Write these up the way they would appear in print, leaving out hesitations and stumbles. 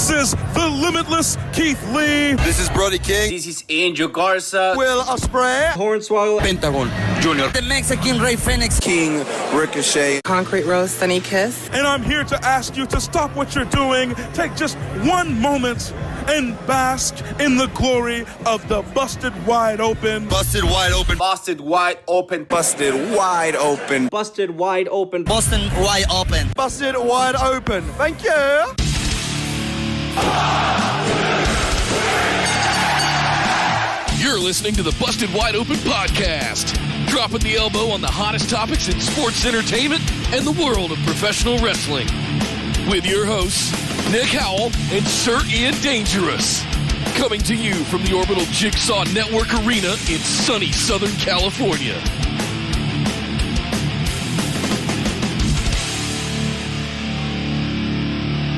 This is the limitless Keith Lee. This is Brody King. This is Angel Garza. Will Ospreay. Hornswoggle. Pentagon Jr. The Mexican Ray Phoenix. King Ricochet. Concrete Rose, Sunny Kiss. And I'm here to ask you to stop what you're doing, take just one moment, and bask in the glory of the Busted Wide Open. Busted Wide Open. Busted Wide Open. Busted Wide Open. Busted Wide Open. Boston Wide Open. Busted Wide Open. Thank you. You're listening to the Busted Wide Open podcast, dropping the elbow on the hottest topics in sports entertainment and the world of professional wrestling. With your hosts, Nick Howell and Sir Ian Dangerous. Coming to you from the Orbital Jigsaw Network Arena in sunny Southern California.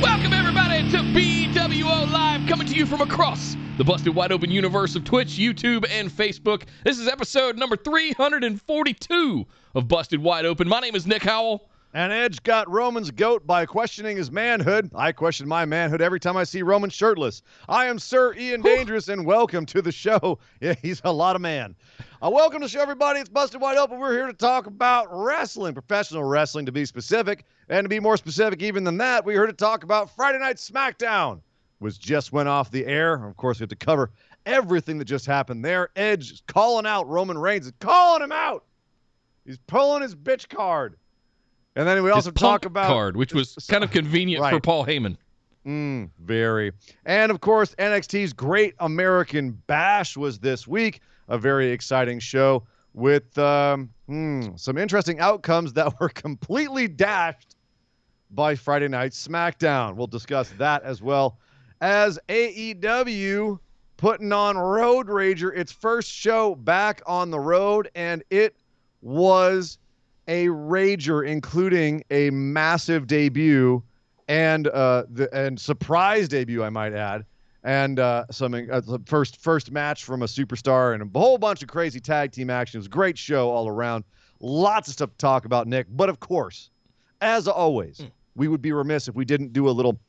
Welcome everybody to BWO Live, coming to you from across the Busted Wide Open universe of Twitch, YouTube, and Facebook. This is episode number 342 of Busted Wide Open. My name is Nick Howell. And Edge got Roman's goat by questioning his manhood. I question my manhood every time I see Roman shirtless. I am Sir Ian Dangerous, and welcome to the show. Yeah, he's a lot of man. Welcome to the show, everybody. It's Busted Wide Open. We're here to talk about wrestling, professional wrestling to be specific. And to be more specific even than that, we're here to talk about Friday Night Smackdown, which just went off the air. Of course, we have to cover everything that just happened there. Edge is calling out Roman Reigns, calling him out. He's pulling his bitch card. And then we also talk about card, which was kind of convenient for Paul Heyman. Very. And of course, NXT's Great American Bash was this week. A very exciting show with some interesting outcomes that were completely dashed by Friday Night Smackdown. We'll discuss that as well as AEW putting on Road Rager, its first show back on the road, and it was a rager, including a massive debut and surprise debut, I might add, and first match from a superstar and a whole bunch of crazy tag team action. It was a great show all around. Lots of stuff to talk about, Nick. But of course, as always, we would be remiss if we didn't do a little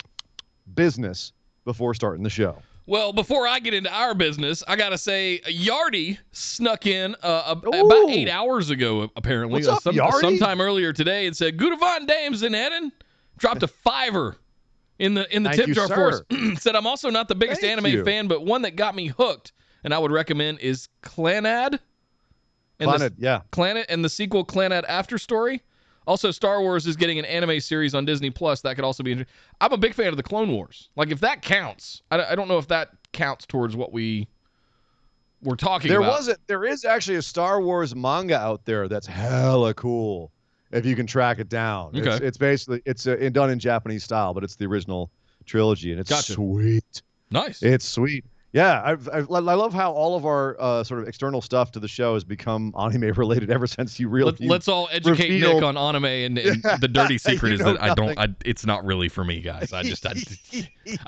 business before starting the show. Well, before I get into our business, I got to say, Yardy snuck in about 8 hours ago, apparently. What's up, Yardy? Sometime earlier today, and said, Gute Von Dames in Eden. Dropped a $5 in the tip jar for us. Said, I'm also not the biggest anime fan, but one that got me hooked, and I would recommend, is Clannad. Clannad and the sequel, Clannad After Story. Also, Star Wars is getting an anime series on Disney Plus. That could also be interesting. I'm a big fan of the Clone Wars. Like, if that counts, I don't know if that counts towards what we're talking about. There is actually a Star Wars manga out there that's hella cool if you can track it down. Okay. It's basically done in Japanese style, but it's the original trilogy, and it's sweet. Nice. It's sweet. Yeah, I love how all of our sort of external stuff to the show has become anime related ever since you realized. Let's all educate Nick on anime, and the dirty secret is that it's not really for me, guys. I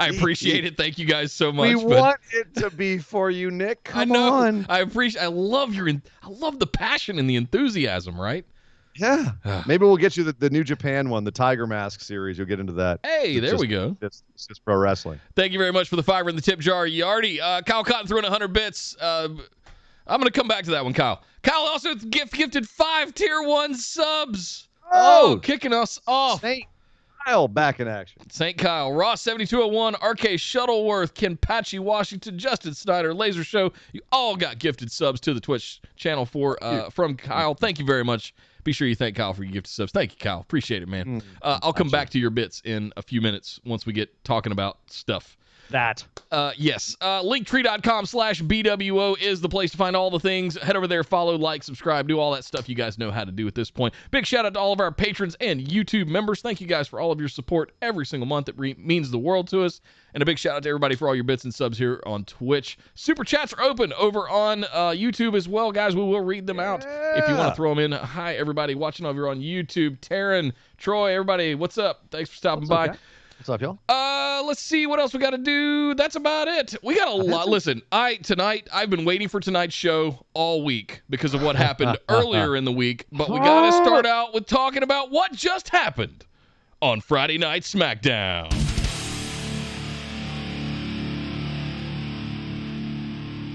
appreciate it. Thank you guys so much. We want it to be for you, Nick. Come on. I love the passion and the enthusiasm, right? Yeah. Maybe we'll get you the New Japan one, the Tiger Mask series. You'll get into that. Hey, there we go. It's just pro wrestling. Thank you very much for the $5 in the tip jar, Yardy. Kyle Cotton threw in 100 bits. I'm going to come back to that one, Kyle. Kyle also gifted 5 Tier 1 subs. Oh, kicking us off. St. Kyle back in action. St. Kyle. Ross 7201, RK Shuttleworth, Ken Patchy, Washington, Justin Snyder, Laser Show. You all got gifted subs to the Twitch channel from Kyle. Thank you very much. Be sure you thank Kyle for your gift subs. Thank you, Kyle. Appreciate it, man. I'll come back to your bits in a few minutes once we get talking about stuff. Yes. Linktree.com/BWO is the place to find all the things. Head over there, follow, like, subscribe, do all that stuff you guys know how to do at this point. Big shout out to all of our patrons and YouTube members. Thank you guys for all of your support every single month. It means the world to us. And a big shout out to everybody for all your bits and subs here on Twitch. Super chats are open over on YouTube as well, guys. We will read them out if you want to throw them in. Hi, everybody watching over on YouTube. Taryn, Troy, everybody, what's up? Thanks for stopping by. What's up, y'all? Let's see what else we got to do. That's about it. We got a lot. Listen, I've been waiting for tonight's show all week because of what happened earlier in the week, but we got to start out with talking about what just happened on Friday Night Smackdown.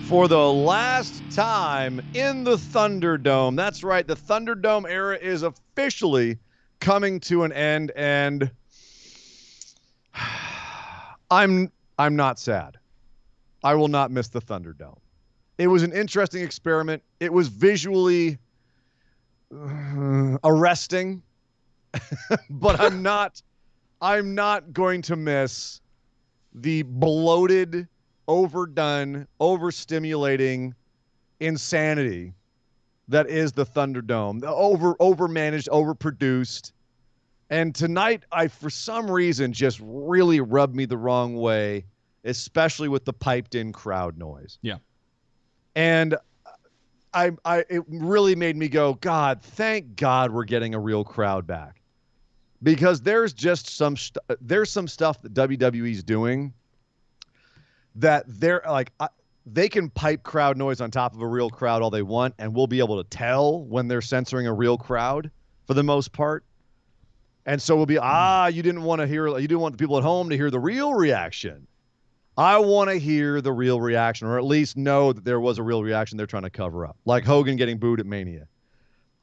for the last time in the Thunderdome. That's right, the Thunderdome era is officially coming to an end, and I'm not sad. I will not miss the Thunderdome. It was an interesting experiment. It was visually arresting, but I'm not going to miss the bloated, overdone, overstimulating insanity that is the Thunderdome. The overmanaged, overproduced. And tonight, for some reason, just really rubbed me the wrong way, especially with the piped-in crowd noise. Yeah. And it really made me go, God, thank God we're getting a real crowd back. Because there's just some stuff that WWE's doing that they're like, they can pipe crowd noise on top of a real crowd all they want, and we'll be able to tell when they're censoring a real crowd for the most part. And so we'll be, you didn't want the people at home to hear the real reaction. I want to hear the real reaction, or at least know that there was a real reaction they're trying to cover up, like Hogan getting booed at Mania.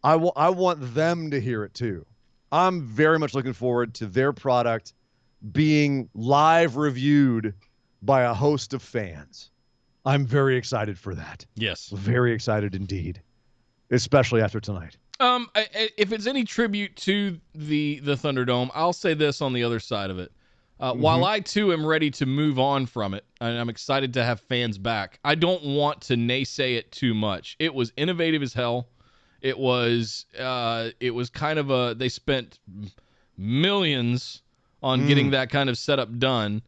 I want them to hear it too. I'm very much looking forward to their product being live reviewed by a host of fans. I'm very excited for that. Yes. Very excited indeed, especially after tonight. If it's any tribute to the Thunderdome, I'll say this on the other side of it. While I, too, am ready to move on from it, and I'm excited to have fans back, I don't want to naysay it too much. It was innovative as hell. It was kind of they spent millions on getting that kind of setup done.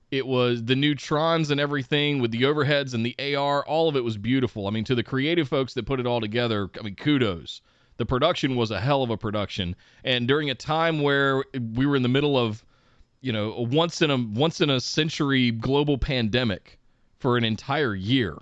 It was the neutrons and everything with the overheads and the AR. All of it was beautiful. I mean, to the creative folks that put it all together, I mean, kudos. The production was a hell of a production. And during a time where we were in the middle of, a once in a century global pandemic for an entire year,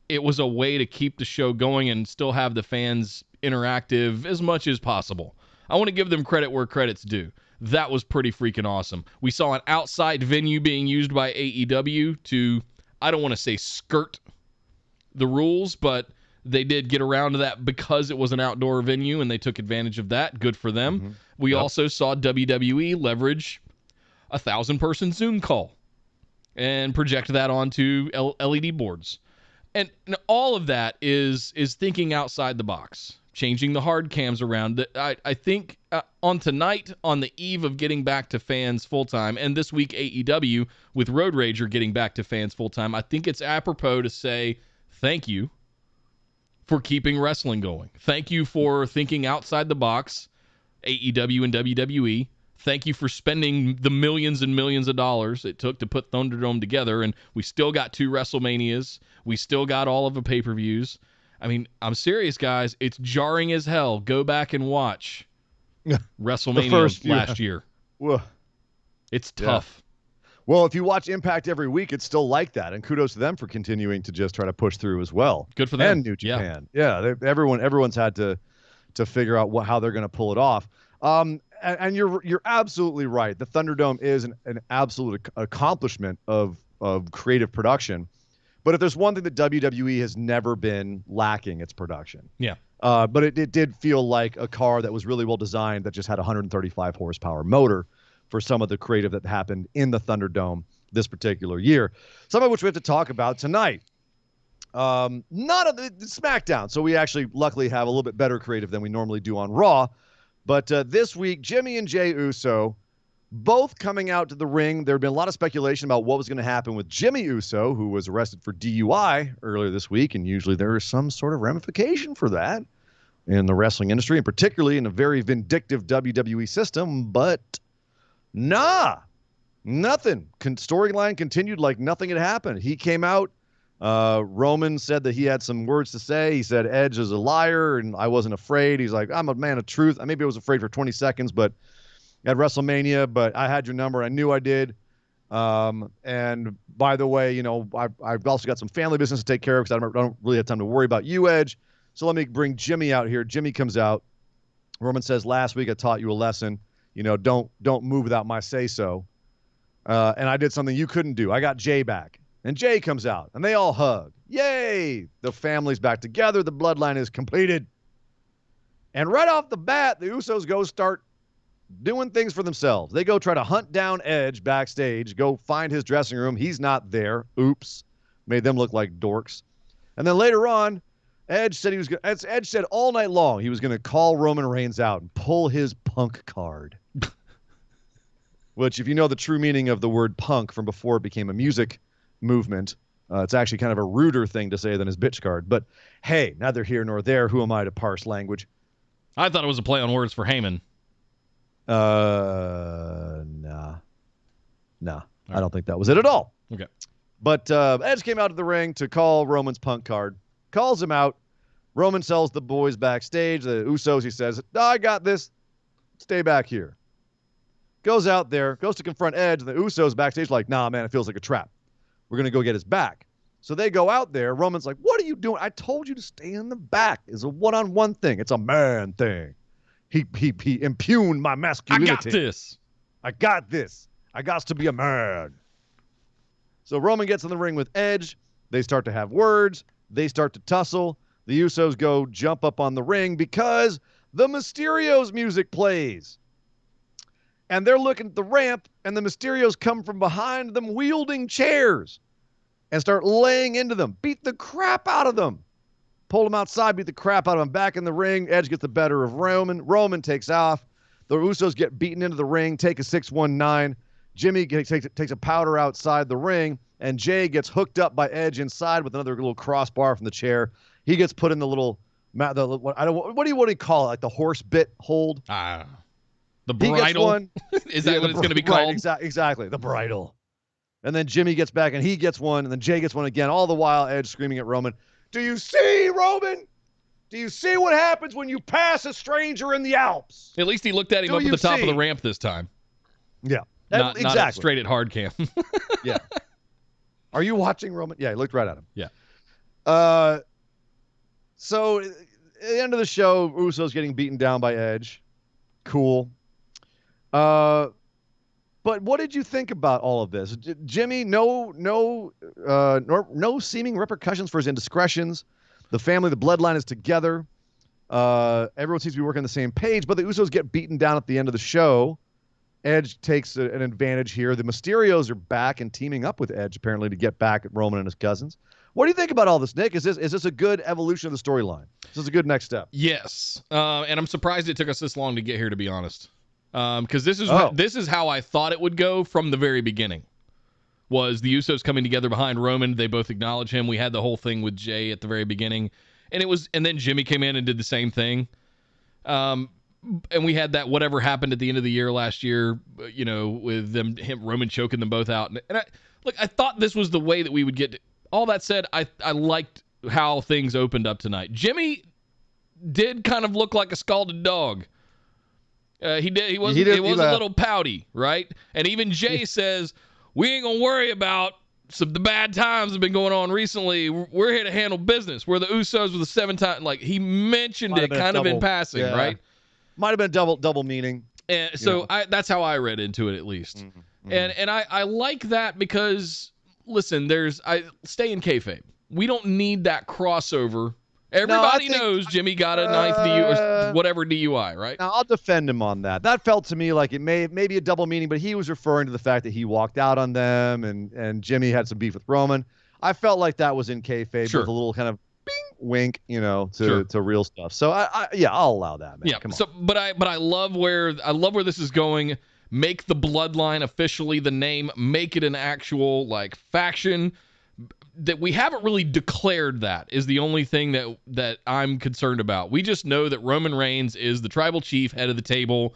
it was a way to keep the show going and still have the fans interactive as much as possible. I want to give them credit where credit's due. That was pretty freaking awesome. We saw an outside venue being used by AEW to, I don't want to say skirt the rules, but they did get around to that because it was an outdoor venue and they took advantage of that. Good for them. We also saw WWE leverage 1,000-person Zoom call and project that onto LED boards. And all of that is thinking outside the box, changing the hard cams around. I think on tonight, on the eve of getting back to fans full-time, and this week AEW with Road Rager getting back to fans full-time, I think it's apropos to say thank you for keeping wrestling going. Thank you for thinking outside the box, AEW and WWE. Thank you for spending the millions and millions of dollars it took to put Thunderdome together, and we still got 2 WrestleManias. We still got all of the pay-per-views. I mean, I'm serious, guys. It's jarring as hell. Go back and watch WrestleMania last year. Whoa. It's tough. Yeah. Well, if you watch Impact every week, it's still like that, and kudos to them for continuing to just try to push through as well. Good for them. And New Japan. Yeah, everyone's had to figure out how they're going to pull it off. And you're absolutely right. The Thunderdome is an absolute accomplishment of creative production. But if there's one thing that WWE has never been lacking, it's production. Yeah. But it did feel like a car that was really well designed that just had a 135 horsepower motor for some of the creative that happened in the Thunderdome this particular year. Some of which we have to talk about tonight. Not on the SmackDown. So we actually luckily have a little bit better creative than we normally do on Raw. But this week, Jimmy and Jey Uso both coming out to the ring. There had been a lot of speculation about what was going to happen with Jimmy Uso, who was arrested for DUI earlier this week. And usually there is some sort of ramification for that in the wrestling industry, and particularly in a very vindictive WWE system. But nothing. Storyline continued like nothing had happened. He came out. Roman said that he had some words to say. He said Edge is a liar and I wasn't afraid. He's like, I'm a man of truth. Maybe I was afraid for 20 seconds, but at WrestleMania, but I had your number. I knew I did. And by the way, I've also got some family business to take care of because I don't really have time to worry about you, Edge. So let me bring Jimmy out here. Jimmy comes out. Roman says, last week I taught you a lesson. Don't move without my say-so. And I did something you couldn't do. I got Jey back. And Jey comes out, and they all hug. Yay! The family's back together. The bloodline is completed. And right off the bat, the Usos go start doing things for themselves. They go try to hunt down Edge backstage, go find his dressing room. He's not there. Oops. Made them look like dorks. And then later on, Edge said Edge said all night long he was going to call Roman Reigns out and pull his punk card. Which, if you know the true meaning of the word punk from before it became a music movement, it's actually kind of a ruder thing to say than his bitch card. But hey, neither here nor there. Who am I to parse language? I thought it was a play on words for Heyman. Nah. I don't think that was it at all. Okay. But Edge came out of the ring to call Roman's punk card. Calls him out. Roman sells the boys backstage. The Usos, he says, I got this. Stay back here. Goes out there, goes to confront Edge. And the Usos backstage like, nah, man, it feels like a trap. We're going to go get his back. So they go out there. Roman's like, what are you doing? I told you to stay in the back. It's a one-on-one thing. It's a man thing. He impugned my masculinity. I got this. I got this. I got to be a man. So Roman gets in the ring with Edge. They start to have words. They start to tussle. The Usos go jump up on the ring because the Mysterios music plays. And they're looking at the ramp, and the Mysterios come from behind them wielding chairs and start laying into them. Beat the crap out of them. Pull them outside, beat the crap out of them. Back in the ring, Edge gets the better of Roman. Roman takes off. The Usos get beaten into the ring, take a 619. Jimmy takes a powder outside the ring, and Jay gets hooked up by Edge inside with another little crossbar from the chair. He gets put in the little, what do you call it? Like the horse bit hold? The bridle. Is that what it's going to be called? Right, exactly. The bridle. And then Jimmy gets back, and he gets one, and then Jay gets one again. All the while, Edge screaming at Roman, do you see, Roman? Do you see what happens when you pass a stranger in the Alps? At least he looked at him up at the top of the ramp this time. Yeah. Not exactly. Straight at hard cam. Yeah. Are you watching Roman? Yeah, he looked right at him. Yeah. So at the end of the show, Uso's getting beaten down by Edge. Cool. But what did you think about all of this? Jimmy, no seeming repercussions for his indiscretions. The family, the bloodline is together. Everyone seems to be working on the same page, but the Usos get beaten down at the end of the show. Edge takes an advantage here. The Mysterios are back and teaming up with Edge, apparently, to get back at Roman and his cousins. What do you think about all this, Nick? Is this a good evolution of the storyline? Is this a good next step? Yes. And I'm surprised it took us this long to get here, to be honest. Because this is how I thought it would go from the very beginning. Was the Usos coming together behind Roman. They both acknowledge him. We had the whole thing with Jay at the very beginning. And then Jimmy came in and did the same thing. And we had that whatever happened at the end of the year last year, with Roman choking them both out. And I thought this was the way that we would get to, all that said, I liked how things opened up tonight. Jimmy did kind of look like a scalded dog. He was a little pouty, right? And even Jay says, we ain't gonna worry about the bad times that have been going on recently. We're here to handle business. We're the Usos with the 7-time. Like, he mentioned it kind of in passing, right? Might have been double meaning. And so that's how I read into it, at least. Mm-hmm. And I like that because, listen, I stay in kayfabe. We don't need that crossover. Everybody knows Jimmy got a ninth DUI or whatever DUI, right? Now, I'll defend him on that. That felt to me like it may be a double meaning, but he was referring to the fact that he walked out on them and Jimmy had some beef with Roman. I felt like that was in kayfabe with a little kind of bing, wink, to real stuff. So I'll allow that, man. Yeah. Come on. So, but I love where this is going. Make the bloodline officially the name. Make it an actual faction. That we haven't really declared that is the only thing that I'm concerned about. We just know that Roman Reigns is the tribal chief, head of the table,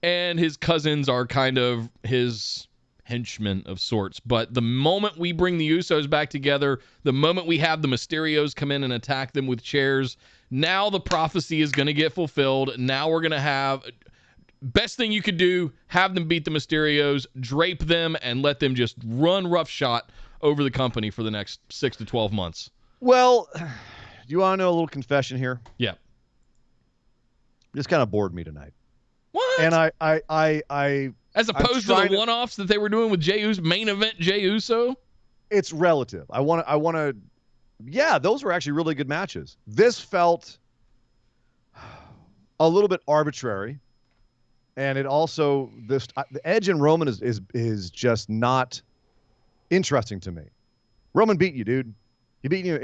and his cousins are kind of his henchmen of sorts. But the moment we bring the Usos back together, the moment we have the Mysterios come in and attack them with chairs, now the prophecy is going to get fulfilled. Now we're going to have... Best thing you could do, have them beat the Mysterios, drape them, and let them just run roughshod over the company for the next 6 to 12 months. Well, do you want to know a little confession here? Yeah. This kind of bored me tonight. What? And I as opposed to the one-offs that they were doing with Jey Uso, main event Jey Uso? It's relative. I want to yeah, those were actually really good matches. This felt a little bit arbitrary, and it also the Edge and Roman is just not interesting to me. Roman beat you, dude. He beat you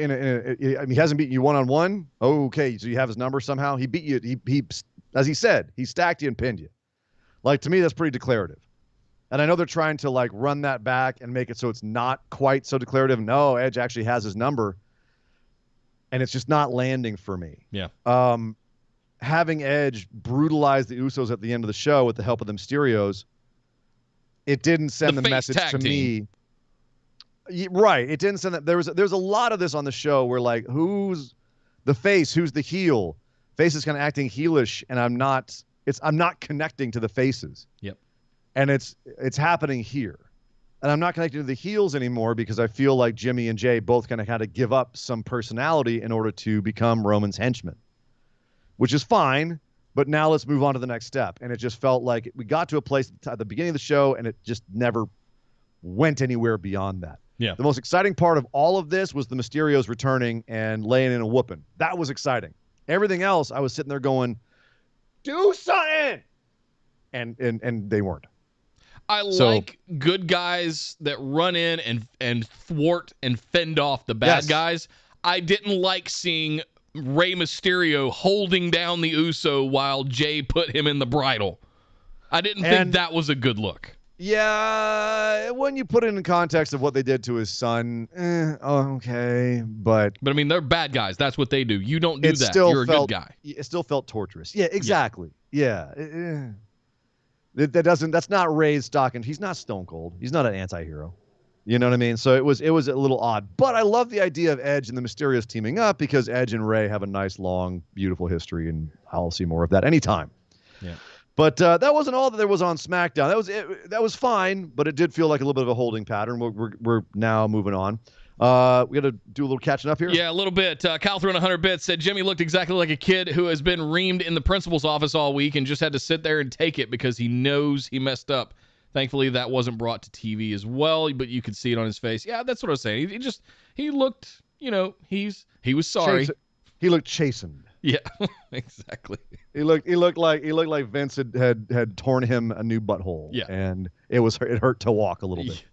he hasn't beaten you one-on-one. Okay, so you have his number somehow. He beat you. He as he said, he stacked you and pinned you. Like, to me, that's pretty declarative. And I know they're trying to like run that back and make it so it's not quite so declarative. No, Edge actually has his number, and it's just not landing for me. Yeah. Having Edge brutalize the Usos at the end of the show with the help of the Mysterios, it didn't send the message to me. Right. It didn't send that. There's a lot of this on the show where like, who's the face, who's the heel? Face is kind of acting heelish, and I'm not connecting to the faces. Yep. And it's happening here. And I'm not connecting to the heels anymore because I feel like Jimmy and Jay both kind of had to give up some personality in order to become Roman's henchmen, which is fine. But now let's move on to the next step. And it just felt like we got to a place at the beginning of the show, and it just never went anywhere beyond that. Yeah. The most exciting part of all of this was the Mysterios returning and laying in a whooping. That was exciting. Everything else, I was sitting there going, do something. And they weren't. I like good guys that run in and thwart and fend off the bad guys. I didn't like seeing Rey Mysterio holding down the Uso while Jay put him in the bridle. I didn't think that was a good look. Yeah, when you put it in context of what they did to his son, okay, but I mean, they're bad guys. That's what they do. You don't do that. You're a good guy. It still felt torturous. Yeah, exactly. Yeah. That's not Ray's stock, and he's not Stone Cold. He's not an anti-hero. You know what I mean? So it was a little odd, but I love the idea of Edge and the Mysterios teaming up because Edge and Ray have a nice, long, beautiful history, and I'll see more of that anytime. Yeah. But that wasn't all that there was on SmackDown. That was fine, but it did feel like a little bit of a holding pattern. We're now moving on. We got to do a little catching up here. Yeah, a little bit. Kyle threw in 100 bits, said Jimmy looked exactly like a kid who has been reamed in the principal's office all week and just had to sit there and take it because he knows he messed up. Thankfully, that wasn't brought to TV as well, but you could see it on his face. Yeah, that's what I was saying. He looked, he was sorry. He looked chastened. Yeah, exactly. He looked like Vince had torn him a new butthole. Yeah, and it hurt to walk a little bit.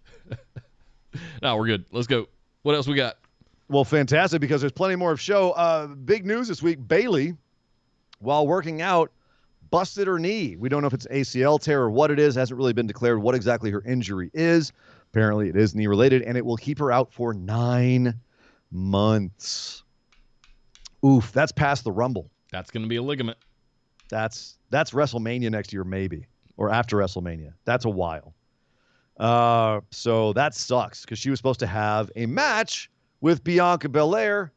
No, we're good. Let's go. What else we got? Well, fantastic, because there's plenty more of show. Big news this week. Bayley, while working out, busted her knee. We don't know if it's ACL tear or what it is. Hasn't really been declared what exactly her injury is. Apparently, it is knee related, and it will keep her out for 9 months. Oof, that's past the Rumble. That's going to be a ligament. That's WrestleMania next year, maybe, or after WrestleMania. That's a while. So that sucks because she was supposed to have a match with Bianca Belair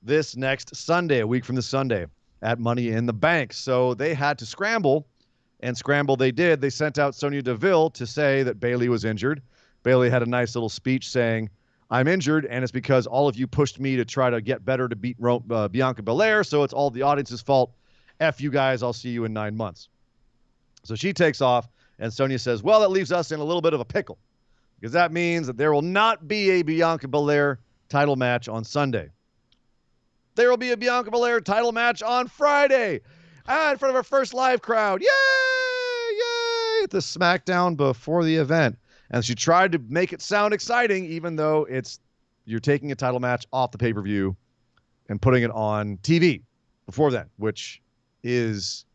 this next Sunday, a week from this Sunday, at Money in the Bank. So they had to scramble, and scramble they did. They sent out Sonya Deville to say that Bayley was injured. Bayley had a nice little speech saying, I'm injured, and it's because all of you pushed me to try to get better to beat Bianca Belair, so it's all the audience's fault. F you guys, I'll see you in 9 months. So she takes off, and Sonya says, well, that leaves us in a little bit of a pickle, because that means that there will not be a Bianca Belair title match on Sunday. There will be a Bianca Belair title match on Friday in front of our first live crowd. Yay! Yay! At the SmackDown before the event. And she tried to make it sound exciting, even though you're taking a title match off the pay-per-view and putting it on TV before then, which is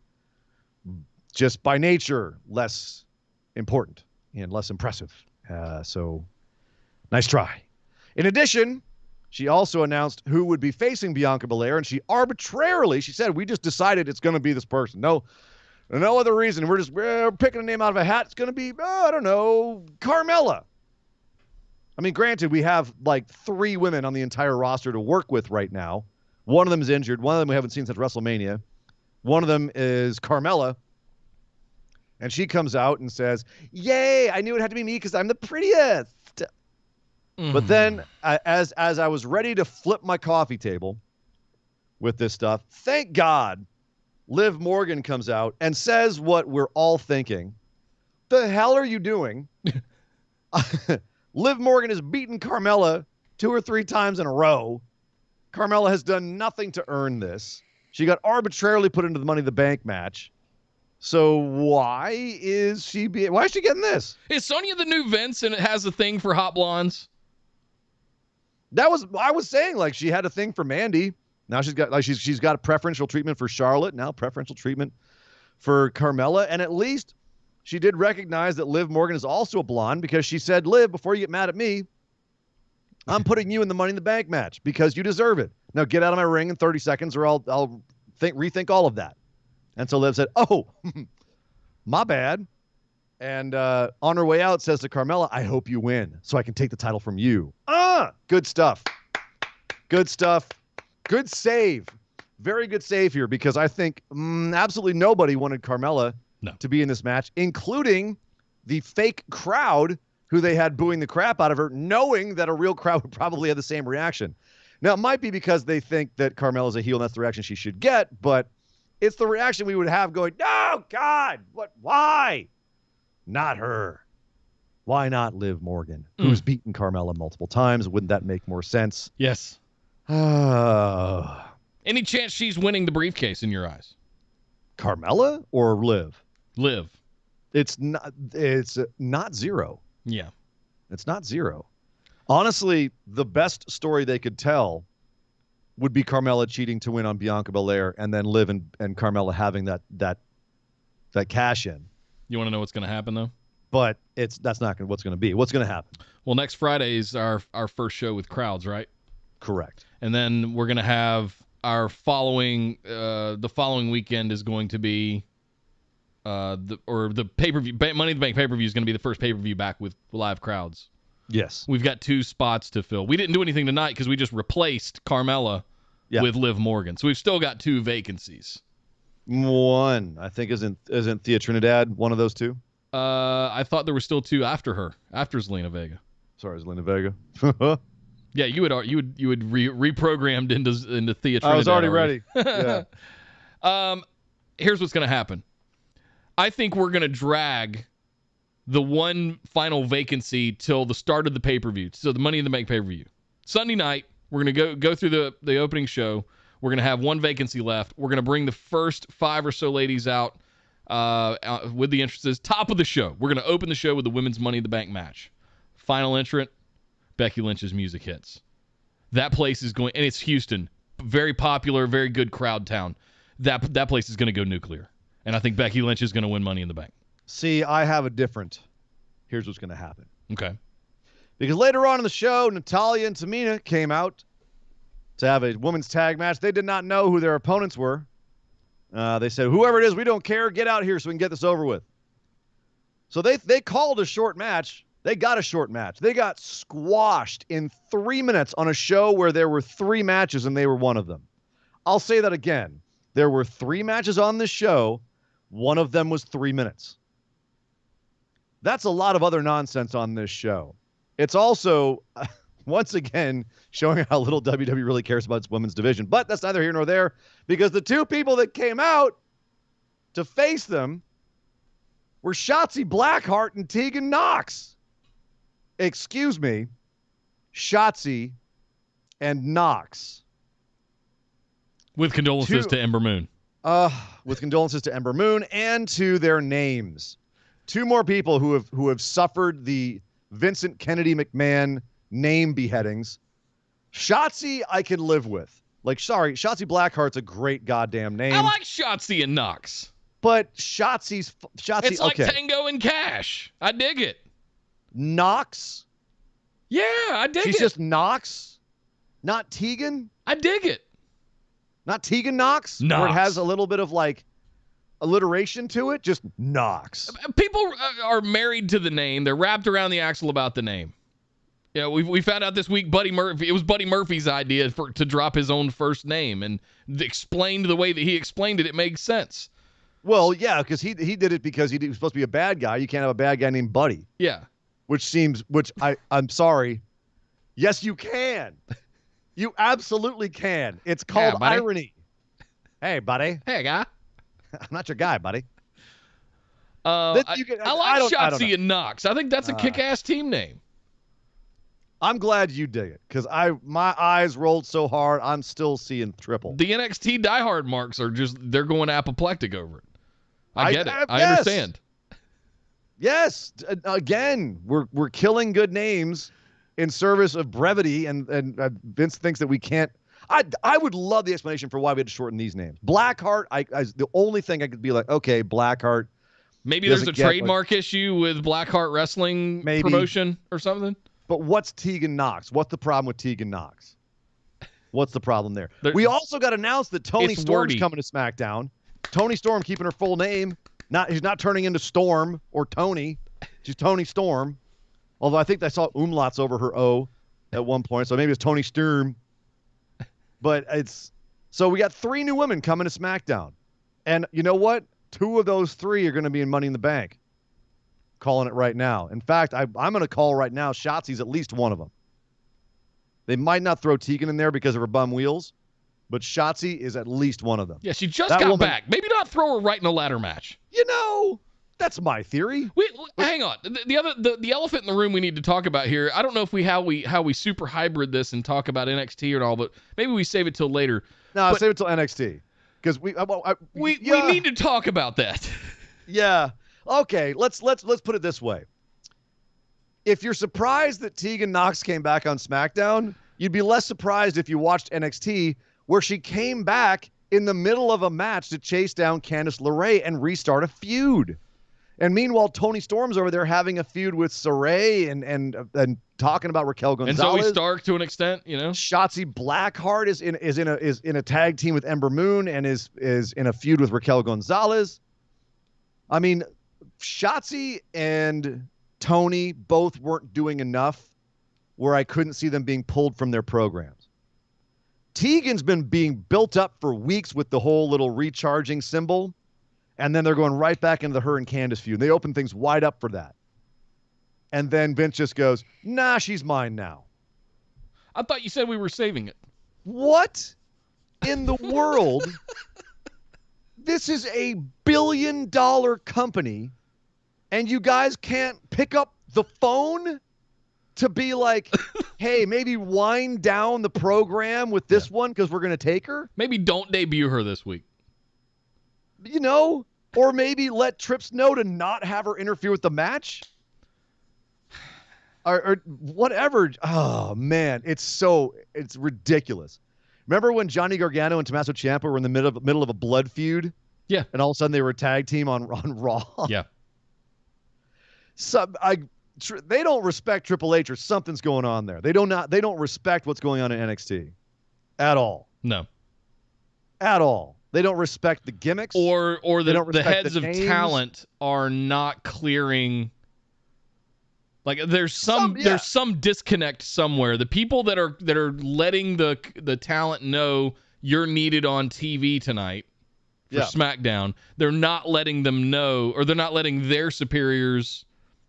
just by nature less important and less impressive. So nice try. In addition, she also announced who would be facing Bianca Belair, and she said, we just decided it's going to be this person. No other reason. We're picking a name out of a hat. It's going to be, I don't know, Carmella. I mean, granted, we have like 3 women on the entire roster to work with right now. One of them is injured. One of them we haven't seen since WrestleMania. One of them is Carmella. And she comes out and says, yay, I knew it had to be me because I'm the prettiest. Mm-hmm. But then as I was ready to flip my coffee table with this stuff, thank God, Liv Morgan comes out and says what we're all thinking. The hell are you doing? Liv Morgan has beaten Carmella 2 or 3 times in a row. Carmella has done nothing to earn this. She got arbitrarily put into the Money in the Bank match. So why is she getting this? Is Sonya the new Vince and it has a thing for hot blondes? I was saying, like, she had a thing for Mandy. Now she's got a preferential treatment for Charlotte. Now preferential treatment for Carmella. And at least she did recognize that Liv Morgan is also a blonde, because she said, Liv, before you get mad at me, I'm putting you in the Money in the Bank match because you deserve it. Now get out of my ring in 30 seconds or I'll rethink all of that. And so Liv said, oh, my bad. And on her way out says to Carmella, I hope you win so I can take the title from you. Good stuff. Good stuff. Good save. Very good save here, because I think absolutely nobody wanted Carmella to be in this match, including the fake crowd who they had booing the crap out of her, knowing that a real crowd would probably have the same reaction. Now, it might be because they think that Carmella's a heel and that's the reaction she should get, but it's the reaction we would have going, no, God, what? Why? Not her. Why not Liv Morgan, who's beaten Carmella multiple times? Wouldn't that make more sense? Yes. Any chance she's winning the briefcase in your eyes? Carmella or Liv? Liv. It's not zero. Yeah. It's not zero. Honestly, the best story they could tell would be Carmella cheating to win on Bianca Belair, and then Liv and Carmella having that cash in. You want to know what's going to happen, though? But that's not what's going to be. What's going to happen? Well, next Friday is our first show with crowds, right? Correct. And then we're going to have our following the following weekend is going to be the pay-per-view. Money in the Bank pay-per-view is going to be the first pay-per-view back with live crowds. Yes. We've got 2 spots to fill. We didn't do anything tonight because we just replaced Carmella with Liv Morgan. So we've still got 2 vacancies. One, I think, isn't Thea Trinidad one of those 2? I thought there were still 2 after her, after Zelina Vega. Sorry, Zelina Vega. Yeah, you would reprogrammed into Thea Trinidad. I was already ready. Yeah. Here's what's going to happen. I think we're going to drag the one final vacancy till the start of the pay-per-view. So the Money in the Bank pay-per-view. Sunday night, we're going to go through the opening show. We're going to have one vacancy left. We're going to bring the first 5 or so ladies out with the entrances. Top of the show. We're going to open the show with the Women's Money in the Bank match. Final entrant, Becky Lynch's music hits. That place is going, and it's Houston. Very popular, very good crowd town. That place is going to go nuclear. And I think Becky Lynch is going to win Money in the Bank. See, I have a different. Here's what's going to happen. Okay. Because later on in the show, Natalya and Tamina came out to have a women's tag match. They did not know who their opponents were. They said, whoever it is, we don't care. Get out here so we can get this over with. So they called a short match. They got a short match. They got squashed in 3 minutes on a show where there were 3 matches and they were one of them. I'll say that again. There were 3 matches on this show. One of them was 3 minutes. That's a lot of other nonsense on this show. It's also, once again, showing how little WWE really cares about its women's division. But that's neither here nor there, because the 2 people that came out to face them were Shotzi Blackheart and Teagan Knox. Excuse me, Shotzi and Knox. With condolences to Ember Moon. With condolences to Ember Moon and to their names. 2 more people who have suffered the Vincent Kennedy McMahon name beheadings. Shotzi, I can live with. Like, sorry, Shotzi Blackheart's a great goddamn name. I like Shotzi and Knox. But Shotzi. It's like okay. Tango and Cash. I dig it. Knox? Yeah, I dig it. She's just Knox? Not Teagan? I dig it. Not Teagan Knox? Knox. Where it has a little bit of, like, alliteration to it? Just Knox. People are married to the name. They're wrapped around the axle about the name. You know, we found out this week Buddy Murphy. It was Buddy Murphy's idea to drop his own first name, and explained the way that he explained it. It makes sense. Well, yeah, because he did it because he was supposed to be a bad guy. You can't have a bad guy named Buddy. Yeah. I'm sorry. Yes, you can. You absolutely can. It's called irony. Hey, buddy. Hey, guy. I'm not your guy, buddy. I like Shotzi and Knox. I think that's a kick-ass team name. I'm glad you dig it because my eyes rolled so hard. I'm still seeing triple. The NXT diehard marks are they're going apoplectic over it. I get it. I yes. understand. Yes. Again, we're killing good names in service of brevity, and Vince thinks that we can't. I would love the explanation for why we had to shorten these names. Blackheart, the only thing I could be like, okay, Blackheart. Maybe there's a trademark issue with Blackheart Wrestling promotion or something. But what's Teagan Knox? What's the problem with Teagan Knox? What's the problem there? We also got announced that Toni Storm's coming to SmackDown. Toni Storm keeping her full name. She's not turning into Storm or Tony. She's Toni Storm. Although I think I saw umlauts over her O at one point, so maybe it's Toni Storm. But so we got 3 new women coming to SmackDown. And you know what? 2 of those 3 are going to be in Money in the Bank. Calling it right now. In fact, I'm going to call right now Shotzi's at least one of them. They might not throw Teagan in there because of her bum wheels, but Shotzi is at least one of them. Yeah, she just got back. Maybe not throw her right in a ladder match. That's my theory. Hang on. The elephant in the room we need to talk about here. I don't know if how we super hybrid this and talk about NXT or all, but maybe we save it till later. No, save it till NXT because we need to talk about that. Yeah. Okay. Let's put it this way. If you're surprised that Teagan Knox came back on SmackDown, you'd be less surprised if you watched NXT, where she came back in the middle of a match to chase down Candice LeRae and restart a feud. And meanwhile, Toni Storm's over there having a feud with Saray and talking about Raquel Gonzalez. And Zoe Stark to an extent, Shotzi Blackheart is in a tag team with Ember Moon and is in a feud with Raquel Gonzalez. I mean, Shotzi and Toni both weren't doing enough where I couldn't see them being pulled from their programs. Teagan's been being built up for weeks with the whole little recharging symbol. And then they're going right back into the her and Candice feud. They open things wide up for that. And then Vince just goes, nah, she's mine now. I thought you said we were saving it. What in the world? This is a $1 billion company, and you guys can't pick up the phone to be like, hey, maybe wind down the program with this one because we're going to take her? Maybe don't debut her this week. Or maybe let Trips know to not have her interfere with the match. Or whatever. Oh, man. It's ridiculous. Remember when Johnny Gargano and Tommaso Ciampa were in the middle of a blood feud? Yeah. And all of a sudden they were a tag team on Raw? Yeah. They don't respect Triple H or something's going on there. They don't respect what's going on in NXT at all. No. At all. They don't respect the gimmicks. Or the heads of talent are not clearing. Like there's some disconnect somewhere. The people that are letting the talent know you're needed on TV tonight for SmackDown, they're not letting them know, or they're not letting their superiors,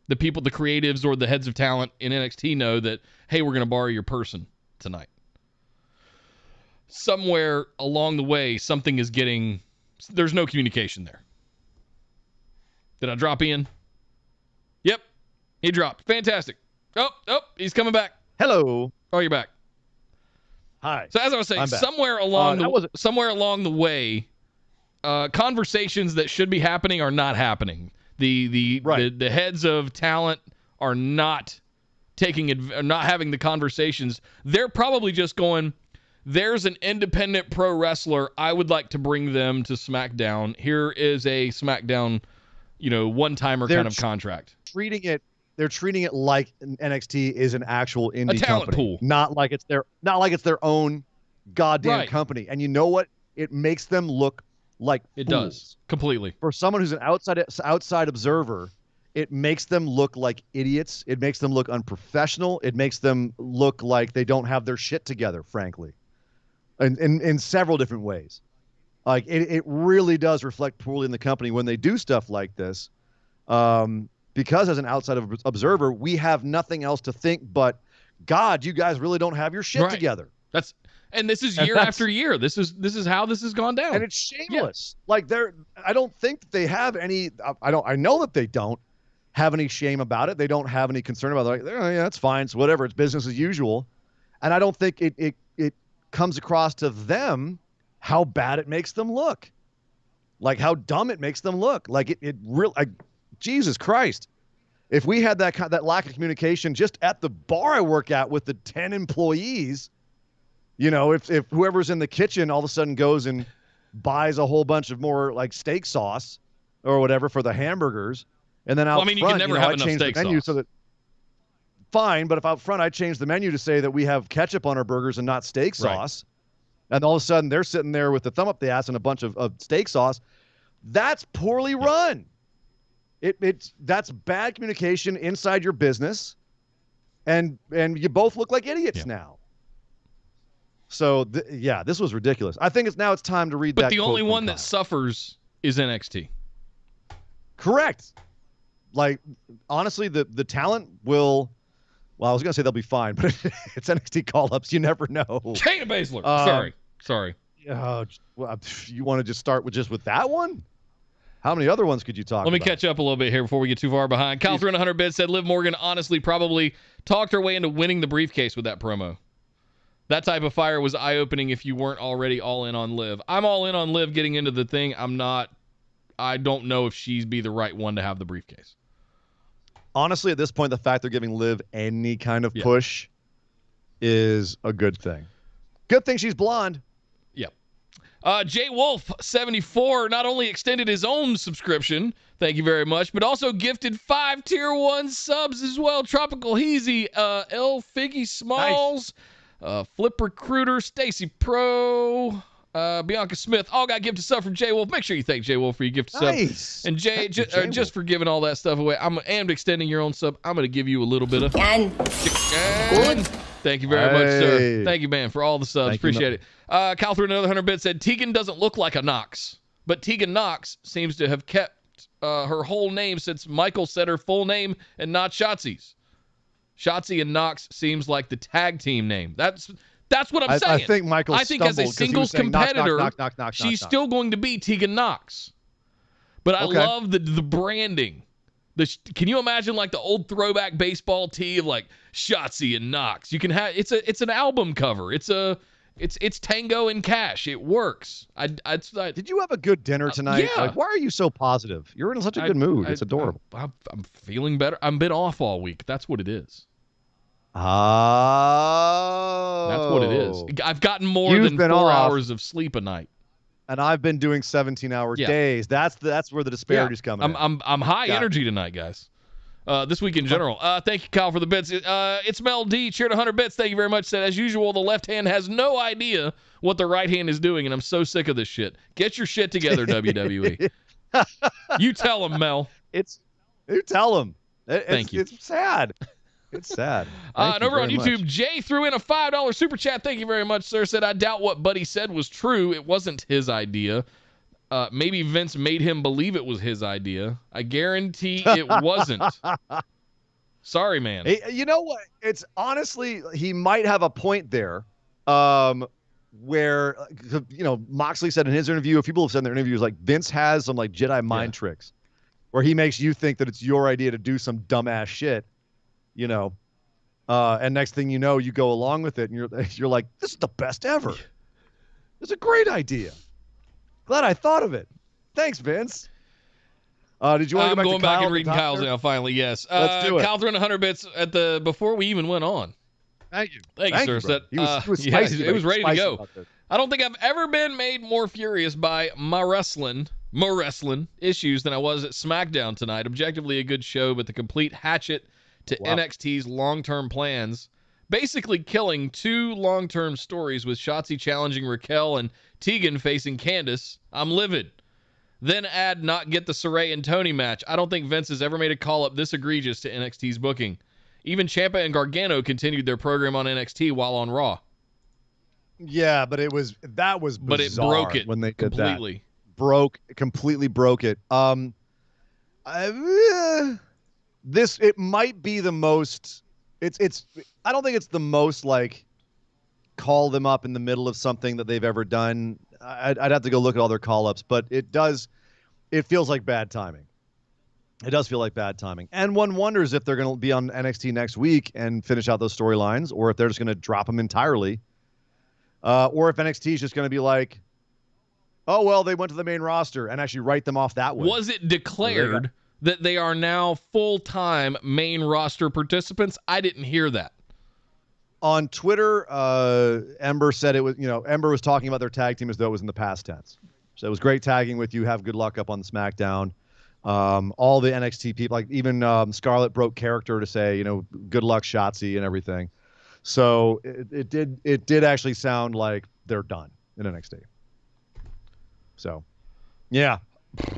the people, the creatives or the heads of talent in NXT know that, hey, we're going to borrow your person tonight. Somewhere along the way, there's no communication there. Did I drop Ian? Yep. He dropped. Fantastic. Oh, he's coming back. Hello. Oh, you're back. Hi. So as I was saying, somewhere along the way, conversations that should be happening are not happening. The heads of talent are not not having the conversations. They're probably just going, there's an independent pro wrestler. I would like to bring them to SmackDown. Here is a SmackDown, one-timer kind of contract. They're treating it like NXT is an actual indie talent company, pool, not like it's their own goddamn company. And you know what? It makes them look like it fools. Does completely. For someone who's an outside observer, it makes them look like idiots. It makes them look unprofessional. It makes them look like they don't have their shit together, frankly, in several different ways. Like it really does reflect poorly in the company when they do stuff like this. Because as an outside observer, we have nothing else to think but, God, you guys really don't have your shit together. And this is year after year. This is how this has gone down. And it's shameless. Yeah. Like I don't think that they have any. I know that they don't. have any shame about it. They don't have any concern about it. Like, oh, yeah, that's fine. It's whatever. It's business as usual. And I don't think it comes across to them how bad it makes them look. Like how dumb it makes them look. Like it really, Jesus Christ. If we had that lack of communication just at the bar I work at with the 10 employees, if whoever's in the kitchen all of a sudden goes and buys a whole bunch of more like steak sauce or whatever for the hamburgers, and then out front, you can never have I enough change the steak menu sauce. so that fine, but if out front I change the menu to say that we have ketchup on our burgers and not steak sauce, and all of a sudden they're sitting there with the thumb up the ass and a bunch of steak sauce, that's poorly run. That's bad communication inside your business, and you both look like idiots now. So this was ridiculous. I think it's time to read that. But the only one Kyle. that suffers is NXT. Correct. Like honestly, the talent will. Well, I was gonna say they'll be fine, but it's NXT call-ups. You never know. Shayna Baszler. Sorry. You want to just start with that one? How many other ones could you talk about? Let me catch up a little bit here before we get too far behind. Cal 300 bits said Liv Morgan honestly probably talked her way into winning the briefcase with that promo. That type of fire was eye-opening if you weren't already all in on Liv. I'm all in on Liv getting into the thing. I don't know if she'd be the right one to have the briefcase. Honestly, at this point, the fact they're giving Liv any kind of push is a good thing. Good thing she's blonde. Yep. Jay Wolf 74 not only extended his own subscription, thank you very much, but also gifted 5 tier 1 subs as well. Tropical Heezy, L Figgy Smalls, Flip Recruiter, Stacy Pro, Bianca Smith, all got gifted sub from Jay Wolf. Make sure you thank Jay Wolf for your gift sub. And Jay, just for giving all that stuff away, and extending your own sub, I'm going to give you a little bit of chicken. Thank you very much, sir. Thank you, man, for all the subs. Appreciate it. Cal threw another 100 bits, said Teagan doesn't look like a Knox, but Teagan Knox seems to have kept her whole name since Michael said her full name and not Shotzi's. Shotzi and Knox seems like the tag team name. That's what I'm saying. I think Michael I think as a singles competitor, she's still going to be Teagan Knox. But I love the branding. Can you imagine like the old throwback baseball tee of like Shotzi and Knox? You can have it's an album cover. It's Tango and Cash. It works. Did you have a good dinner tonight? Yeah. Like, why are you so positive? You're in such a good mood. It's adorable. I'm feeling better. I've been off all week. That's what it is. Oh. That's what it is. I've gotten more than 4 hours of sleep a night. And I've been doing 17-hour days. That's where the disparity's coming. I'm high energy tonight, guys. This week in general. Thank you, Kyle, for the bits. It's Mel D. Cheered 100 bits. Thank you very much. Said, as usual, the left hand has no idea what the right hand is doing, and I'm so sick of this shit. Get your shit together, WWE. You tell them, Mel. You tell them. Thank you. It's sad. It's sad. And over on YouTube, Jay threw in a $5 super chat. Thank you very much, sir. Said, I doubt what Buddy said was true. It wasn't his idea. Maybe Vince made him believe it was his idea. I guarantee it wasn't. Sorry, man. Hey, you know what? It's honestly, he might have a point there. Where, Moxley said in his interview, a few people have said in their interviews, like Vince has some like Jedi mind tricks where he makes you think that it's your idea to do some dumbass shit. And next thing you know, you go along with it, and you're like, this is the best ever. It's a great idea. Glad I thought of it. Thanks, Vince. Did you want to go back going to back and reading Kyle's now? Finally, yes. Let's do it. Kyle threw in 100 bits before we even went on. Thank you. Thank you, sir. He was spicy. It was ready to go. I don't think I've ever been made more furious by my wrestling issues than I was at SmackDown tonight. Objectively a good show, but the complete hatchet to NXT's long-term plans, basically killing 2 long-term stories with Shotzi challenging Raquel and Teagan facing Candice. I'm livid. Then add not get the Saray and Tony match. I don't think Vince has ever made a call-up this egregious to NXT's booking. Even Ciampa and Gargano continued their program on NXT while on Raw. Yeah, but that was bizarre. But it broke it when they did completely. Completely broke it. It might be the most. I don't think it's the most like call them up in the middle of something that they've ever done. I'd have to go look at all their call ups, but it feels like bad timing. It does feel like bad timing. And one wonders if they're going to be on NXT next week and finish out those storylines, or if they're just going to drop them entirely. Or if NXT is just going to be like, oh, well, they went to the main roster and actually write them off that way. Was it declared that they are now full-time main roster participants? I didn't hear that. On Twitter, Ember said it was, Ember was talking about their tag team as though it was in the past tense. So it was great tagging with you. Have good luck up on the SmackDown. All the NXT people, like even Scarlett broke character to say, good luck, Shotzi, and everything. So it did actually sound like they're done in NXT. So, yeah,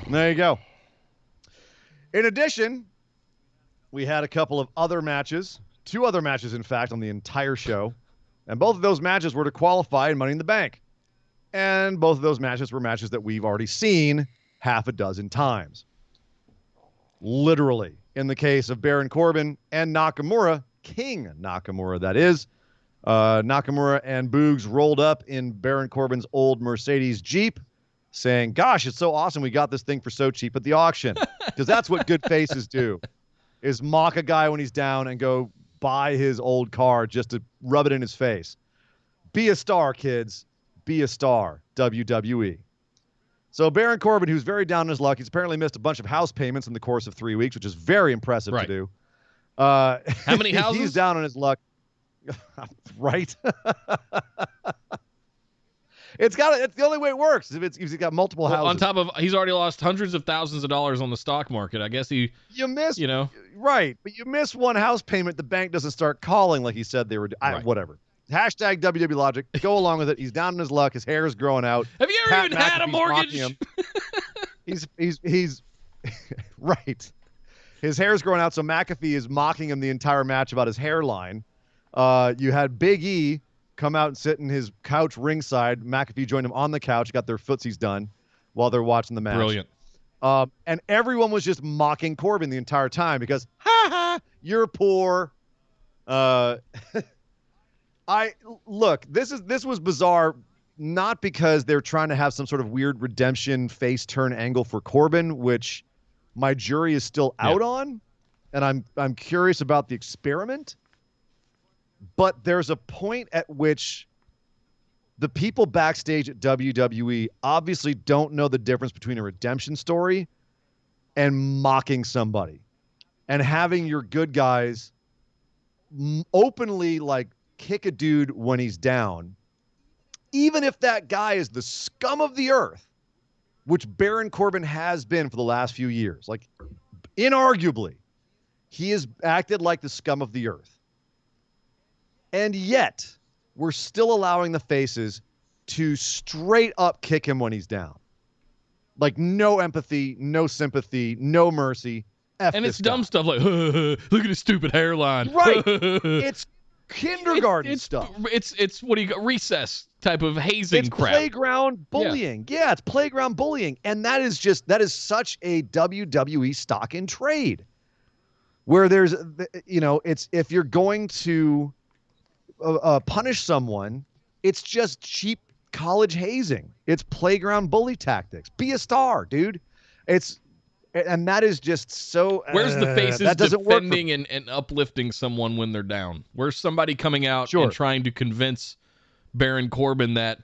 there you go. In addition, we had a couple of other matches, 2 other matches, in fact, on the entire show. And both of those matches were to qualify in Money in the Bank. And both of those matches were matches that we've already seen half a dozen times. Literally. In the case of Baron Corbin and Nakamura, King Nakamura, that is. Nakamura and Boogs rolled up in Baron Corbin's old Mercedes Jeep, saying, gosh, it's so awesome we got this thing for so cheap at the auction. Because that's what good faces do, is mock a guy when he's down and go buy his old car just to rub it in his face. Be a star, kids. Be a star, WWE. So Baron Corbin, who's very down on his luck, he's apparently missed a bunch of house payments in the course of 3 weeks, which is very impressive to do. How many houses? He's down on his luck. Right? It's the only way it works. If he's got multiple houses. On top of, he's already lost hundreds of thousands of dollars on the stock market. I guess you miss, right. But you miss one house payment, the bank doesn't start calling like he said they were. Whatever. Hashtag WWE logic. Go along with it. He's down on his luck. His hair is growing out. Have you ever even had a mortgage? He's right. His hair's growing out, so McAfee is mocking him the entire match about his hairline. You had Big E come out and sit in his couch ringside. McAfee joined him on the couch, got their footsies done while they're watching the match. Brilliant. And everyone was just mocking Corbin the entire time because, you're poor. This was bizarre, not because they're trying to have some sort of weird redemption face turn angle for Corbin, which my jury is still out on, and I'm curious about the experiment. But there's a point at which the people backstage at WWE obviously don't know the difference between a redemption story and mocking somebody and having your good guys openly kick a dude when he's down, even if that guy is the scum of the earth, which Baron Corbin has been for the last few years. Inarguably, he has acted like the scum of the earth. And yet, we're still allowing the faces to straight up kick him when he's down. No empathy, no sympathy, no mercy. And it's dumb stuff like, look at his stupid hairline. Right. It's kindergarten stuff. It's what do you got? Recess type of hazing crap. It's playground bullying. Yeah, it's playground bullying. And that is such a WWE stock in trade. Where there's, it's if you're going to punish someone, it's just cheap college hazing. It's playground bully tactics. Be a star, dude. And that is just so. Where's the faces defending and uplifting someone when they're down? Where's somebody coming out and trying to convince Baron Corbin that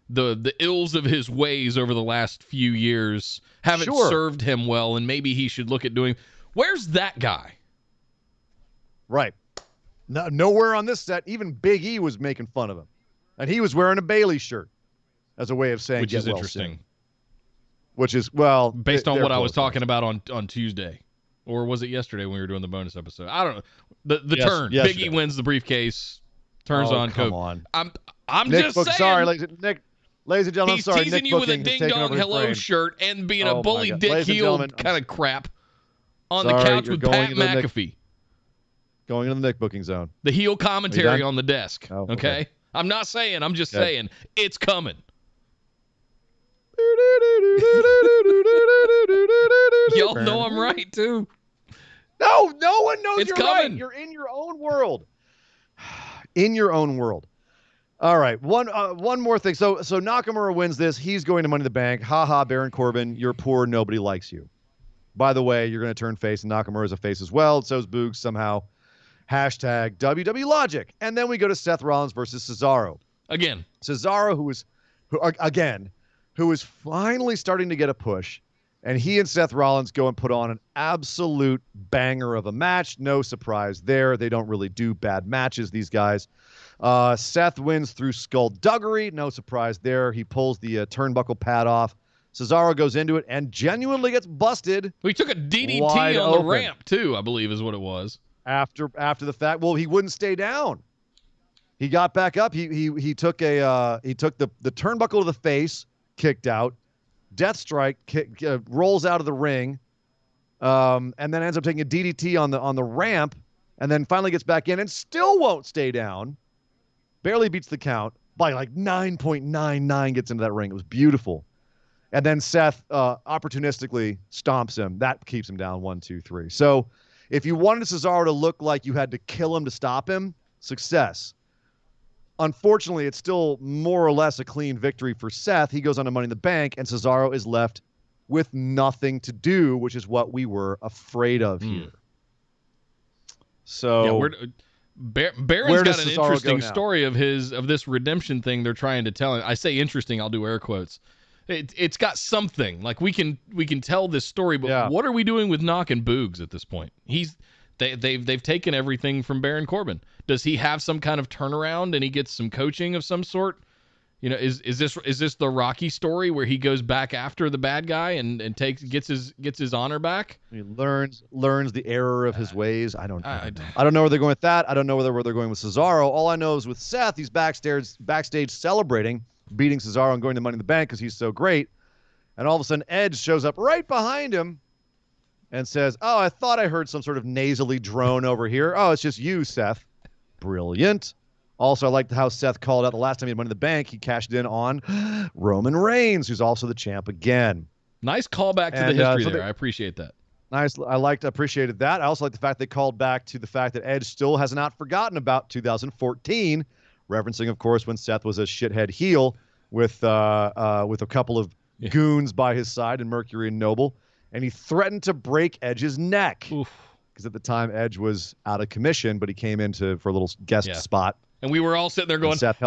the ills of his ways over the last few years haven't served him well, and maybe he should look at doing? Where's that guy? Right. No, nowhere on this set. Even Big E was making fun of him, and he was wearing a Bayley shirt as a way of saying, which is interesting. Soon. Which is, well, based on what I was talking about on Tuesday, or was it yesterday when we were doing the bonus episode? I don't know. The turn. Yesterday. Big E wins the briefcase, turns on. Come on. I'm Nick just saying. Sorry, ladies and gentlemen. He's I'm sorry. teasing Nick you with a Booking ding dong hello shirt and being a bully dick heel kind of crap on the couch with Pat McAfee. Going into the Nick Booking zone. The heel commentary on the desk. Oh, okay. I'm not saying. I'm just saying it's coming. Y'all know I'm right too. No one knows it's you're coming. Right. You're in your own world. In your own world. All right. One more thing. So Nakamura wins this. He's going to Money in the Bank. Ha ha, Baron Corbin. You're poor. Nobody likes you. By the way, you're going to turn face, and Nakamura's a face as well. So's Boogs somehow. Hashtag WWE Logic. And then we go to Seth Rollins versus Cesaro. Again. Cesaro, who is finally starting to get a push. And he and Seth Rollins go and put on an absolute banger of a match. No surprise there. They don't really do bad matches, these guys. Seth wins through skullduggery. No surprise there. He pulls the turnbuckle pad off. Cesaro goes into it and genuinely gets busted. We took a DDT on the ramp, too, I believe is what it was. After the fact. Well, he wouldn't stay down. He got back up. He took the turnbuckle to the face, kicked out. Death Strike rolls out of the ring, and then ends up taking a DDT on the ramp, and then finally gets back in and still won't stay down. Barely beats the count by like 9.99. Gets into that ring. It was beautiful, and then Seth opportunistically stomps him. That keeps him down 1, 2, 3. So if you wanted Cesaro to look like you had to kill him to stop him, success. Unfortunately, it's still more or less a clean victory for Seth. He goes on to Money in the Bank, and Cesaro is left with nothing to do, which is what we were afraid of here. So yeah, Baron's got an interesting story of this redemption thing they're trying to tell. I say interesting, I'll do air quotes. It's got something. Like we can tell this story, but what are we doing with Knox and Boogs at this point? They've taken everything from Baron Corbin. Does he have some kind of turnaround and he gets some coaching of some sort? You know, is this the Rocky story where he goes back after the bad guy and gets his honor back? He learns the error of his ways. I don't know where they're going with that. I don't know where they're going with Cesaro. All I know is with Seth, he's backstage celebrating, beating Cesaro and going to Money in the Bank because he's so great. And all of a sudden, Edge shows up right behind him and says, "Oh, I thought I heard some sort of nasally drone over here. Oh, it's just you, Seth." Brilliant. Also, I liked how Seth called out the last time he had Money in the Bank. He cashed in on Roman Reigns, who's also the champ again. Nice callback to the history there. I appreciate that. Nice. Appreciated that. I also like the fact they called back to the fact that Edge still has not forgotten about 2014, referencing, of course, when Seth was a shithead heel with a couple of goons by his side in Mercury and Noble, and he threatened to break Edge's neck. Because at the time Edge was out of commission, but he came for a little guest spot. And we were all sitting there going, Seth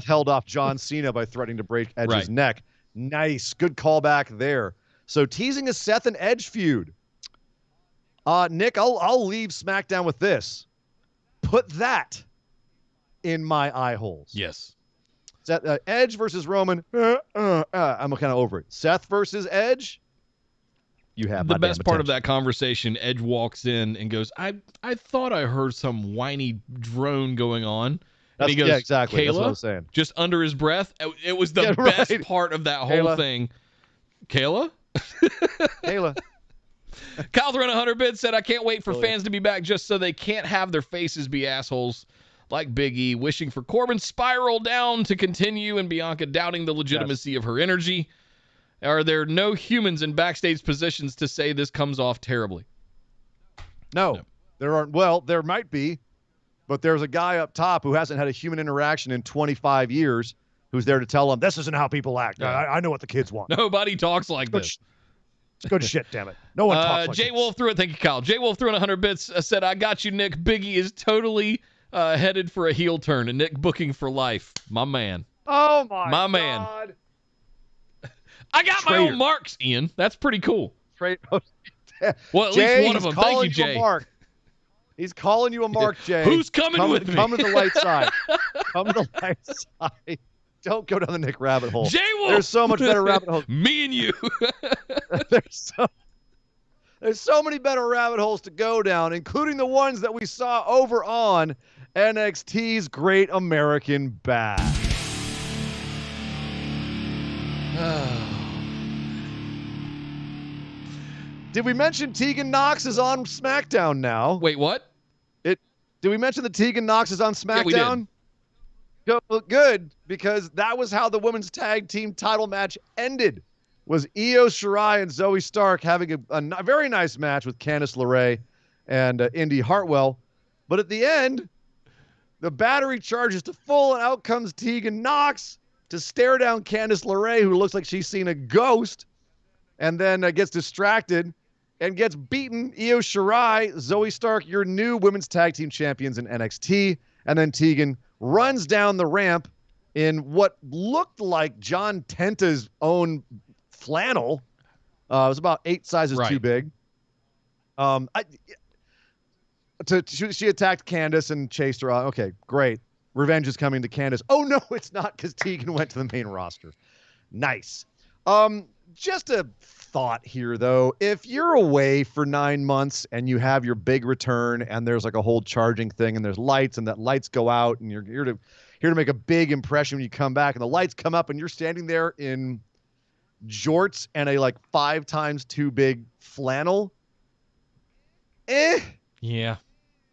held off John Cena by threatening to break Edge's neck. Nice. Good callback there. So teasing a Seth and Edge feud. Nick, I'll leave SmackDown with this. Put that in my eye holes. Yes. Seth, Edge versus Roman. I'm kind of over it. Seth versus Edge. You have the best part of that conversation. Edge walks in and goes, I thought I heard some whiny drone going on. And he goes, yeah, exactly. Kayla? That's what I was saying. Just under his breath. It was the best part of that whole thing. Kayla? Kayla. Kyle Throne 100 bits said, I can't wait for fans to be back just so they can't have their faces be assholes like Big E, wishing for Corbin's spiral down to continue and Bianca doubting the legitimacy of her energy. Are there no humans in backstage positions to say this comes off terribly? No. There aren't. Well, there might be, but there's a guy up top who hasn't had a human interaction in 25 years who's there to tell them, this isn't how people act. I know what the kids want. Nobody talks like this. Good shit, damn it. No one talks like Jay this. Wolf threw it. Thank you, Kyle. Jay Wolf threw in 100 bits, said, I got you, Nick. Biggie is totally headed for a heel turn, and Nick booking for life. My man. Oh, my God. Man. I got my own marks, Ian. That's pretty cool. Well, at Jay, least one of them. Thank you, Jay. He's calling you a mark, Jay. Who's coming with me? Come to the light side. Come to the light side. Don't go down the Nick rabbit hole. Jay Wolf. There's so much better rabbit holes. Me and you. There's so many better rabbit holes to go down, including the ones that we saw over on NXT's Great American Bash. Did we mention Teagan Knox is on SmackDown now? Wait, what? Did we mention that Teagan Knox is on SmackDown? Yeah, we did. Good, because that was how the women's tag team title match ended. Was Io Shirai and Zoe Stark having a very nice match with Candice LeRae and Indy Hartwell. But at the end, the battery charges to full, and out comes Teagan Knox to stare down Candice LeRae, who looks like she's seen a ghost. and then gets distracted and gets beaten. Io Shirai, Zoe Stark, your new women's tag team champions in NXT. And then Teagan runs down the ramp in what looked like John Tenta's own flannel. It was about 8 sizes too big. She attacked Candice and chased her out. Okay, great. Revenge is coming to Candice. Oh, no, it's not, because Teagan went to the main roster. Nice. Just a thought here, though. If you're away for 9 months and you have your big return and there's like a whole charging thing and there's lights and that lights go out and you're here to make a big impression when you come back and the lights come up and you're standing there in jorts and a like 5 times too big flannel. Yeah.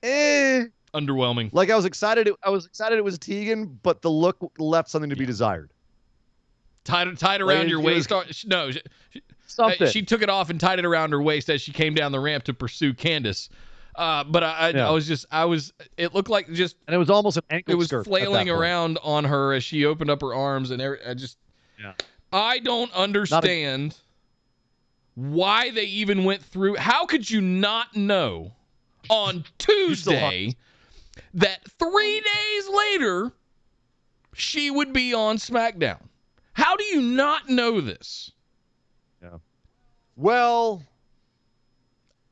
Underwhelming. Like I was excited it was Teagan, but the look left something to be desired. Tied around your waist. No, she took it off and tied it around her waist as she came down the ramp to pursue Candice. But it looked like just, and it was almost an ankle skirt. It was flailing around on her as she opened up her arms, and I don't understand why they even went through. How could you not know on Tuesday that 3 days later she would be on SmackDown? How do you not know this? Yeah. Well,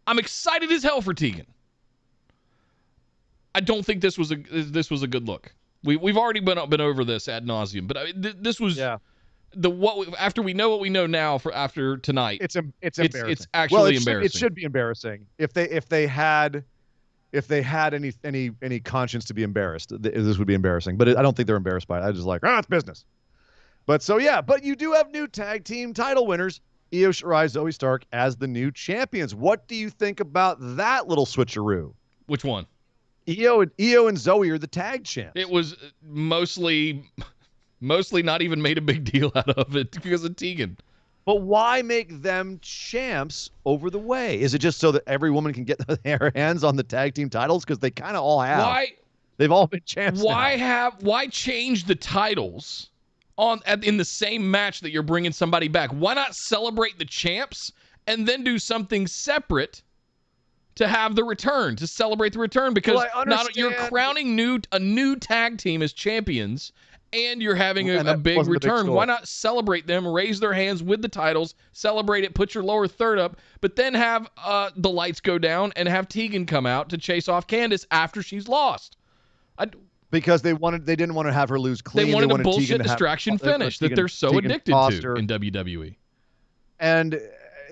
I'm excited as hell for Teagan. I don't think this was a good look. We've already been over this ad nauseum, but this was after we know what we know now after tonight. It's embarrassing. It's actually embarrassing. It should be embarrassing if they had any conscience to be embarrassed. This would be embarrassing, but I don't think they're embarrassed by it. I just like, it's business. But but you do have new tag team title winners, Io Shirai, Zoe Stark as the new champions. What do you think about that little switcheroo? Which one? Io and Zoe are the tag champs. It was mostly not even made a big deal out of it because of Teagan. But why make them champs over the way? Is it just so that every woman can get their hands on the tag team titles? Because they kind of all have. Why? They've all been champs. Why change the titles in the same match that you're bringing somebody back? Why not celebrate the champs and then do something separate to have the return, to celebrate the return? Because you're crowning a new tag team as champions, and you're having a big return. Why not celebrate them, raise their hands with the titles, celebrate it, put your lower third up, but then have the lights go down and have Teagan come out to chase off Candice after she's lost? Because they didn't want to have her lose clean. They wanted a bullshit distraction finish that they're so addicted to in WWE. And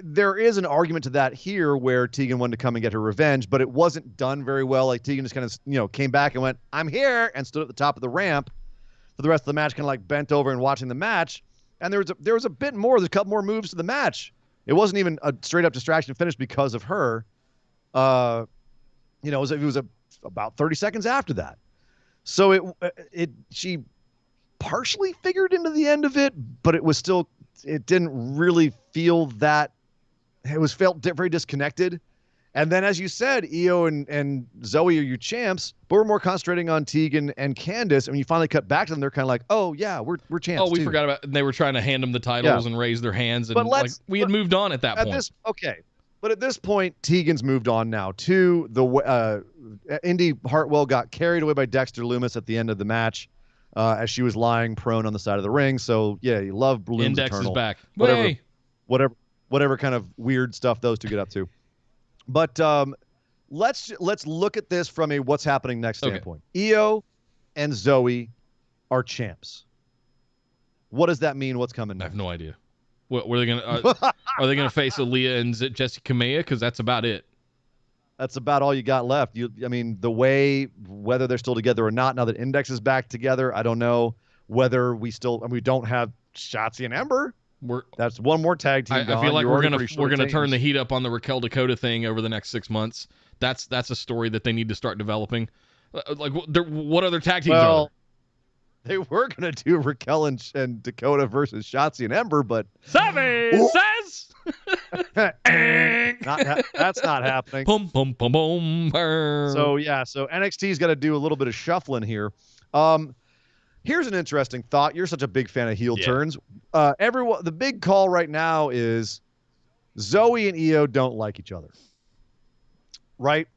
there is an argument to that here where Teagan wanted to come and get her revenge, but it wasn't done very well. Like Teagan just kind of, came back and went, "I'm here," and stood at the top of the ramp for the rest of the match, kind of like bent over and watching the match. And there was a bit more. There's a couple more moves to the match. It wasn't even a straight up distraction finish because of her. It was about 30 seconds after that. So she partially figured into the end of it, but it didn't really feel that. It felt very disconnected. And then, as you said, Io and Zoe are your champs, but we're more concentrating on Teagan and Candice. And when you finally cut back to them, they're kind of like, "Oh yeah, we're champs." Oh, we forgot about. And they were trying to hand them the titles and raise their hands, and we had moved on at that point. But at this point, Teagan's moved on now too. Indy Hartwell got carried away by Dexter Lumis at the end of the match as she was lying prone on the side of the ring. So yeah, you love Lumis. Index Eternal. is back. Whatever kind of weird stuff those two get up to. But let's look at this from a what's happening next standpoint. Io and Zoe are champs. What does that mean? What's coming next? I have no idea. What were they gonna? Are they gonna face Aaliyah and Jessie Kamea? Because that's about it. That's about all you got left. Whether they're still together or not, now that Index is back together, I don't know whether we don't have Shotzi and Ember. That's one more tag team. I feel like we're gonna turn the heat up on the Raquel Dakota thing over the next 6 months. That's a story that they need to start developing. What other tag teams are there? They were going to do Raquel and Dakota versus Shotzi and Ember, but... Savvy says! That's not happening. Boom, boom, boom, boom. So NXT's got to do a little bit of shuffling here. Here's an interesting thought. You're such a big fan of heel turns. The big call right now is Zoe and Io don't like each other, right?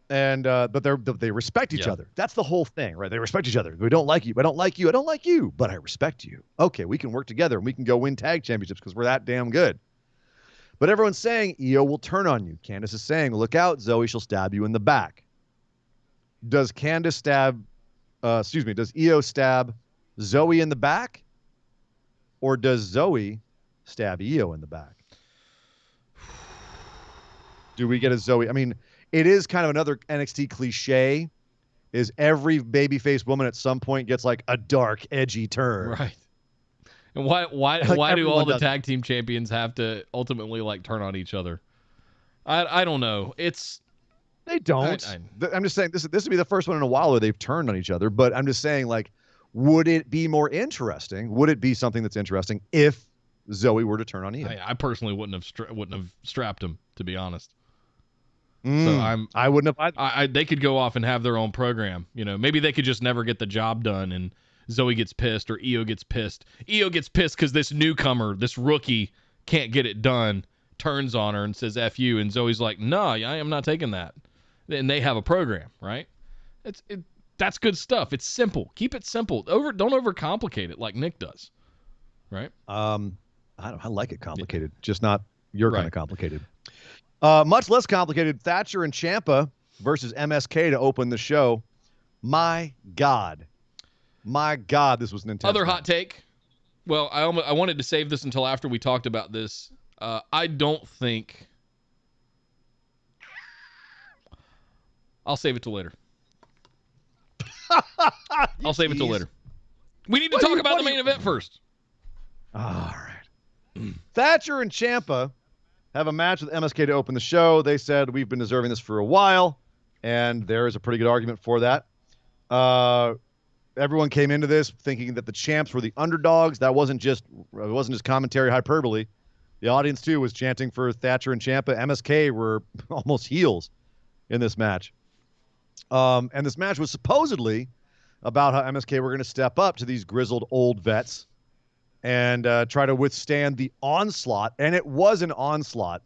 And but they respect each other. That's the whole thing, right? They respect each other. We don't like you. I don't like you. I don't like you, but I respect you. Okay, we can work together and we can go win tag championships because we're that damn good. But everyone's saying Io will turn on you. Candice is saying, look out, Zoe, she'll stab you in the back. Does Io stab Zoe in the back? Or does Zoe stab Io in the back? Do we get a Zoe? I mean, it is kind of another NXT cliche, is every babyface woman at some point gets like a dark, edgy turn. Right. And why do all the tag team champions have to ultimately like turn on each other? I don't know. They don't. I'm just saying this would be the first one in a while where they've turned on each other. But I'm just saying, like, would it be more interesting? Would it be something that's interesting if Zoe were to turn on Io? I personally wouldn't have strapped him, to be honest. So I wouldn't have. They could go off and have their own program. You know, maybe they could just never get the job done, and Zoe gets pissed or Io gets pissed. Io gets pissed because this newcomer, this rookie, can't get it done. Turns on her and says "F you," and Zoe's like, "No, I am not taking that." And they have a program, right? That's good stuff. It's simple. Keep it simple. Don't overcomplicate it like Nick does, right? I like it complicated, just not your kind of complicated. Much less complicated, Thatcher and Ciampa versus MSK to open the show. My God, this was an intense Other match. hot take. Well, I wanted to save this until after we talked about this. I don't think. I'll save it till later. I'll save it till later. We need to talk about the main event first. All right. Thatcher and Ciampa have a match with MSK to open the show. They said we've been deserving this for a while, and there is a pretty good argument for that. Everyone came into this thinking that the champs were the underdogs. It wasn't just commentary hyperbole. The audience too was chanting for Thatcher and Ciampa. MSK were almost heels in this match. And this match was supposedly about how MSK were going to step up to these grizzled old vets and try to withstand the onslaught. And it was an onslaught.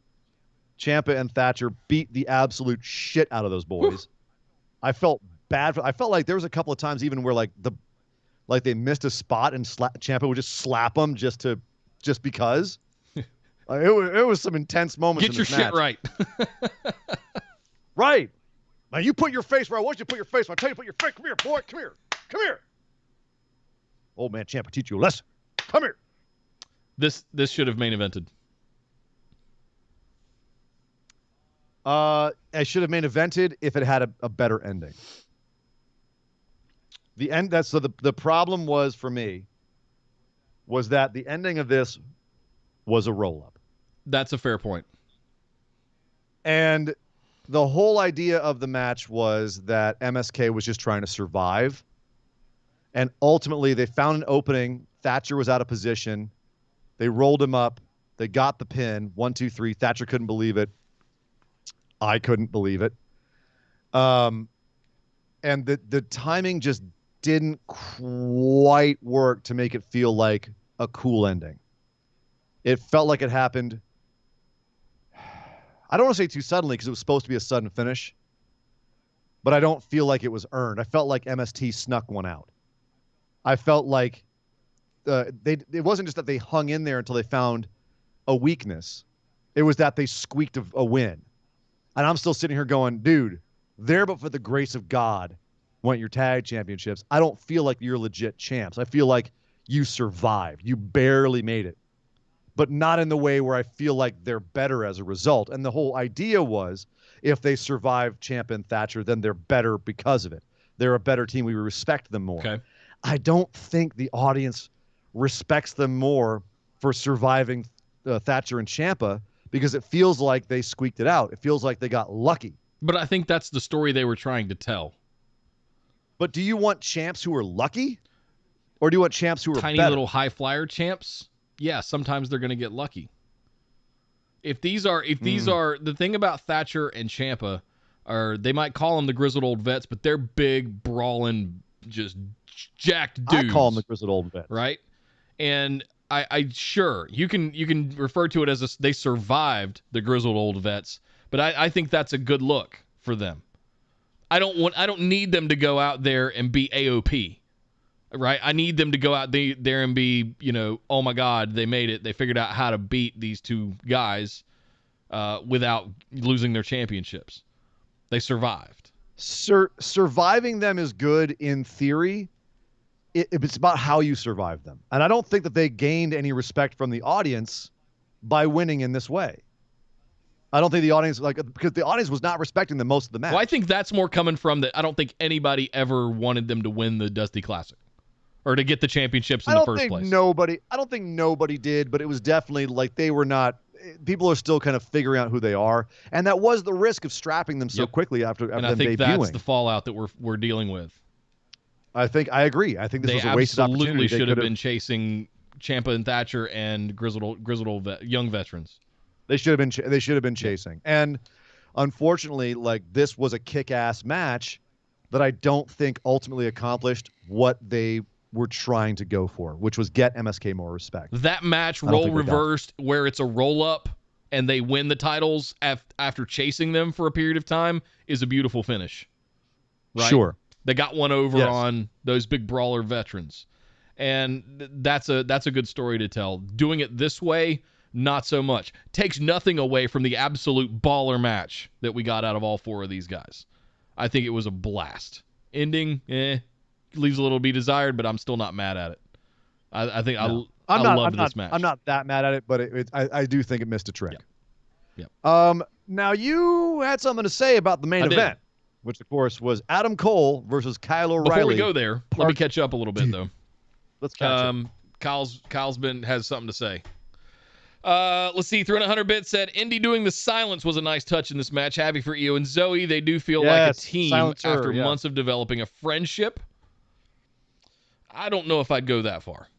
Ciampa and Thatcher beat the absolute shit out of those boys. I felt bad. I felt like there was a couple of times even where like they missed a spot and Ciampa would just slap them just because. It was some intense moments. Get your shit right. Right. Now you put your face where I want you to put your face. I'll tell you to put your face. Come here, boy. Come here. Old man Ciampa teach you a lesson. Come here. This should have main evented. I should have main evented if it had a better ending. The problem was for me was that the ending of this was a roll-up. That's a fair point. And the whole idea of the match was that MSK was just trying to survive. And ultimately, they found an opening. Thatcher was out of position. They rolled him up. They got the pin. 1, 2, 3. Thatcher couldn't believe it. I couldn't believe it. And the timing just didn't quite work to make it feel like a cool ending. It felt like it happened. I don't want to say too suddenly because it was supposed to be a sudden finish, but I don't feel like it was earned. I felt like MST snuck one out. I felt like it wasn't just that they hung in there until they found a weakness. It was that they squeaked a win. And I'm still sitting here going, dude, there but for the grace of God went your tag championships. I don't feel like you're legit champs. I feel like you survived. You barely made it. But not in the way where I feel like they're better as a result. And the whole idea was if they survive Ciampa and Thatcher, then they're better because of it. They're a better team. We respect them more. Okay. I don't think the audience respects them more for surviving Thatcher and Ciampa because it feels like they squeaked it out. It feels like they got lucky. But I think that's the story they were trying to tell. But do you want champs who are lucky? Or do you want champs who are tiny better? Little high flyer champs? Yeah, sometimes they're going to get lucky. If these are the thing about Thatcher and Ciampa are they might call them the grizzled old vets, but they're big, brawling, just jacked dudes. I call them the grizzled old vets. Right? And I sure you can refer to it as they survived the grizzled old vets, but I think that's a good look for them. I don't need them to go out there and be AOP, right? I need them to go out there and be, oh my God, they made it. They figured out how to beat these two guys without losing their championships. They survived. Surviving them is good in theory. It's about how you survive them. And I don't think that they gained any respect from the audience by winning in this way. I don't think the audience, because the audience was not respecting them most of the match. Well, I think that's more coming from that I don't think anybody ever wanted them to win the Dusty Classic or to get the championships in the first place. I don't think nobody did, but it was definitely like they were not. People are still kind of figuring out who they are, and that was the risk of strapping them so quickly after them debuting. And I think that's the fallout that we're dealing with. I agree. I think this was a wasted opportunity. They absolutely should have been chasing Ciampa and Thatcher and grizzled young veterans. They should have been chasing. And unfortunately, this was a kick-ass match that I don't think ultimately accomplished what they were trying to go for, which was get MSK more respect. That match, role reversed, where it's a roll-up and they win the titles after chasing them for a period of time, is a beautiful finish. Right? Sure. They got one over on those big brawler veterans. And that's a good story to tell. Doing it this way, not so much. Takes nothing away from the absolute baller match that we got out of all four of these guys. I think it was a blast. Ending, leaves a little to be desired, but I'm still not mad at it. I think I love this match. I'm not that mad at it, but I do think it missed a trick. Yep. Now you had something to say about the main event, which of course was Adam Cole versus Kyle O'Reilly. Before we go there, let me catch up a little bit though. Let's catch up. Kyle's has something to say. Let's see. 300 bit said Indy doing the silence was a nice touch in this match. Happy for Io and Zoe. They do feel like a team after months of developing a friendship. I don't know if I'd go that far.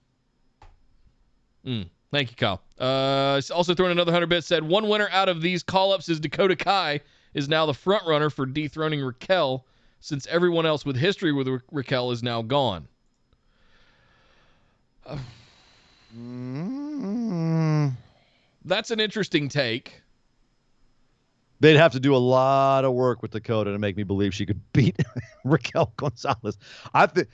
Thank you, Kyle. Also throwing another 100 bit said one winner out of these call-ups is Dakota Kai is now the front runner for dethroning Raquel since everyone else with history with Raquel is now gone. That's an interesting take. They'd have to do a lot of work with Dakota to make me believe she could beat Raquel Gonzalez. I think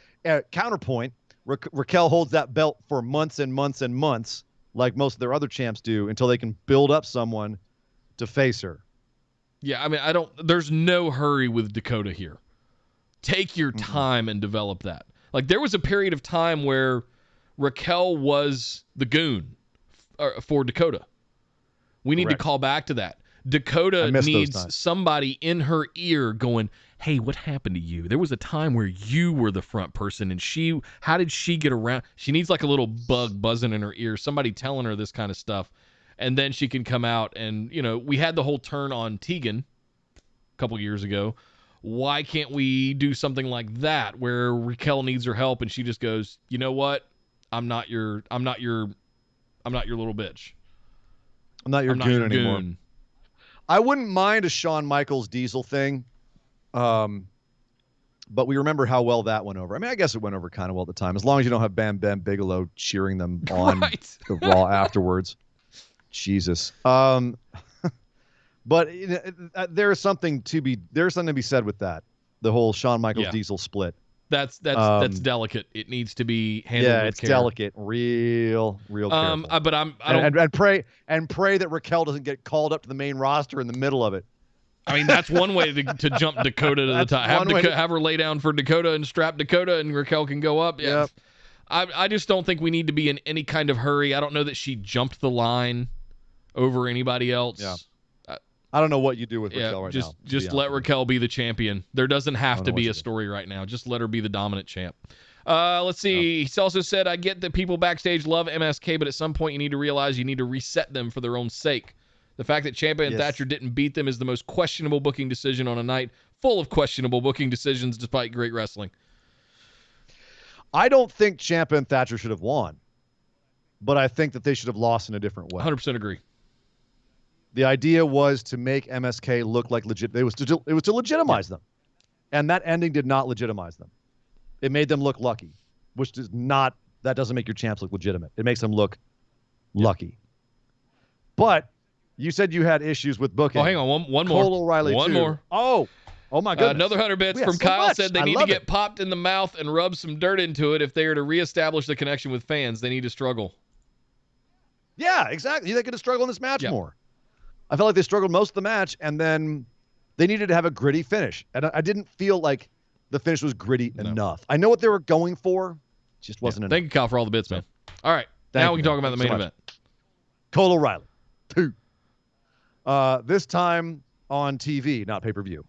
counterpoint, Raquel holds that belt for months and months and months, like most of their other champs do, until they can build up someone to face her. Yeah, I mean, there's no hurry with Dakota here. Take your time and develop that. Like, there was a period of time where Raquel was the goon for Dakota. We need to call back to that. Dakota needs somebody in her ear going, hey, what happened to you? There was a time where you were the front person, and how did she get around? She needs like a little bug buzzing in her ear, somebody telling her this kind of stuff, and then she can come out. And, we had the whole turn on Teagan a couple years ago. Why can't we do something like that where Raquel needs her help and she just goes, you know what? I'm not your little bitch. I'm not your goon anymore. I wouldn't mind a Shawn Michaels Diesel thing, but we remember how well that went over. I mean, I guess it went over kind of well at the time, as long as you don't have Bam Bam Bigelow cheering them on the Raw afterwards. Jesus. But there's something to be said with that. The whole Shawn Michaels Diesel split. That's delicate. It needs to be handled with care. Yeah, it's delicate. Real careful. But I don't and pray that Raquel doesn't get called up to the main roster in the middle of it. I mean, that's one way to jump Dakota to the top. Have her lay down for Dakota and strap Dakota, and Raquel can go up. Yeah. Yep. I just don't think we need to be in any kind of hurry. I don't know that she jumped the line over anybody else. Yeah. I don't know what you do with Raquel right now. Just let Raquel be the champion. There doesn't have to be a story right now. Just let her be the dominant champ. Let's see. He also said, I get that people backstage love MSK, but at some point you need to realize you need to reset them for their own sake. The fact that Ciampa and Thatcher didn't beat them is the most questionable booking decision on a night full of questionable booking decisions despite great wrestling. I don't think Ciampa and Thatcher should have won, but I think that they should have lost in a different way. 100% agree. The idea was to make MSK look like legit. It was to legitimize them, and that ending did not legitimize them. It made them look lucky, which is not that doesn't make your champs look legitimate. It makes them look lucky. But you said you had issues with booking. Oh, hang on. One more. Cole O'Reilly One too. more. Oh my goodness. Another 100 bits We from have so Kyle much. said they I need to love get it. popped in the mouth and rub some dirt into it if they are to reestablish the connection with fans. They need to struggle. Yeah, exactly. They could have struggled in this match more. I felt like they struggled most of the match, and then they needed to have a gritty finish. And I didn't feel like the finish was gritty enough. I know what they were going for, just wasn't enough. Thank you, Kyle, for all the bits, man. All right, now we can talk about the main event. Cole O'Reilly, 2. This time on TV, not pay-per-view.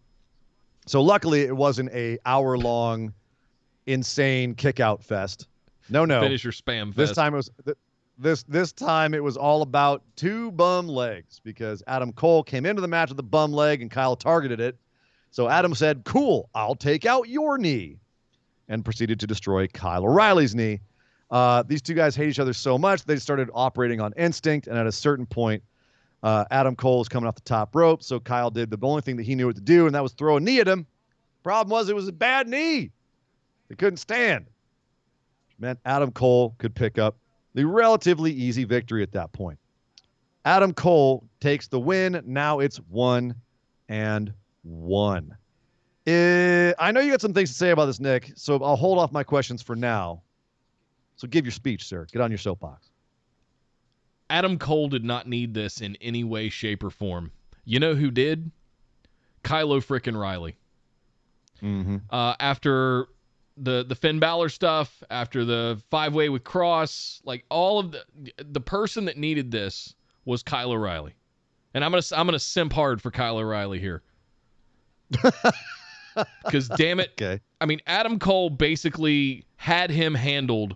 So luckily, it wasn't a hour-long, insane kick-out fest. No. Finish your spam fest. This time it was this time it was all about 2 bum legs because Adam Cole came into the match with a bum leg and Kyle targeted it. So Adam said, "Cool, I'll take out your knee," and proceeded to destroy Kyle O'Reilly's knee. These two guys hate each other so much they started operating on instinct, and at a certain point, Adam Cole was coming off the top rope, so Kyle did the only thing that he knew what to do, and that was throw a knee at him. Problem was, it was a bad knee. They couldn't stand. Which meant Adam Cole could pick up the relatively easy victory at that point. Adam Cole takes the win. Now it's 1-1. I know you got some things to say about this, Nick, so I'll hold off my questions for now. So give your speech, sir. Get on your soapbox. Adam Cole did not need this in any way, shape, or form. You know who did? Kylo frickin' Riley. After the Finn Balor stuff, after the 5-way with Kross, like all of the person that needed this was Kyle O'Reilly. And I'm gonna simp hard for Kyle O'Reilly here. Because damn it, Okay. I mean, Adam Cole basically had him handled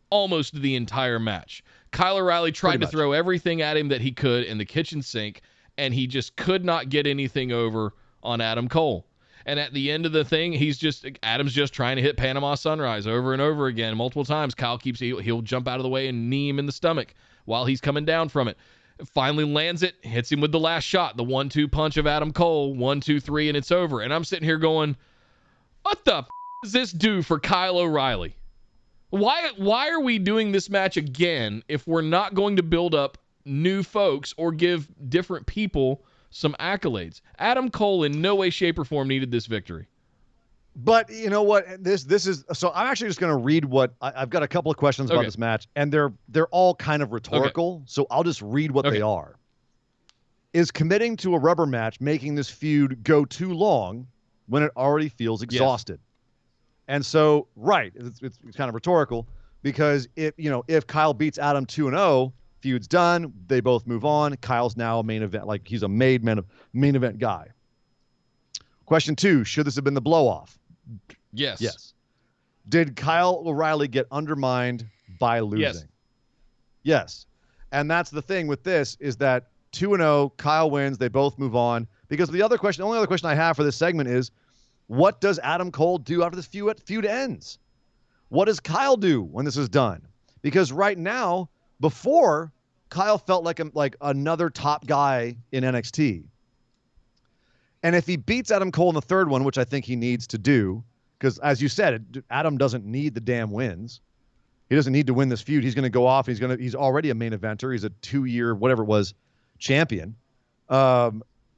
almost the entire match. Kyle O'Reilly tried to throw everything at him that he could in the kitchen sink, and he just could not get anything over on Adam Cole. And at the end of the thing, Adam's just trying to hit Panama Sunrise over and over again, multiple times. Kyle he'll jump out of the way and knee him in the stomach while he's coming down from it. Finally lands it, hits him with the last shot, the 1-2 punch of Adam Cole, 1, 2, 3, and it's over. And I'm sitting here going, what the does this do for Kyle O'Reilly? Why are we doing this match again if we're not going to build up new folks or give different people some accolades? Adam Cole in no way, shape, or form needed this victory. But you know what? This is so. I'm actually just going to read what I've got. A couple of questions about this match, and they're all kind of rhetorical. Okay. So I'll just read what they are. Is committing to a rubber match making this feud go too long when it already feels exhausted? Yes. And so, right, it's kind of rhetorical because if Kyle beats Adam 2-0, feud's done. They both move on. Kyle's now a main event, like he's a main event guy. Question 2: should this have been the blow off? Yes. Did Kyle O'Reilly get undermined by losing? Yes. And that's the thing with this is that 2-0, Kyle wins. They both move on. Because the only other question I have for this segment is, what does Adam Cole do after this feud ends? What does Kyle do when this is done? Because right now, before, Kyle felt like another top guy in NXT. And if he beats Adam Cole in the third one, which I think he needs to do, because as you said, Adam doesn't need the damn wins. He doesn't need to win this feud. He's going to go off. He's already a main eventer. He's a 2-year, whatever it was, champion.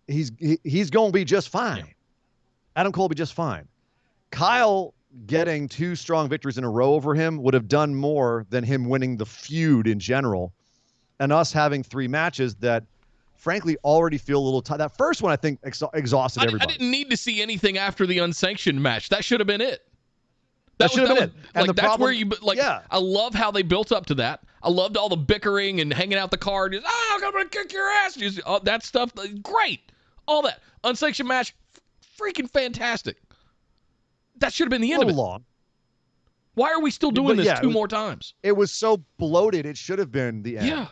He's going to be just fine. Yeah. Adam Cole will be just fine. Kyle getting 2 strong victories in a row over him would have done more than him winning the feud in general, and us having 3 matches that, frankly, already feel a little tight. That first one, I think, exhausted everybody. I didn't need to see anything after the unsanctioned match. That should have been it. That should have been it. And that's where I love how they built up to that. I loved all the bickering and hanging out the card. Just, I'm going to kick your ass. Just, that stuff, great. All that. Unsanctioned match, freaking fantastic. That should have been the end of it. Long. Why are we still doing this 2 more times? It was so bloated, it should have been the end. Yeah.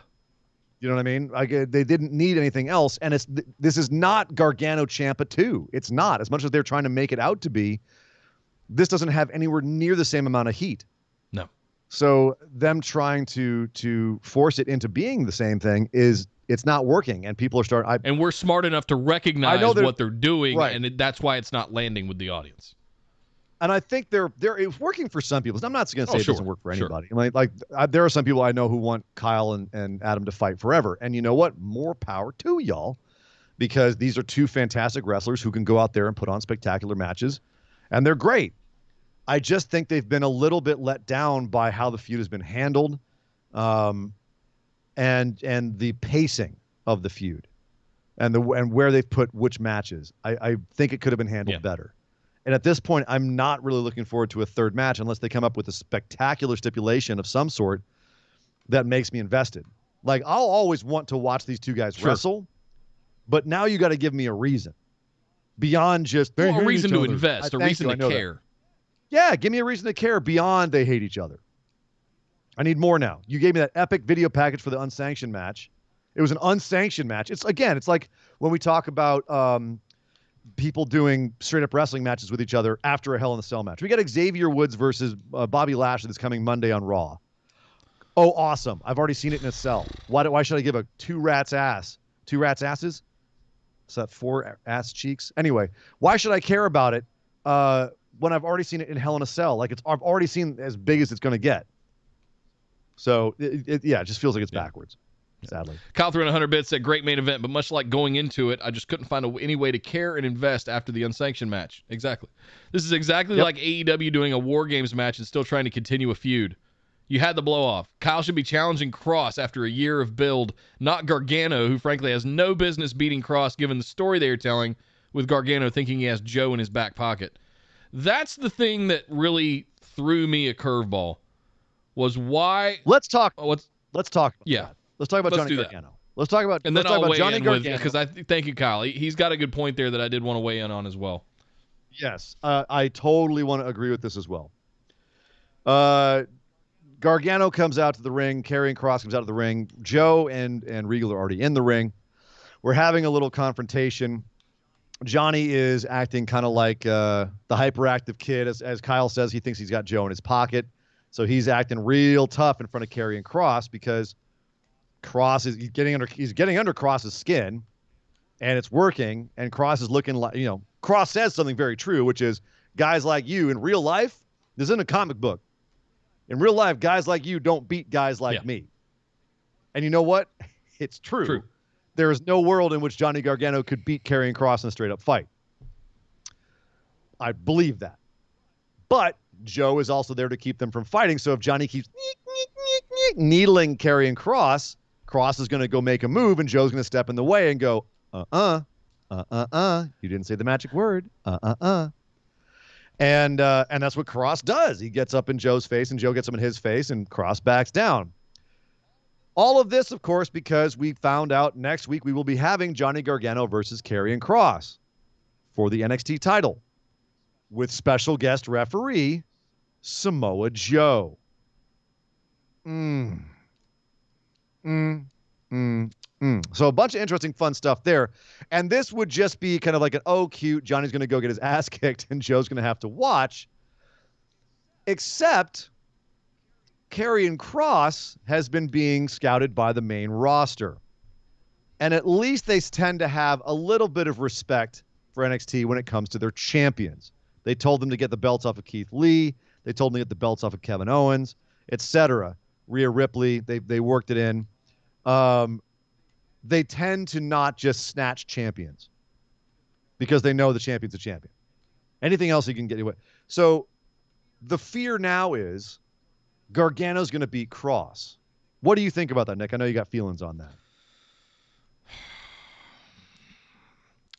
You know what I mean? Like they didn't need anything else. And this is not Gargano Ciampa 2. It's not. As much as they're trying to make it out to be, this doesn't have anywhere near the same amount of heat. No. So them trying to force it into being the same thing it's not working, and people are starting. And we're smart enough to recognize what they're doing, right. And that's why it's not landing with the audience. And I think it's working for some people. I'm not going to say it doesn't work for anybody. Sure. There are some people I know who want Kyle and Adam to fight forever. And you know what? More power to y'all, because these are two fantastic wrestlers who can go out there and put on spectacular matches, and they're great. I just think they've been a little bit let down by how the feud has been handled, and the pacing of the feud, and where they've put which matches. I think it could have been handled better. And at this point, I'm not really looking forward to a third match unless they come up with a spectacular stipulation of some sort that makes me invested. Like, I'll always want to watch these two guys wrestle, but now you got to give me a reason beyond just a reason to invest, a reason to care. Yeah, give me a reason to care beyond they hate each other. I need more now. You gave me that epic video package for the unsanctioned match. It was an unsanctioned match. It's like when we talk about people doing straight up wrestling matches with each other after a Hell in a Cell match. We got Xavier Woods versus Bobby Lashley that's coming Monday on Raw. Oh, awesome. I've already seen it in a cell. Why should I give a two rats asses? Is that 4 ass cheeks? Anyway, why should I care about it when I've already seen it in Hell in a Cell? Like, I've already seen as big as it's going to get. So, it just feels like it's backwards. Sadly. Kyle threw in 100 bits, said great main event, but much like going into it, I just couldn't find any way to care and invest after the unsanctioned match. Exactly. This is exactly like AEW doing a War Games match and still trying to continue a feud. You had the blow-off. Kyle should be challenging Kross after a year of build, not Gargano, who frankly has no business beating Kross given the story they are telling, with Gargano thinking he has Joe in his back pocket. That's the thing that really threw me a curveball, was why... Let's talk about that. Let's talk about Johnny Gargano. Let's talk about and then I'll weigh Johnny in Gargano. Because thank you, Kyle. He's got a good point there that I did want to weigh in on as well. Yes, I totally want to agree with this as well. Gargano comes out to the ring. Karrion Kross comes out of the ring. Joe and Regal are already in the ring. We're having a little confrontation. Johnny is acting kind of like the hyperactive kid. As Kyle says, he thinks he's got Joe in his pocket. So he's acting real tough in front of Karrion Kross because Kross is getting under Kross's skin, and it's working. And Kross is looking like, Kross says something very true, which is, guys like you in real life, this isn't a comic book. In real life, guys like you don't beat guys like me. And you know what? It's true. There is no world in which Johnny Gargano could beat Karrion Kross in a straight-up fight. I believe that. But Joe is also there to keep them from fighting, so if Johnny keeps needling Karrion Kross, Kross is going to go make a move, and Joe's going to step in the way and go, you didn't say the magic word, And that's what Kross does. He gets up in Joe's face, and Joe gets up in his face, and Kross backs down. All of this, of course, because we found out next week we will be having Johnny Gargano versus Karrion Kross for the NXT title with special guest referee Samoa Joe. So a bunch of interesting, fun stuff there. And this would just be kind of like cute, Johnny's going to go get his ass kicked and Joe's going to have to watch. Except Karrion Kross has been being scouted by the main roster. And at least they tend to have a little bit of respect for NXT when it comes to their champions. They told them to get the belts off of Keith Lee. They told them to get the belts off of Kevin Owens, etc. Rhea Ripley, they worked it in. They tend to not just snatch champions because they know the champion's a champion. Anything else you can get away. So the fear now is Gargano's going to beat Kross. What do you think about that, Nick? I know you got feelings on that.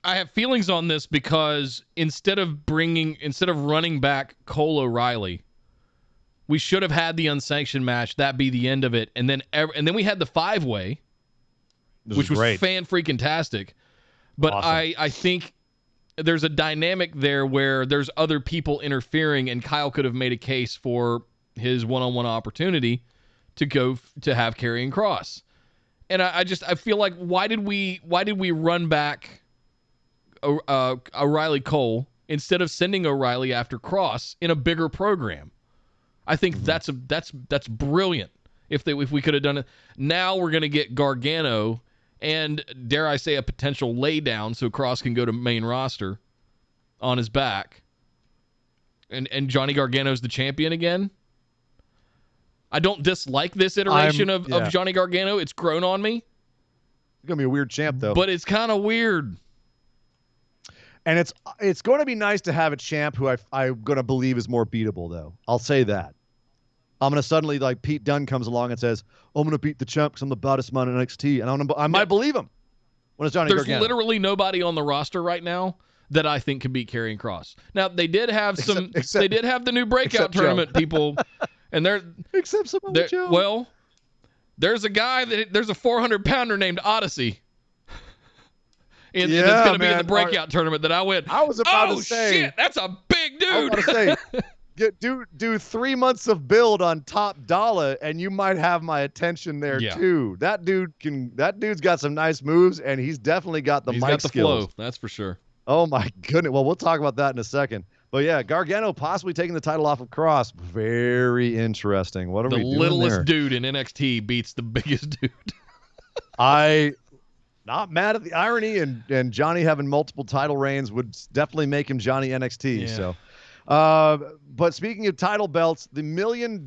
I have feelings on this because instead of running back Cole O'Reilly, we should have had the unsanctioned match. That be the end of it, and then we had the 5-way, which was fan-freaking-tastic. But awesome. I think there's a dynamic there where there's other people interfering, and Kyle could have made a case for his one-on-one opportunity to go to have Karrion Kross. And I feel like why did we run back O'Reilly Cole instead of sending O'Reilly after Kross in a bigger program? I think that's brilliant. If we could have done it. Now we're going to get Gargano and, dare I say, a potential laydown so Kross can go to main roster on his back. and Johnny Gargano's the champion again. I don't dislike this iteration of Johnny Gargano. It's grown on me. It's going to be a weird champ, though. But it's kind of weird. And it's going to be nice to have a champ who I'm going to believe is more beatable, though. I'll say that. I'm going to suddenly, like, Pete Dunne comes along and says, I'm going to beat the champ because I'm the baddest man in NXT. And I might believe him when it's Johnny Gargano. There's literally nobody on the roster right now that I think can beat Karrion Kross. Now, they did have they did have the new breakout tournament people. And except Samoa Joe. Well, there's a 400-pounder named Odyssey. It's going to be in the breakout tournament that I went, I was about to say, shit, that's a big dude. I was about to say, do 3 months of build on Top Dollar, and you might have my attention there too. That dude's got some nice moves, and he's definitely got the mic skills. Flow, that's for sure. Oh my goodness. Well, we'll talk about that in a second. But yeah, Gargano possibly taking the title off of Kross. Very interesting. What are we doing there? The littlest dude in NXT beats the biggest dude. Not mad at the irony, and Johnny having multiple title reigns would definitely make him Johnny NXT. Yeah. So, but speaking of title belts, the $1 million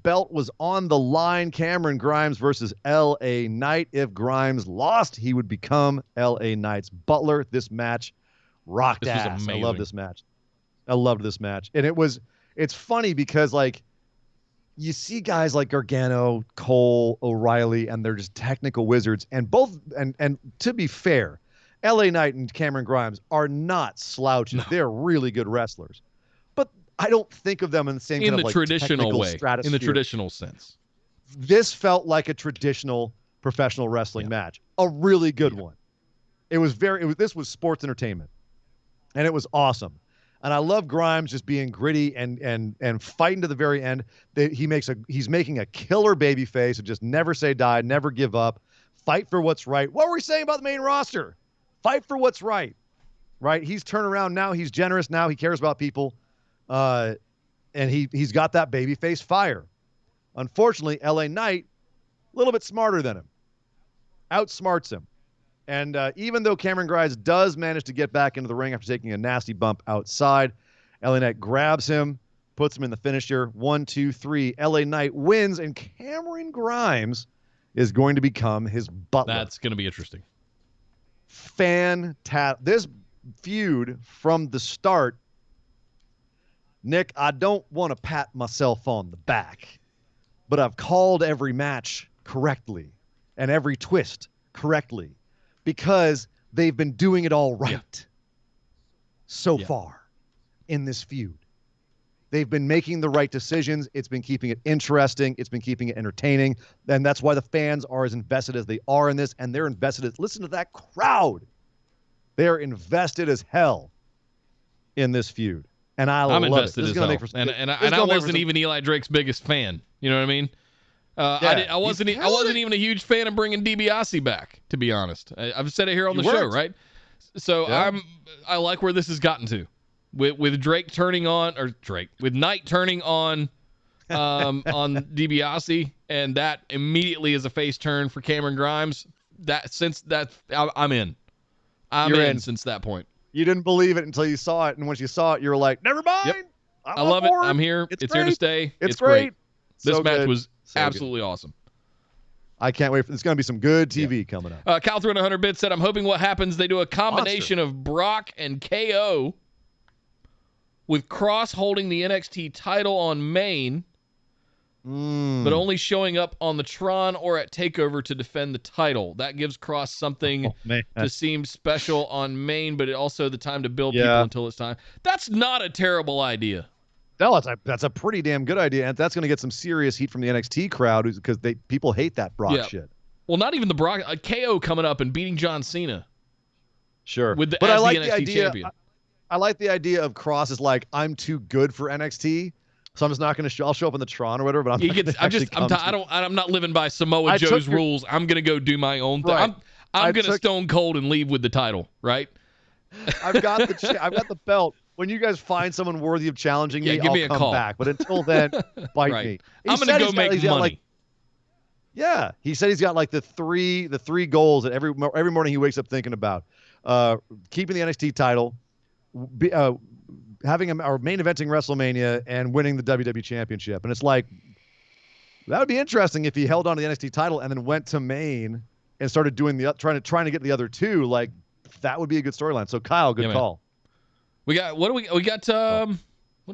belt was on the line. Cameron Grimes versus LA Knight. If Grimes lost, he would become LA Knight's butler. This match rocked ass. I love this match. I loved this match. And it's funny because, like, you see guys like Gargano, Cole, O'Reilly, and they're just technical wizards. And to be fair, LA Knight and Cameron Grimes are not slouches. No. They're really good wrestlers. But I don't think of them in the same kind of like traditional way, stratosphere. In the traditional sense. This felt like a traditional professional wrestling match. A really good one. This was sports entertainment. And it was awesome. And I love Grimes just being gritty and fighting to the very end. He's making a killer baby face of just never say die, never give up, fight for what's right. What were we saying about the main roster? Fight for what's right, right? He's turned around now. He's generous now. He cares about people, and he's got that baby face fire. Unfortunately, LA Knight, a little bit smarter than him, outsmarts him. And even though Cameron Grimes does manage to get back into the ring after taking a nasty bump outside, LA Knight grabs him, puts him in the finisher. 1, 2, 3. LA Knight wins, and Cameron Grimes is going to become his butler. That's going to be interesting. Fantastic. This feud from the start, Nick, I don't want to pat myself on the back, but I've called every match correctly and every twist correctly, because they've been doing it all right so far in this feud. They've been making the right decisions. It's been keeping it interesting. It's been keeping it entertaining. And that's why the fans are as invested as they are in this. And they're invested listen to that crowd. They're invested as hell in this feud. And I'm invested as hell. And I wasn't even Eli Drake's biggest fan. You know what I mean? I wasn't even a huge fan of bringing DiBiase back, to be honest. I've said it here on the show, right? So I like where this has gotten to, with with Knight turning on DiBiase, and that immediately is a face turn for Cameron Grimes. I'm in. You're in since that point. You didn't believe it until you saw it, and once you saw it, you were like, "Never mind." Yep. I love it. I'm here. It's here to stay. It's great. This match was absolutely awesome. I can't wait. There's going to be some good TV coming up. Cal threw in 100 bits, said, I'm hoping what happens, they do a combination of Brock and KO with Kross holding the NXT title on main, but only showing up on the Tron or at TakeOver to defend the title. That gives Kross something to seem special on main, but also the time to build people until it's time. That's not a terrible idea. No, that's a pretty damn good idea, and that's going to get some serious heat from the NXT crowd because people hate that Brock shit. Well, not even the Brock. KO coming up and beating John Cena. Sure, but I like the NXT champion. I like the idea of Kross is like, I'm too good for NXT, so I'm just not going to I'll show up in the Tron or whatever. But I'm not living by Samoa Joe's rules. I'm going to go do my own thing. Right. I'm going to stone cold and leave with the title. Right. I've got the belt. When you guys find someone worthy of challenging me, I'll come back. But until then, bite me. I'm going to go make money. He said he's got like the three goals that every morning he wakes up thinking about: keeping the NXT title, having him or main eventing WrestleMania and winning the WWE Championship. And it's like, that would be interesting if he held on to the NXT title and then went to main and started doing trying to get the other two. Like, that would be a good storyline. So Kyle, good call. We got what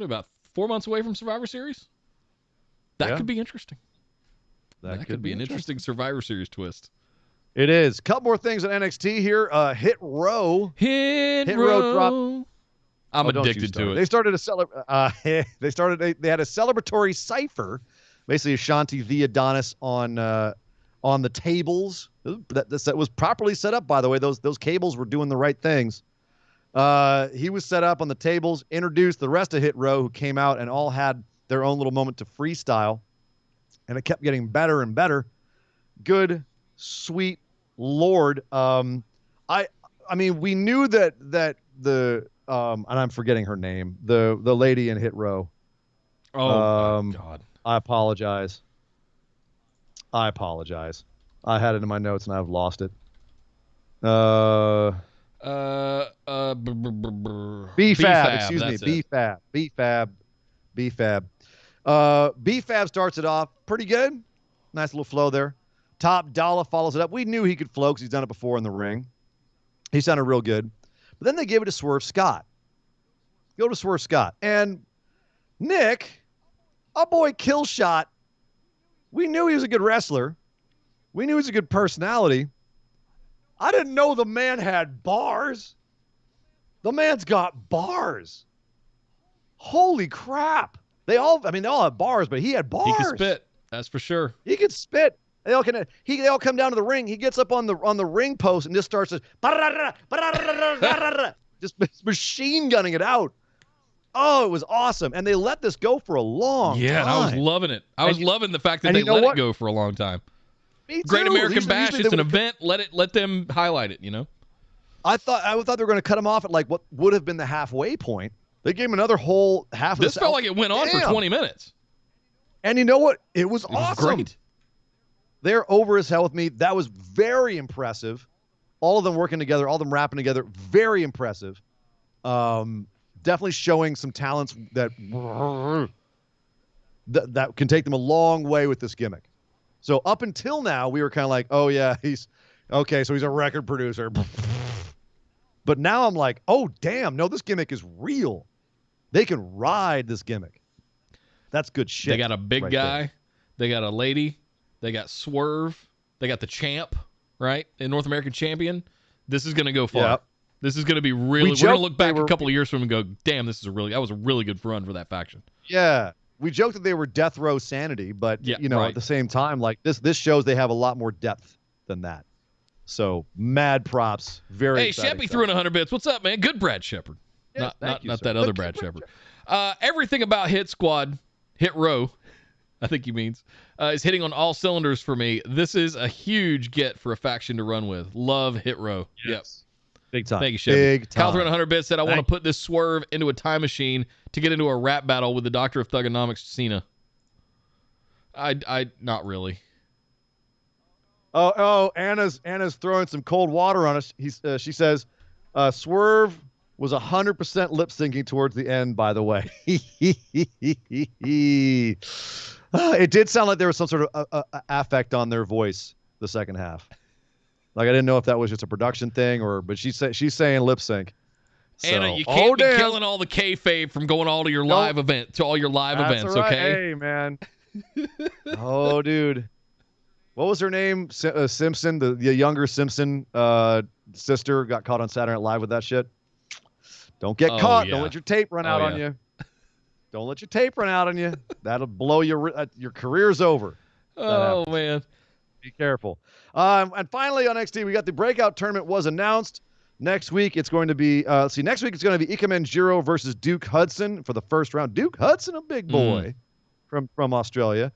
about 4 months away from Survivor Series? That could be interesting. That could be an interesting Survivor Series twist. It is. Couple more things on NXT here. Hit Row. Hit Row dropped. I'm addicted to it. They started they had a celebratory cipher, basically Ashanti v Adonis on the tables. That was properly set up, by the way. Those cables were doing the right things. He was set up on the tables, introduced the rest of Hit Row, who came out and all had their own little moment to freestyle, and it kept getting better and better. Good, sweet Lord. I mean, we knew that the and I'm forgetting her name, the lady in Hit Row. Oh my God. I apologize. I had it in my notes and I've lost it. B-Fab, excuse me. B-Fab. B-Fab starts it off pretty good. Nice little flow there. Top Dollar follows it up. We knew he could flow because he's done it before in the ring. He sounded real good. But then they gave it to Swerve Scott. Go to Swerve Scott. And Nick, our boy Killshot, we knew he was a good wrestler. We knew he was a good personality. I didn't know the man had bars. The man's got bars. Holy crap. They all have bars, but he had bars. He can spit. That's for sure. He can spit. They all come down to the ring. He gets up on the ring post and just starts just machine gunning it out. Oh, it was awesome. And they let this go for a long time. Yeah, I was loving it. I was loving the fact that they let it go for a long time. Me too. Great American Bash, it's an event. Let them highlight it, you know? I thought they were going to cut him off at like what would have been the halfway point. They gave him another whole half of this. This felt like it went on for 20 minutes. And you know what? It was awesome. Was great. They're over as hell with me. That was very impressive. All of them working together, all of them rapping together. Very impressive. Definitely showing some talents that can take them a long way with this gimmick. So up until now, we were kind of like, oh, yeah, he's okay. So he's a record producer. But now I'm like, oh, damn. No, this gimmick is real. They can ride this gimmick. That's good shit. They got a big guy. There. They got a lady. They got Swerve. They got the champ, right? The North American champion. This is going to go far. Yep. This is going to be really. We're going to look back a couple of years from and go, damn, that was a really good run for that faction. Yeah. We joked that they were death row sanity, but at the same time, like this shows they have a lot more depth than that. So mad props. Very exciting. Sheppy threw in 100 bits. What's up, man? Good Brad Shepard. Yes, not that other Brad Shepard. Everything about Hit Squad, Hit Row, I think he means, is hitting on all cylinders for me. This is a huge get for a faction to run with. Love Hit Row. Yes. Big time. Thank you, Shepard. Big time. Kyle threw in 100 bits said, I want to put this Swerve into a time machine to get into a rap battle with the Doctor of Thugonomics, Cena. I not really. Oh, Anna's throwing some cold water on us. She says, Swerve was 100% lip syncing towards the end, by the way. It did sound like there was some sort of affect on their voice the second half. Like I didn't know if that was just a production thing but she's saying lip sync. So, Anna, you can't be killing all the kayfabe from going all to your live event to all your live events, right. okay? Hey, man. Oh, dude. What was her name? Simpson, the younger Simpson sister got caught on Saturday Night Live with that shit. Don't get caught. Yeah. Don't let your tape run out on you. Don't let your tape run out on you. That'll blow your career's over. Oh, man. Be careful. And finally on NXT, we got the breakout tournament was announced. Next week, it's going to be, next week it's going to be Ika Manjiro versus Duke Hudson for the first round. Duke Hudson, a big boy from Australia.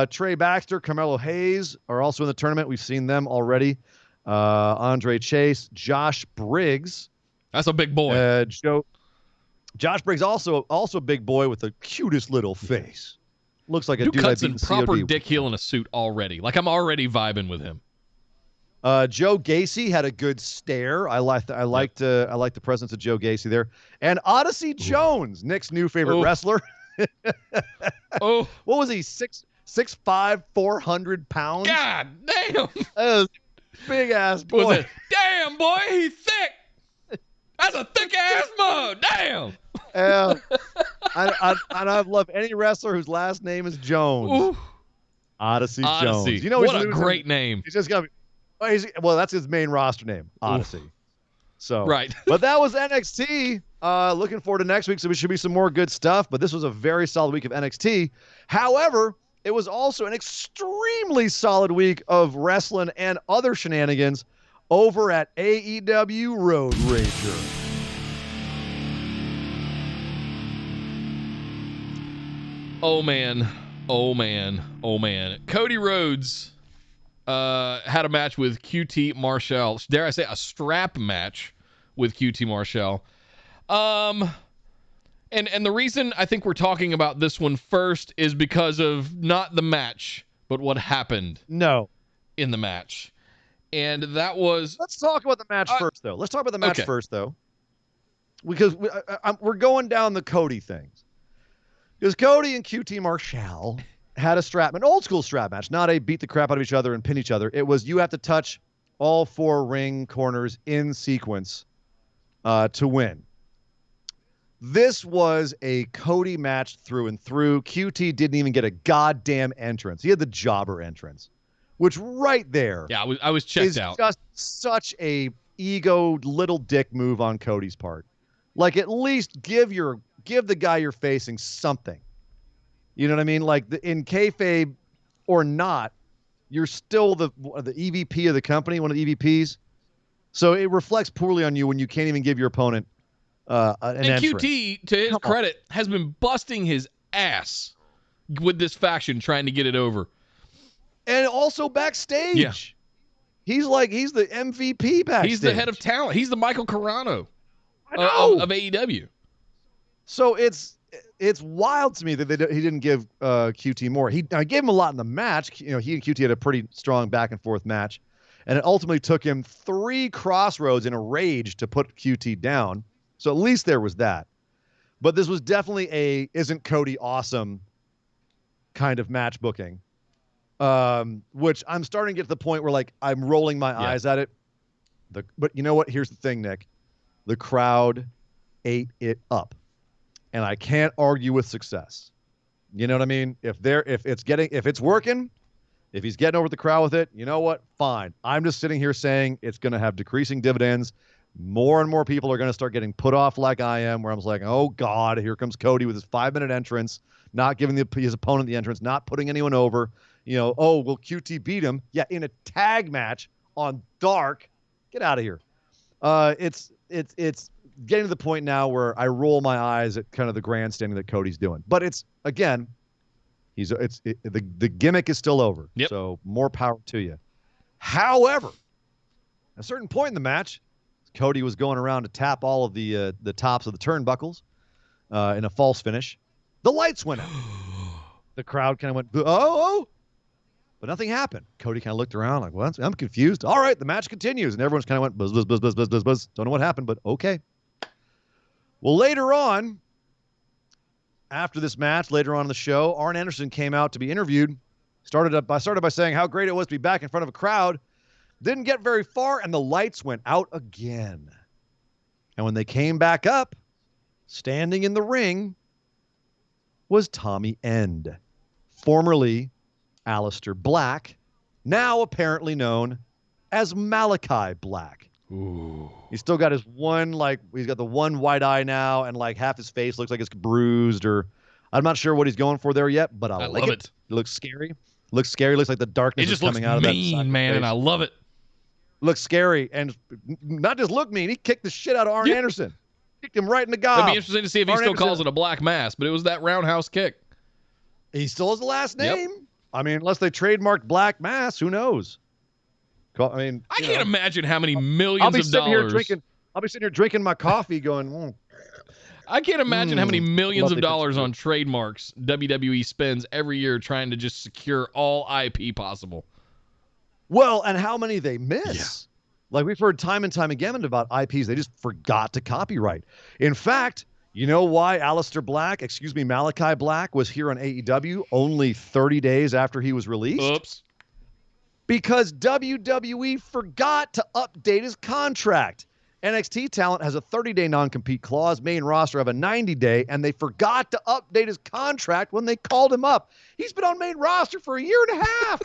Trey Baxter, Carmelo Hayes are also in the tournament. We've seen them already. Andre Chase, Josh Briggs. That's a big boy. Josh Briggs also a big boy with the cutest little face. Looks like a Duke dude Hudson, I'd beat proper COD. dick heel in a suit already. Like I'm already vibing with him. Joe Gacy had a good stare. I liked the presence of Joe Gacy there. And Odyssey Jones, Nick's new favorite wrestler. Oh, what was he? 6'5", 400 pounds. God damn! Big ass boy. Was it? Damn boy, he's thick. That's a thick ass mug. Damn. And I've loved any wrestler whose last name is Jones. Ooh. Odyssey Jones. You know what a great name. He's just gonna be. Well, that's his main roster name, Odyssey. Ooh. So right. But that was NXT. Looking forward to next week, so there should be some more good stuff. But this was a very solid week of NXT. However, it was also an extremely solid week of wrestling and other shenanigans over at AEW Road Rager. Oh man. Cody Rhodes had a match with QT Marshall. Dare I say a strap match with QT Marshall. And the reason I think we're talking about this one first is because of not the match, but what happened in the match. And that was... Let's talk about the match first, though. Let's talk about the match first, though. Because we're going down the Cody things. Because Cody and QT Marshall had an old school strap match, not a beat the crap out of each other and pin each other. It was you have to touch all 4 ring corners in sequence to win. This was a Cody match through and through. QT didn't even get a goddamn entrance. He had the jobber entrance, which right there. Yeah, I was checked out. Just such a ego little dick move on Cody's part. Like, at least give the guy you're facing something. You know what I mean? Like, in kayfabe or not, you're still the EVP of the company, one of the EVPs. So it reflects poorly on you when you can't even give your opponent an entrance. QT, to his credit, has been busting his ass with this faction trying to get it over. And also backstage. Yeah. He's the MVP backstage. He's the head of talent. He's the Michael Carano of AEW. So it's wild to me that he didn't give QT more. I gave him a lot in the match. You know, he and QT had a pretty strong back and forth match, and it ultimately took him 3 crossroads in a rage to put QT down. So at least there was that. But this was definitely a isn't Cody awesome kind of match booking, which I'm starting to get to the point where, like, I'm rolling my eyes at it. But you know what? Here's the thing, Nick. The crowd ate it up. And I can't argue with success. You know what I mean? If it's working, if he's getting over the crowd with it, you know what? Fine. I'm just sitting here saying it's going to have decreasing dividends. More and more people are going to start getting put off like I am, where I'm like, oh God, here comes Cody with his 5-minute entrance, not giving his opponent the entrance, not putting anyone over. You know, oh, will QT beat him? Yeah, in a tag match on Dark. Get out of here. It's getting to the point now where I roll my eyes at kind of the grandstanding that Cody's doing. But it's, again, the gimmick is still over. Yep. So more power to you. However, at a certain point in the match, Cody was going around to tap all of the tops of the turnbuckles in a false finish. The lights went out. The crowd kind of went, oh, but nothing happened. Cody kind of looked around like, well, I'm confused. All right, the match continues. And everyone's kind of went, buzz, buzz, buzz, buzz, buzz, buzz, buzz. Don't know what happened, but okay. Well, later on, after this match, later on in the show, Arn Anderson came out to be interviewed. Started by saying how great it was to be back in front of a crowd. Didn't get very far, and the lights went out again. And when they came back up, standing in the ring was Tommy End, formerly Aleister Black, now apparently known as Malakai Black. Ooh. He's still got his he's got the one white eye now, and like half his face looks like it's bruised, or I'm not sure what he's going for there yet, but I like love it. It looks scary. Looks scary. Looks like the darkness is coming out of that. It just looks mean, man, and I love it. Looks scary, and not just look mean. He kicked the shit out of Arn Anderson. Kicked him right in the gob. It'd be interesting to see if he still calls it a black mass, but it was that roundhouse kick. He still has the last name. Yep. I mean, unless they trademarked Black Mass, who knows? I mean, I can't imagine how many millions of dollars. I'll be sitting here drinking my coffee, going. I can't imagine how many millions of dollars on trademarks WWE spends every year trying to just secure all IP possible. Well, and how many they miss. Yeah. Like we've heard time and time again about IPs they just forgot to copyright. In fact, you know why Malakai Black was here on AEW only 30 days after he was released? Oops. Because WWE forgot to update his contract. NXT talent has a 30-day non-compete clause. Main roster have a 90-day, and they forgot to update his contract when they called him up. He's been on main roster for a year and a half.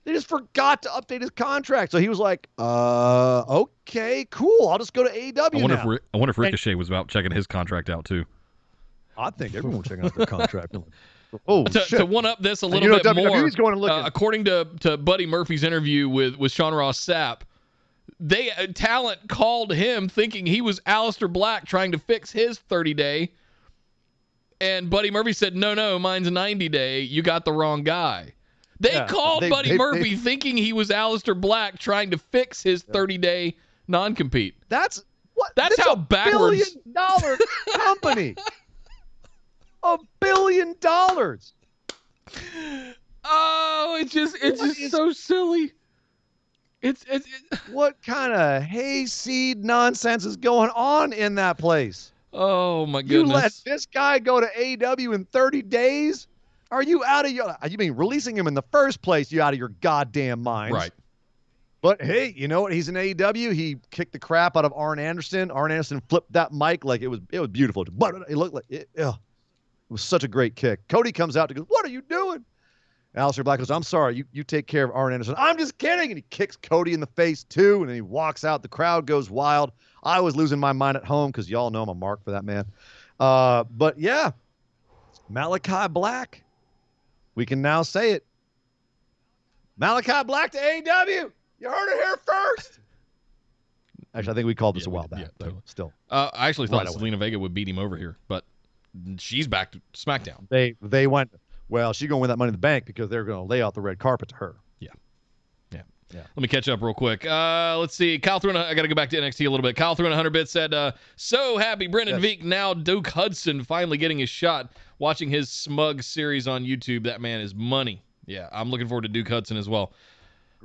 They just forgot to update his contract. So he was like, okay, cool. I'll just go to AEW I wonder if Ricochet was about checking his contract out, too. I think everyone was checking out their contract. Oh, to one up this a little bit WWE's more, going to look according to Buddy Murphy's interview with Sean Ross Sapp, talent called him thinking he was Aleister Black trying to fix his 30-day, and Buddy Murphy said, no, mine's a 90-day. You got the wrong guy. They called Buddy Murphy thinking he was Aleister Black trying to fix his 30-day non-compete. That's how backwards. $1 billion company. $1 billion. Oh, it's just so silly. It's what kind of hayseed nonsense is going on in that place? Oh my goodness! You let this guy go to AEW in 30 days? Are you out of your? You mean releasing him in the first place? You out of your goddamn mind? Right. But hey, you know what? He's in AEW. He kicked the crap out of Arn Anderson. Arn Anderson flipped that mic like it was beautiful. But it looked like it was such a great kick. Cody comes out and goes, "What are you doing?" Aleister Black goes, "I'm sorry. You take care of Arn Anderson." "I'm just kidding." And he kicks Cody in the face too. And then he walks out. The crowd goes wild. I was losing my mind at home because y'all know I'm a mark for that man. But yeah, Malakai Black. We can now say it. Malakai Black to AEW. You heard it here first. Actually, I think we called this a while back. Yeah, totally. Still. I actually thought Selena Vega would beat him over here, but she's back to SmackDown. They went, well, she's going to win that Money in the Bank because they're going to lay out the red carpet to her. Yeah. Let me catch up real quick. Let's see. Kyle threw I got to go back to NXT a little bit. Kyle threw in 100 bits, said, so happy Brendan Veek, now Duke Hudson, finally getting his shot. Watching his smug series on YouTube. That man is money. Yeah, I'm looking forward to Duke Hudson as well.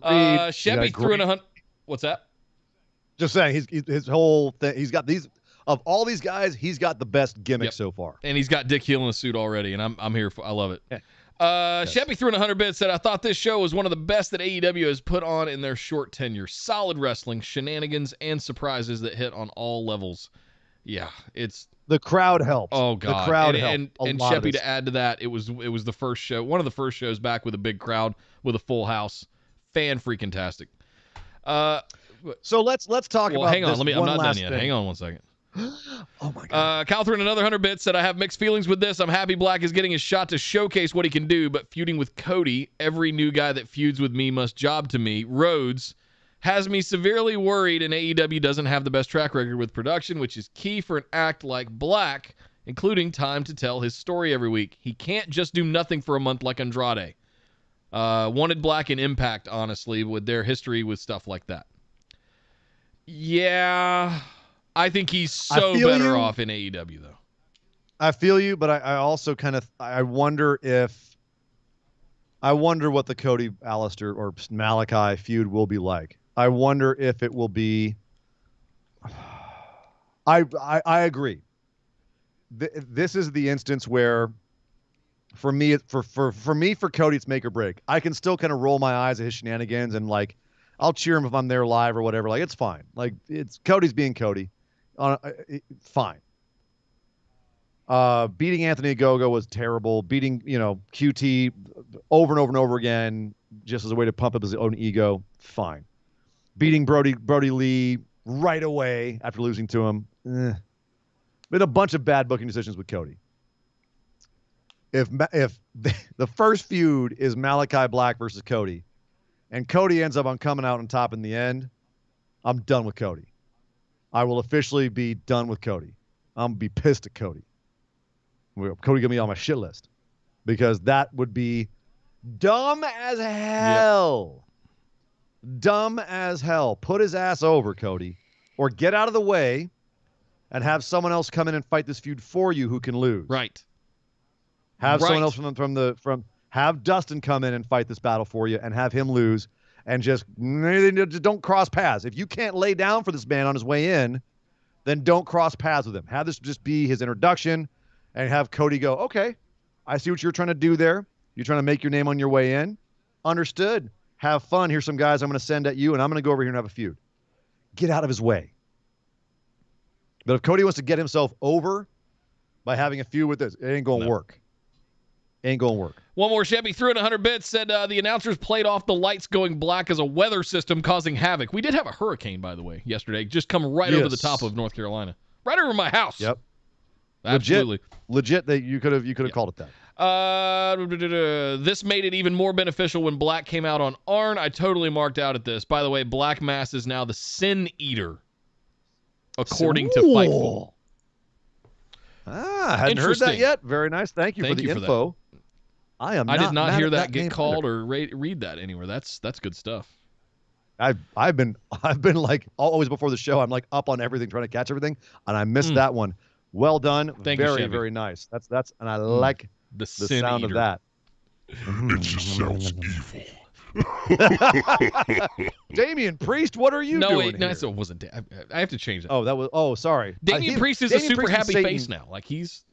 Sheppy threw in 100. What's that? Just saying, his whole thing, he's got these, of all these guys, he's got the best gimmick so far. And he's got Dick Heel in a suit already, and I'm here for, I love it. Yeah. Sheppy threw in 100 bits, said, I thought this show was one of the best that AEW has put on in their short tenure. Solid wrestling, shenanigans, and surprises that hit on all levels. Yeah, it's... The crowd helped. Oh God! The crowd helped. And Sheppy, to add to that, it was the first show, one of the first shows back with a big crowd, with a full house, fan-freaking-tastic. So let's talk about. Hang on, this I'm not done yet. Thing. Hang on one second. Oh my God! Cal threw in another 100 bits, said I have mixed feelings with this. I'm happy Black is getting his shot to showcase what he can do, but feuding with Cody, every new guy that feuds with me must job to me. Rhodes has me severely worried, and AEW doesn't have the best track record with production, which is key for an act like Black, including time to tell his story every week. He can't just do nothing for a month like Andrade. Wanted Black in Impact, honestly, with their history with stuff like that. Yeah, I think he's so better off in AEW, though. I feel you, but I also kind of, I wonder what the Cody, Aleister, or Malakai feud will be like. I wonder if it will be. I agree. This is the instance where, for me, for Cody, it's make or break. I can still kind of roll my eyes at his shenanigans and like, I'll cheer him if I'm there live or whatever. Like, it's fine. Like, it's Cody's being Cody. Fine. Beating Anthony Ogogo was terrible. Beating QT over and over and over again, just as a way to pump up his own ego. Fine. Beating Brody Lee right away after losing to him. Been a bunch of bad booking decisions with Cody. If the first feud is Malakai Black versus Cody, and Cody ends up on coming out on top in the end, I'm done with Cody. I will officially be done with Cody. I'm going to be pissed at Cody. Cody going to be on my shit list because that would be dumb as hell. Yep. Dumb as hell. Put his ass over, Cody, or get out of the way and have someone else come in and fight this feud for you who can lose. Right. Have someone else Have Dustin come in and fight this battle for you and have him lose and just don't cross paths. If you can't lay down for this man on his way in, then don't cross paths with him. Have this just be his introduction and have Cody go, okay, I see what you're trying to do there. You're trying to make your name on your way in. Understood. Have fun. Here's some guys I'm going to send at you, and I'm going to go over here and have a feud. Get out of his way. But if Cody wants to get himself over by having a feud with this, it ain't going to work. Ain't going to work. One more Chevy threw in 100 bits, said the announcers played off the lights going black as a weather system causing havoc. We did have a hurricane, by the way, yesterday. Just come right over the top of North Carolina. Right over my house. Yep. Absolutely. Legit that you could have called it that. This made it even more beneficial when Black came out on Arn. I totally marked out at this. By the way, Black Mass is now the Sin Eater, according to Fightful. Hadn't heard that yet. Very nice. Thank you for the info. I did not hear that get called or read that anywhere. That's good stuff. I've been like always before the show. I'm like up on everything, trying to catch everything, and I missed that one. Well done. Thank you, Chevy. Very nice. That's and I like the sound Eater. of that. It just sounds evil. Damian Priest, what are you doing? No, it wasn't. I have to change that. Oh, that was. Oh, sorry. Damian Priest is a super happy face now. Like he's.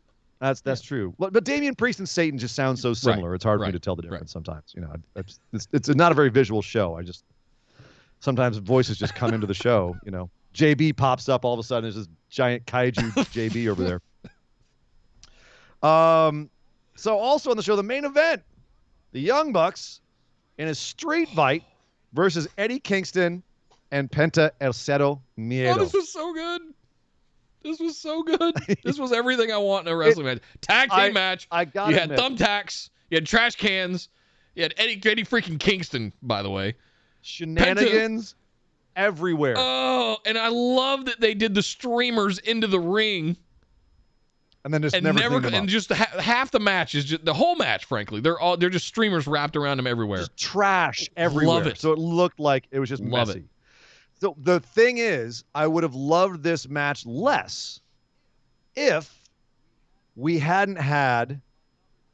That's true. But Damian Priest and Satan just sound so similar. It's hard for me to tell the difference sometimes. You know, it's not a very visual show. Sometimes voices just come into the show. You know, JB pops up all of a sudden. There's this giant kaiju JB over there. So also on the show, the main event, the Young Bucks in a street fight versus Eddie Kingston and Penta El Zero Miedo. Oh, this was so good. This was so good. This was everything I want in a wrestling match. Tag team match. You had thumbtacks. You had trash cans. You had Eddie freaking Kingston, by the way. Shenanigans everywhere. Oh, and I love that they did the streamers into the ring. And then just never and just half the match is just the whole match. Frankly, they're just streamers wrapped around them everywhere. Just trash everywhere. Love it. So it looked like it was just messy. So the thing is, I would have loved this match less if we hadn't had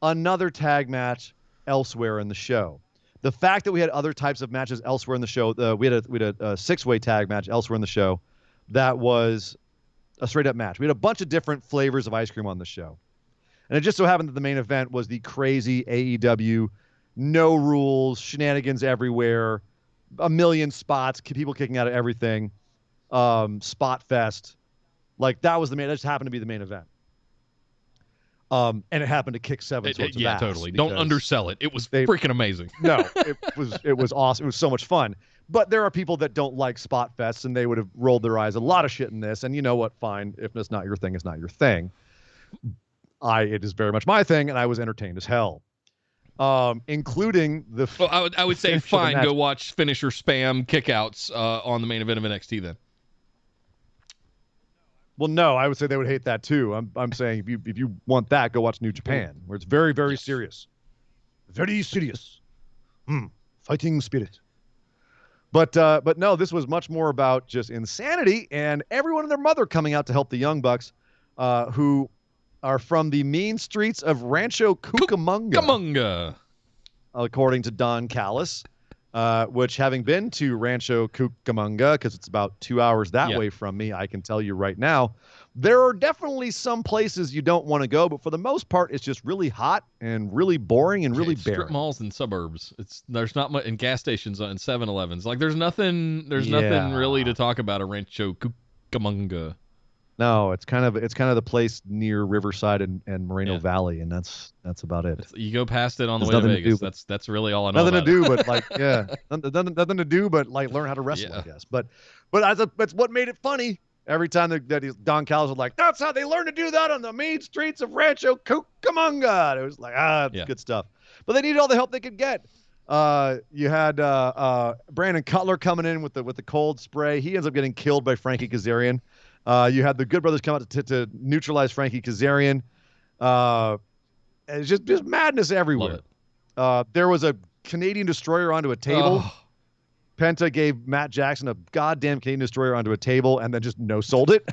another tag match elsewhere in the show. The fact that we had other types of matches elsewhere in the show, we had a six-way tag match elsewhere in the show that was a straight-up match. We had a bunch of different flavors of ice cream on the show. And it just so happened that the main event was the crazy AEW, no rules, shenanigans everywhere, a million spots, people kicking out of everything, spot fest. Like that just happened to be the main event. And it happened to kick seven sorts of ass. Totally. Don't undersell it. It was freaking amazing. No, it was awesome. It was so much fun. But there are people that don't like spot fests, and they would have rolled their eyes a lot of shit in this. And you know what? Fine. If it's not your thing, it's not your thing. It is very much my thing, and I was entertained as hell. Including the. Well, I would say fine. Go watch finisher spam kickouts on the main event of NXT then. Well, no, I would say they would hate that too. I'm saying if you want that, go watch New Japan, where it's very, very serious, very serious, fighting spirit. But no, this was much more about just insanity and everyone and their mother coming out to help the Young Bucks, who are from the mean streets of Rancho Cucamonga, according to Don Callis, which having been to Rancho Cucamonga, because it's about 2 hours that way from me, I can tell you right now, there are definitely some places you don't want to go, but for the most part, it's just really hot and really boring and really barren. Strip malls and suburbs. There's not much, and gas stations and 7-Elevens. Like there's nothing really to talk about at Rancho Cucamonga. No, it's kind of the place near Riverside and Moreno Valley, and that's about it. You go past it on the way to Vegas. That's really all I know. Nothing to do but nothing to do but like learn how to wrestle, I guess. But that's what made it funny. Every time that Don Callis was like, that's how they learn to do that on the mean streets of Rancho Cucamonga. It was like, it's good stuff. But they needed all the help they could get. You had Brandon Cutler coming in with the cold spray. He ends up getting killed by Frankie Kazarian. You had the Good Brothers come out to neutralize Frankie Kazarian. It's just madness everywhere. There was a Canadian Destroyer onto a table. Oh. Penta gave Matt Jackson a goddamn Canadian Destroyer onto a table and then just no-sold it.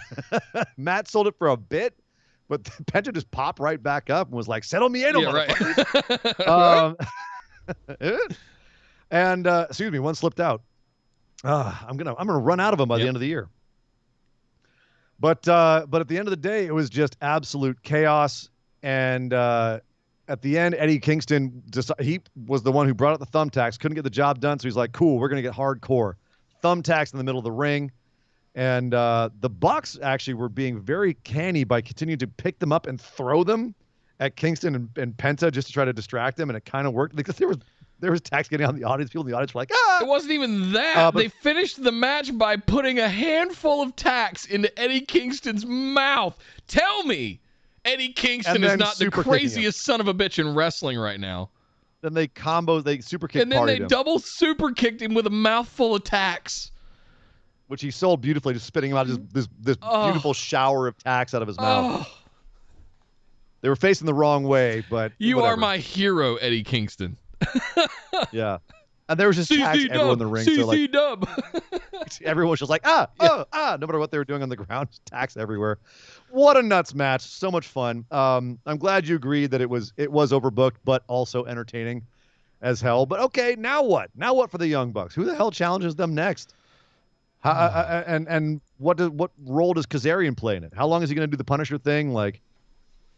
Matt sold it for a bit, But Penta just popped right back up and was like, "Settle me in, right. And excuse me, one slipped out. I'm gonna run out of them by the end of the year. But at the end of the day, it was just absolute chaos. And at the end, Eddie Kingston he was the one who brought out the thumbtacks, couldn't get the job done, so he's like, "Cool, we're gonna get hardcore." Thumbtacks in the middle of the ring. And the Bucks actually were being very canny by continuing to pick them up and throw them at Kingston and Penta just to try to distract them, and it kind of worked because there was tacks getting on the audience. People in the audience were like, "Ah!" It wasn't even that. They finished the match by putting a handful of tacks into Eddie Kingston's mouth. Tell me Eddie Kingston is not the craziest son of a bitch in wrestling right now. Then they super kicked, and then they double super kicked him with a mouthful of tacks, which he sold beautifully, just spitting him out this beautiful shower of tacks out of his mouth. They were facing the wrong way, but you whatever. are my hero, Eddie Kingston. Yeah, and there was just tacks everywhere in the ring. So like, dub. Everyone was just like, no matter what they were doing on the ground, just tacks everywhere. What a nuts match! So much fun. I'm glad you agreed that it was overbooked, but also entertaining as hell. But okay, now what? Now what for the Young Bucks? Who the hell challenges them next? And what role does Kazarian play in it? How long is he going to do the Punisher thing? Like,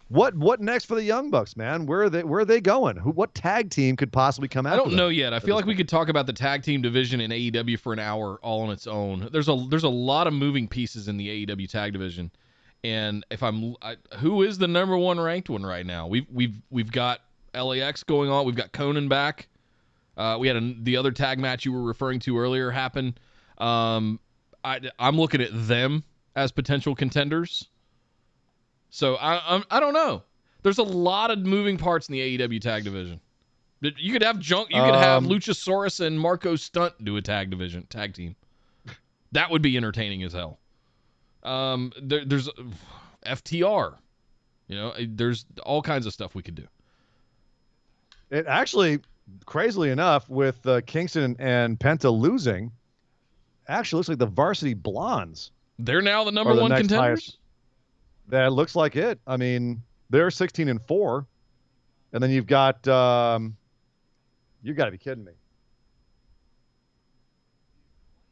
what next for the Young Bucks, man? Where are they going? What tag team could possibly come out? I don't know yet. I feel like we could talk about the tag team division in AEW for an hour all on its own. There's a lot of moving pieces in the AEW tag division, and who is the number one ranked one right now? We've got LAX going on. We've got Conan back. We had the other tag match you were referring to earlier happen. I'm looking at them as potential contenders. So I don't know. There's a lot of moving parts in the AEW tag division. You could have You could have Luchasaurus and Marco Stunt do a tag team. That would be entertaining as hell. There's FTR. There's all kinds of stuff we could do. It actually, crazily enough, with Kingston and Penta losing, actually looks like the Varsity Blondes. They're now the number one contenders? Highest. That looks like it. I mean, they're 16-4. And then you've got, you got to be kidding me.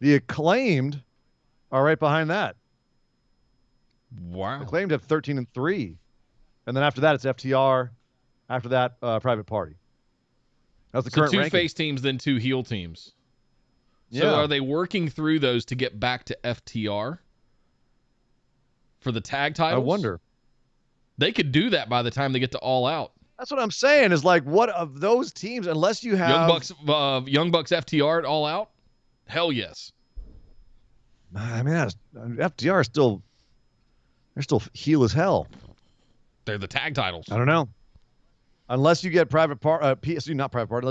The Acclaimed are right behind that. Wow. Acclaimed have 13-3. And then after that, it's FTR. After that, Private Party. That's the current ranking. 2 face teams, then 2 heel teams. So Yeah. are they working through those to get back to FTR for the tag titles? I wonder. They could do that by the time they get to All Out. That's what I'm saying is like, what of those teams, unless you have Young Bucks FTR at All Out? Hell yes. I mean, FTR they're still heel as hell. They're the tag titles. I don't know. Unless you get unless you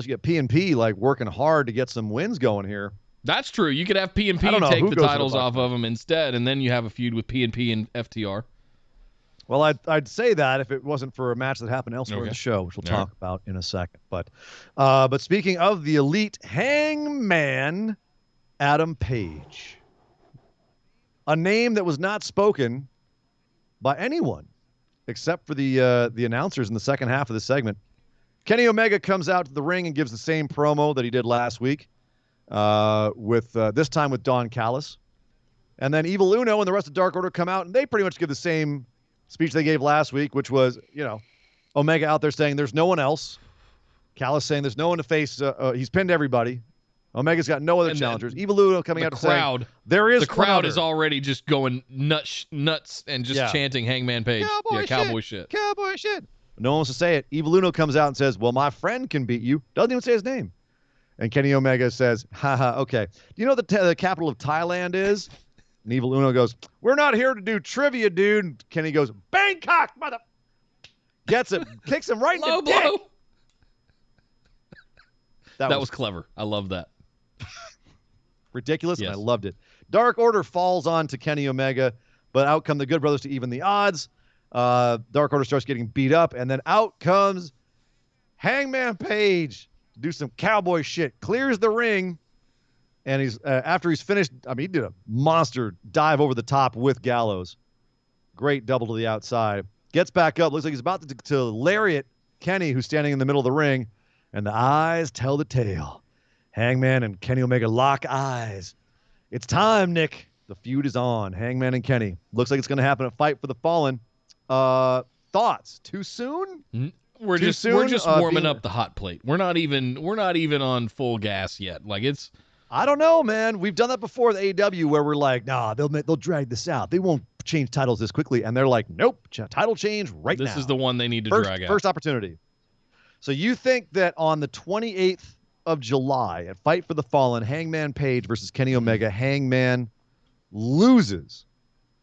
get P&P like working hard to get some wins going here. That's true. You could have P&P take the titles off of them instead, and then you have a feud with P&P and FTR. Well, I'd say that if it wasn't for a match that happened elsewhere in the show, which we'll talk about in a second. But speaking of the Elite, Hangman Adam Page, a name that was not spoken by anyone except for the announcers in the second half of the segment. Kenny Omega comes out to the ring and gives the same promo that he did last week, with this time with Don Callis. And then Evil Uno and the rest of Dark Order come out, and they pretty much give the same speech they gave last week, which was, Omega out there saying there's no one else. Callis saying there's no one to face. He's pinned everybody. Omega's got no other challengers. Evil Uno coming out to say there is the crowd is already just going nuts and just chanting Hangman Page. Cowboy shit. Cowboy shit. No one wants to say it. Evil Uno comes out and says, well, my friend can beat you. Doesn't even say his name. And Kenny Omega says, haha, okay. Do you know what the capital of Thailand is? And Evil Uno goes, we're not here to do trivia, dude. And Kenny goes, Bangkok, mother. Gets it. Kicks him right in the dick. That was clever. I love that. Ridiculous, and I loved it. Dark Order falls on to Kenny Omega, but out come the Good Brothers to even the odds. Dark Order starts getting beat up, and then out comes Hangman Page to do some cowboy shit. Clears the ring, and he's after he's finished, he did a monster dive over the top with Gallows. Great double to the outside. Gets back up. Looks like he's about to lariat Kenny, who's standing in the middle of the ring. And the eyes tell the tale. Hangman and Kenny Omega lock eyes. It's time, Nick. The feud is on. Hangman and Kenny. Looks like it's going to happen at Fight for the Fallen. Thoughts? Too soon? We're Too just soon? warming up the hot plate. We're not even on full gas yet. Like it's. I don't know, man. We've done that before with AEW where we're like, nah, they'll drag this out. They won't change titles this quickly, and they're like, nope, title change right now. This is the one they need to drag out. First opportunity. So you think that on the 28th of July at Fight for the Fallen, Hangman Page versus Kenny Omega, Hangman loses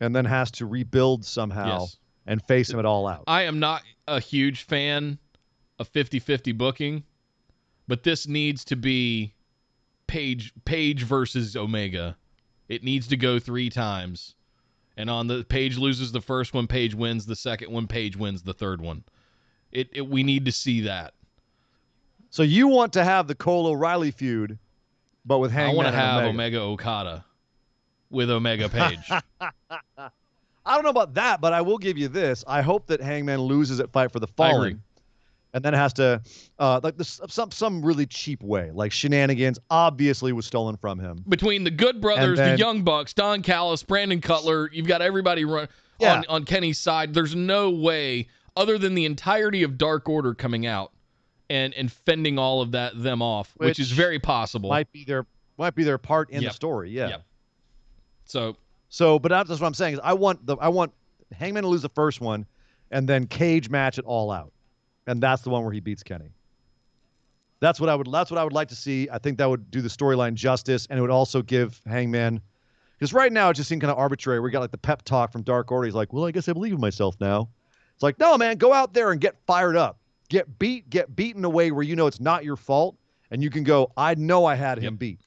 and then has to rebuild somehow and face him at All Out. I am not a huge fan of 50-50 booking, but this needs to be Page versus Omega. It needs to go 3 times. And on the Page loses the first one, Page wins the second one, Page wins the third one. We need to see that. So you want to have the Cole O'Reilly feud, but with Hangman. I want to have Omega Okada with Omega Page. I don't know about that, but I will give you this. I hope that Hangman loses at Fight for the Fallen, and then has to some really cheap way, like shenanigans obviously was stolen from him. Between the Good Brothers, the Young Bucks, Don Callis, Brandon Cutler, you've got everybody on Kenny's side. There's no way, other than the entirety of Dark Order coming out and fending all of them off, which is very possible. Might be their part in the story. Yeah. Yep. But that's what I'm saying is I want Hangman to lose the first one, and then cage match it All Out, and that's the one where he beats Kenny. That's what I would like to see. I think that would do the storyline justice, and it would also give Hangman, because right now it just seemed kind of arbitrary. We got like the pep talk from Dark Order. He's like, well, I guess I believe in myself now. It's like, no, man, go out there and get fired up. Get beaten away where you know it's not your fault, and you can go, I know I had him beat.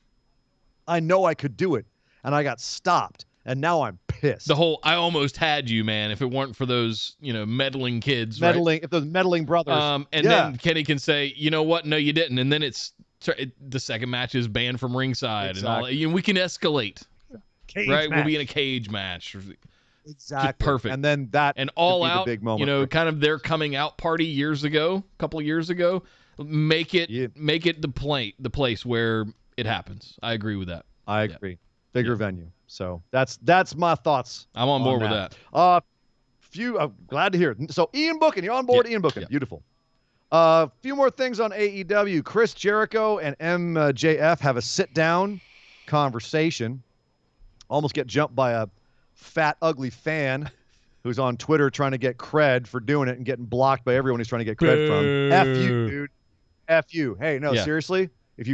I know I could do it, and I got stopped, and now I'm pissed. The whole I almost had you, man, if it weren't for those, meddling kids. If those meddling brothers. Then Kenny can say, you know what? No, you didn't. And then the second match is banned from ringside and all that. We can escalate. Cage right? match. We'll be in a cage match. Exactly. Just perfect. And then that and All Out, the big moment, kind of their coming out party a couple of years ago. Make it the place where it happens. I agree with that. I agree. Bigger venue. So that's my thoughts. I'm on board with that. I'm glad to hear it. So Ian Booking, you're on board. Ian Booking, beautiful. Few more things on AEW. Chris Jericho and MJF have a sit-down conversation. Almost get jumped by a fat, ugly fan who's on Twitter trying to get cred for doing it and getting blocked by everyone he's trying to get cred from. F you, dude. F you. Hey, no, seriously. If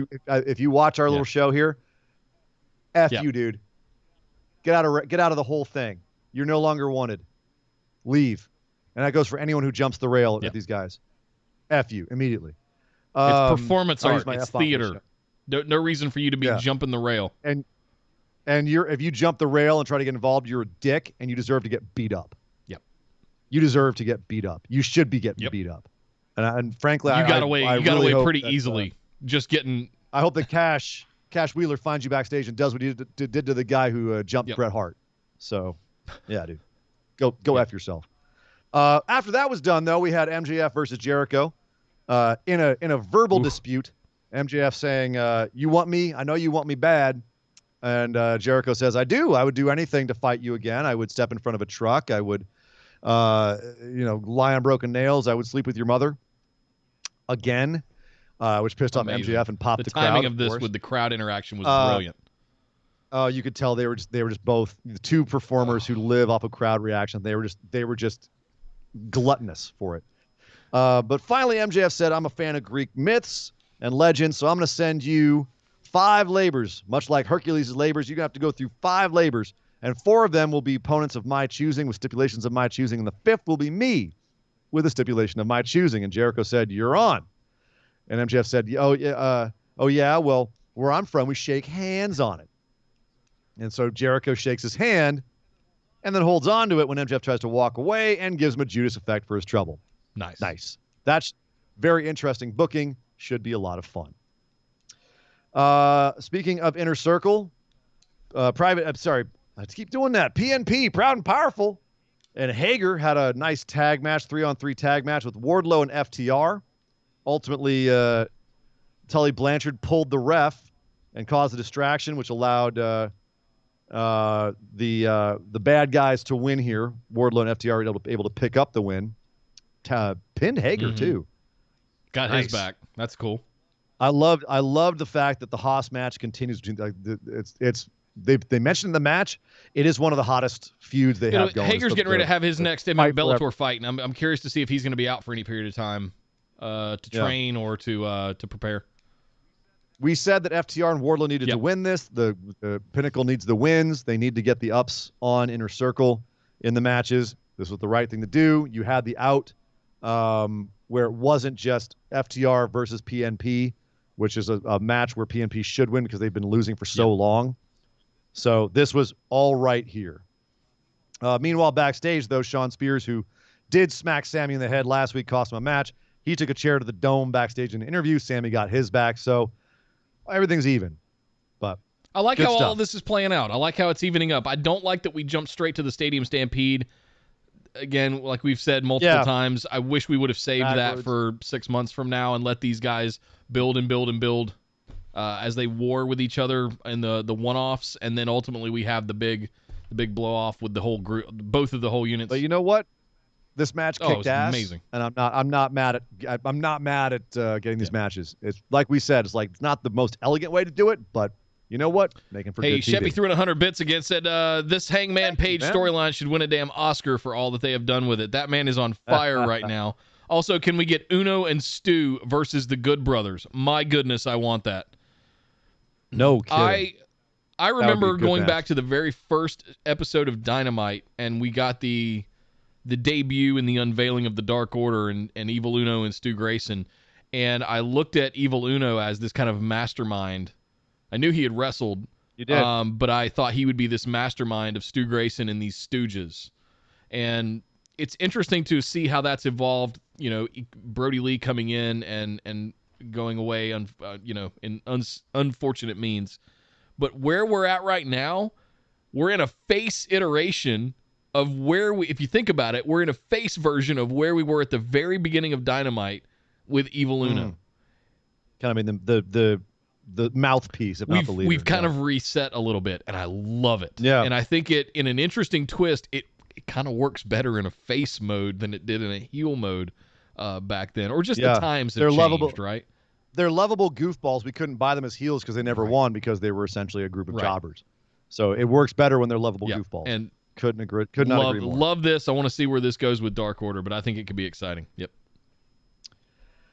you watch our little show here, F you, dude. Get out of the whole thing. You're no longer wanted. Leave. And that goes for anyone who jumps the rail at these guys. F you immediately. It's performance art. It's theater. No reason for you to be jumping the rail. And if you jump the rail and try to get involved, you're a dick, and you deserve to get beat up. Yep. You deserve to get beat up. You should be getting beat up. And frankly, you got away. You got away pretty that, easily. Just getting. I hope that Cash Wheeler finds you backstage and does what he did to the guy who jumped Bret Hart. So, yeah, dude, go F yourself. After that was done, though, we had MJF versus Jericho in a verbal dispute. MJF saying, "You want me? I know you want me bad." And Jericho says, "I do. I would do anything to fight you again. I would step in front of a truck. I would, lie on broken nails. I would sleep with your mother again." Which pissed off MJF and popped the crowd. The timing of this with the crowd interaction was brilliant. You could tell they were just both the two performers who live off of crowd reaction. They were just gluttonous for it. But finally, MJF said, "I'm a fan of Greek myths and legends, so I'm going to send you 5 labors, much like Hercules' labors. You're going to have to go through 5 labors, and 4 of them will be opponents of my choosing with stipulations of my choosing, and the 5th will be me with a stipulation of my choosing." And Jericho said, "You're on." And MJF said, "Oh yeah, well, where I'm from, we shake hands on it." And so Jericho shakes his hand and then holds on to it when MJF tries to walk away and gives him a Judas effect for his trouble. Nice. That's very interesting booking. Should be a lot of fun. Speaking of Inner Circle, I keep doing that. PNP, Proud and Powerful, And Hager had a nice tag match, 3-on-3 tag match with Wardlow and FTR. Ultimately, Tully Blanchard pulled the ref and caused a distraction, which allowed the bad guys to win here. Wardlow and FTR were able to pick up the win. Pinned Hager too. Got his back. That's cool. I loved the fact that the Haas match continues between. They mentioned in the match, it is one of the hottest feuds they have going. Hager's getting ready to have his next Bellator fight, and I'm curious to see if he's going to be out for any period of time to train or to prepare. We said that FTR and Wardlow needed to win this. The Pinnacle needs the wins. They need to get the ups on Inner Circle in the matches. This was the right thing to do. You had the out where it wasn't just FTR versus PNP, which is a match where PNP should win because they've been losing for so long. So this was all right here. Meanwhile, backstage, though, Sean Spears, who did smack Sammy in the head last week, cost him a match. He took a chair to the Dome backstage in an interview. Sammy got his back. So everything's even. But I like how all this is playing out. I like how it's evening up. I don't like that we jumped straight to the Stadium Stampede. Again, like we've said multiple times, I wish we would have saved that for 6 months from now and let these guys build and build and build as they war with each other in the one-offs, and then ultimately we have the big blow-off with the whole group, both of the whole units. But you know what? This match kicked ass. Amazing. And I'm not mad at getting these matches. It's like we said, it's not the most elegant way to do it, but you know what? Making for good TV. Sheppy threw in 100 bits again, said this Hangman Page storyline should win a damn Oscar for all that they have done with it. That man is on fire right now. Also, can we get Uno and Stu versus the Good Brothers? My goodness, I want that. No kidding. I remember going back to the very first episode of Dynamite, and we got the debut and the unveiling of the Dark Order and Evil Uno and Stu Grayson, and I looked at Evil Uno as this kind of mastermind. I knew he had wrestled, you did. But I thought he would be this mastermind of Stu Grayson and these Stooges. And it's interesting to see how that's evolved, you know, Brody Lee coming in and going away in unfortunate means. But where we're at right now, we're in a face iteration of where we, if you think about it, we're in a face version of where we were at the very beginning of Dynamite with Evil Uno. Kind of, I mean, the mouthpiece, if not the leader. We've kind of reset a little bit, and I love it. Yeah. And I think it, in an interesting twist, it kind of works better in a face mode than it did in a heel mode back then, or just the times have changed, lovable, right? They're lovable goofballs. We couldn't buy them as heels because they never won because they were essentially a group of jobbers. So it works better when they're lovable goofballs. And could not agree more. Love this. I want to see where this goes with Dark Order, but I think it could be exciting. Yep.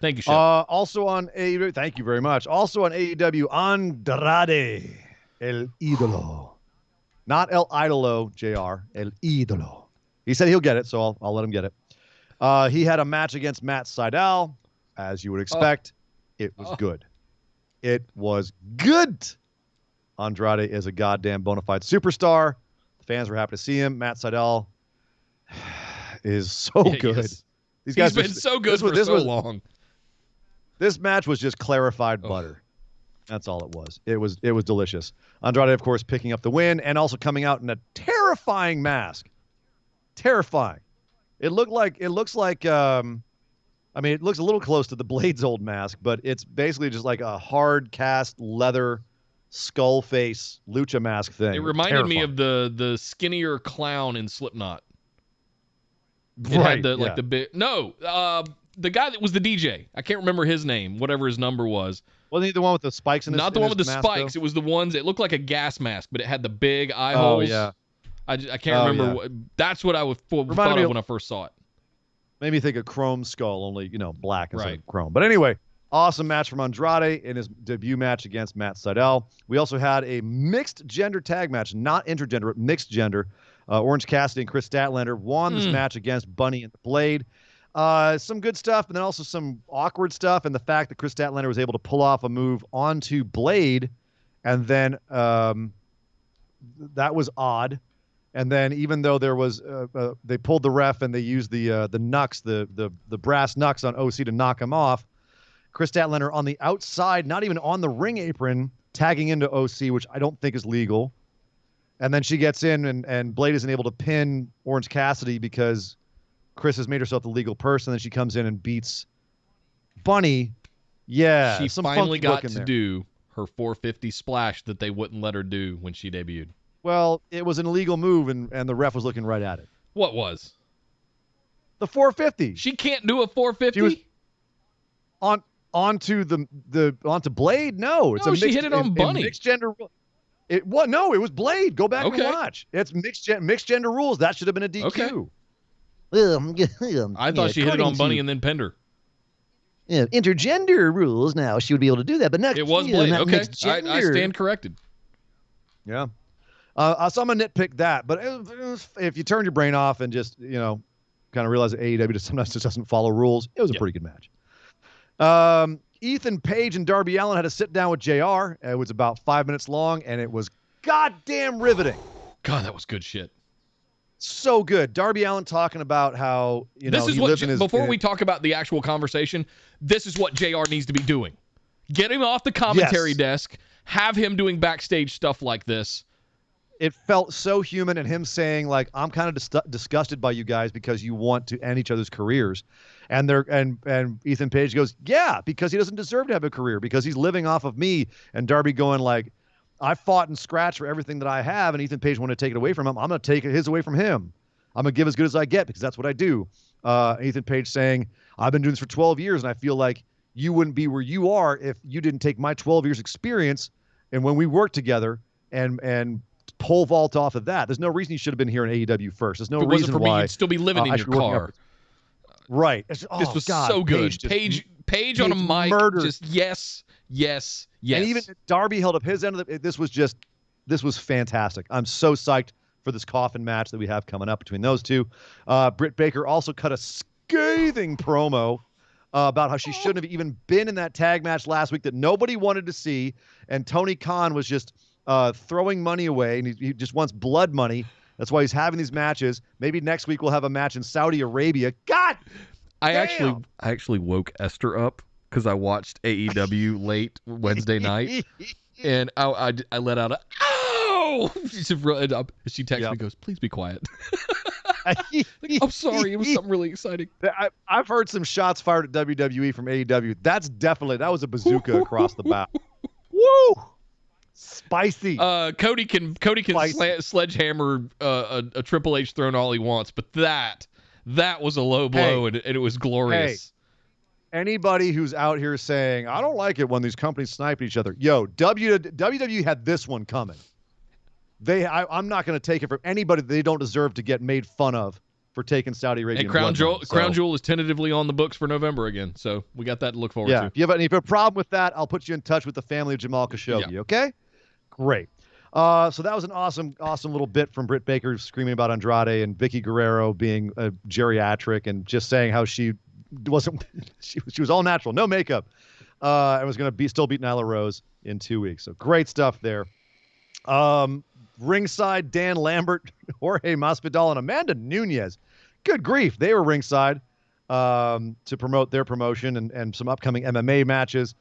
Thank you, Shep. Also on AEW, thank you very much. Also on AEW, Andrade, El Idolo. Not El Idolo, JR, El Idolo. He said he'll get it, so I'll let him get it. He had a match against Matt Sydal, as you would expect. It was good. It was good. Andrade is a goddamn bona fide superstar. The fans were happy to see him. Matt Sydal is so good. Yes. These guys He's been so good for so long. This match was just clarified butter. That's all it was. It was delicious. Andrade, of course, picking up the win and also coming out in a terrifying mask. Terrifying. It looks like it looks a little close to the Blade's old mask, but it's basically just like a hard cast leather skull face lucha mask thing. It reminded me of the skinnier clown in Slipknot. It had the big the guy that was the DJ. I can't remember his name, whatever his number was. Wasn't he the one with the spikes in his Not the one with the mask, spikes. though? It was the ones that looked like a gas mask, but it had the big eye holes. Oh, yeah. I can't remember. That's what I thought of when I first saw it. Made me think of Chrome Skull, only, black instead of chrome. But anyway, awesome match from Andrade in his debut match against Matt Sydal. We also had a mixed gender tag match, not intergender, but mixed gender. Orange Cassidy and Chris Statlander won this match against Bunny and the Blade. Some good stuff, and then also some awkward stuff, and the fact that Chris Statlander was able to pull off a move onto Blade, and then that was odd. And then even though there was, they pulled the ref and they used the Knox, the brass Knox on OC to knock him off. Chris Statlander on the outside, not even on the ring apron, tagging into OC, which I don't think is legal. And then she gets in, and Blade isn't able to pin Orange Cassidy because Chris has made herself the legal person. Then she comes in and beats Bunny. Yeah, She some finally funky got look in to there. do her 450 splash that they wouldn't let her do when she debuted. Well, it was an illegal move, and the ref was looking right at it. What was? The 450. She can't do a 450? She was onto Blade. No, it's No, a she mixed, hit it on in Bunny. mixed gender. It was Blade. Go back Okay. and watch. It's mixed gender rules. That should have been a DQ. Okay. I thought she hit it on Bunny and then pinned her. Yeah, intergender rules. Now she would be able to do that, but not. It was yeah, Blade. not Okay. mixed I gender. stand corrected. Yeah. So I'm gonna nitpick that, but if you turn your brain off and just kind of realize that AEW sometimes just doesn't follow rules, it was a pretty good match. Ethan Page and Darby Allin had a sit down with JR. It was about 5 minutes long, and it was goddamn riveting. God, that was good shit. So good. Darby Allin talking about how This is he what lives in his. before we talk about the actual conversation, this is what JR needs to be doing. Get him off the commentary Yes. desk, have him doing backstage stuff like this. It felt so human, and him saying like, "I'm kind of disgusted by you guys because you want to end each other's careers," and Ethan Page goes, "Yeah, because he doesn't deserve to have a career because he's living off of me." And Darby going like, "I fought and scratched for everything that I have," and Ethan Page wanted to take it away from him. I'm going to take his away from him. I'm going to give as good as I get because that's what I do. Ethan Page saying, "I've been doing this for 12 years, and I feel like you wouldn't be where you are if you didn't take my 12 years experience and when we worked together and pole vault off of that. There's no reason you should have been here in AEW first. There's no If it wasn't reason for why me, you'd still be living in I your should be working car. up- Right. This was so good. Page on a Page mic, murdered. just yes. And even Darby held up his end of it. This was fantastic. I'm so psyched for this coffin match that we have coming up between those two. Britt Baker also cut a scathing promo about how she shouldn't have even been in that tag match last week that nobody wanted to see. And Tony Khan was just throwing money away, and he just wants blood money. That's why he's having these matches. Maybe next week we'll have a match in Saudi Arabia. God, I damn! actually woke Esther up because I watched AEW late Wednesday night, and I let out a "ow!" She texts me, goes, "Please be quiet." I'm sorry, it was something really exciting. I've heard some shots fired at WWE from AEW. That was a bazooka across the bow. Woo! Spicy. Cody can sledgehammer a Triple H throne all he wants, but that was a low blow, and it was glorious. Anybody who's out here saying, "I don't like it when these companies snipe each other," WWE had this one coming. I'm not going to take it from anybody that they don't deserve to get made fun of for taking Saudi Arabia. And Crown Jewel is tentatively on the books for November again, so we got that to look forward to. If you have a problem with that, I'll put you in touch with the family of Jamal Khashoggi. Okay, great. So that was an awesome little bit from Britt Baker screaming about Andrade and Vicky Guerrero being a geriatric and just saying how she wasn't she was all natural, no makeup, and was going to still beat Nyla Rose in 2 weeks. So great stuff there. Ringside, Dan Lambert, Jorge Masvidal, and Amanda Nunes. Good grief, they were ringside to promote their promotion and some upcoming MMA matches.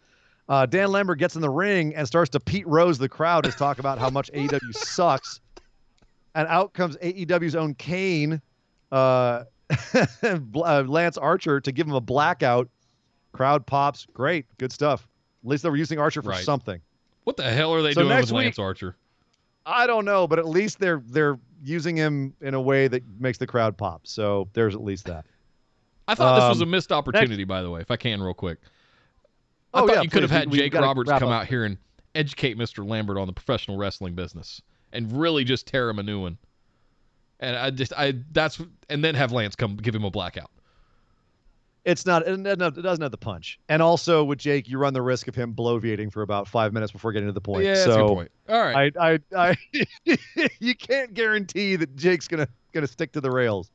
Dan Lambert gets in the ring and starts to Pete Rose the crowd to talk about how much AEW sucks. And out comes AEW's own Kane, Lance Archer, to give him a blackout. Crowd pops. Great. Good stuff. At least they were using Archer for something. What the hell are they doing with Lance Archer? I don't know, but at least they're using him in a way that makes the crowd pop. So there's at least that. I thought this was a missed opportunity, by the way, if I can real quick. I thought you could have had Jake Roberts come out here and educate Mr. Lambert on the professional wrestling business and really just tear him a new one. And and then have Lance come give him a blackout. It doesn't have the punch. And also with Jake, you run the risk of him bloviating for about 5 minutes before getting to the point. Yeah, that's a good point. All right. I you can't guarantee that Jake's gonna stick to the rails.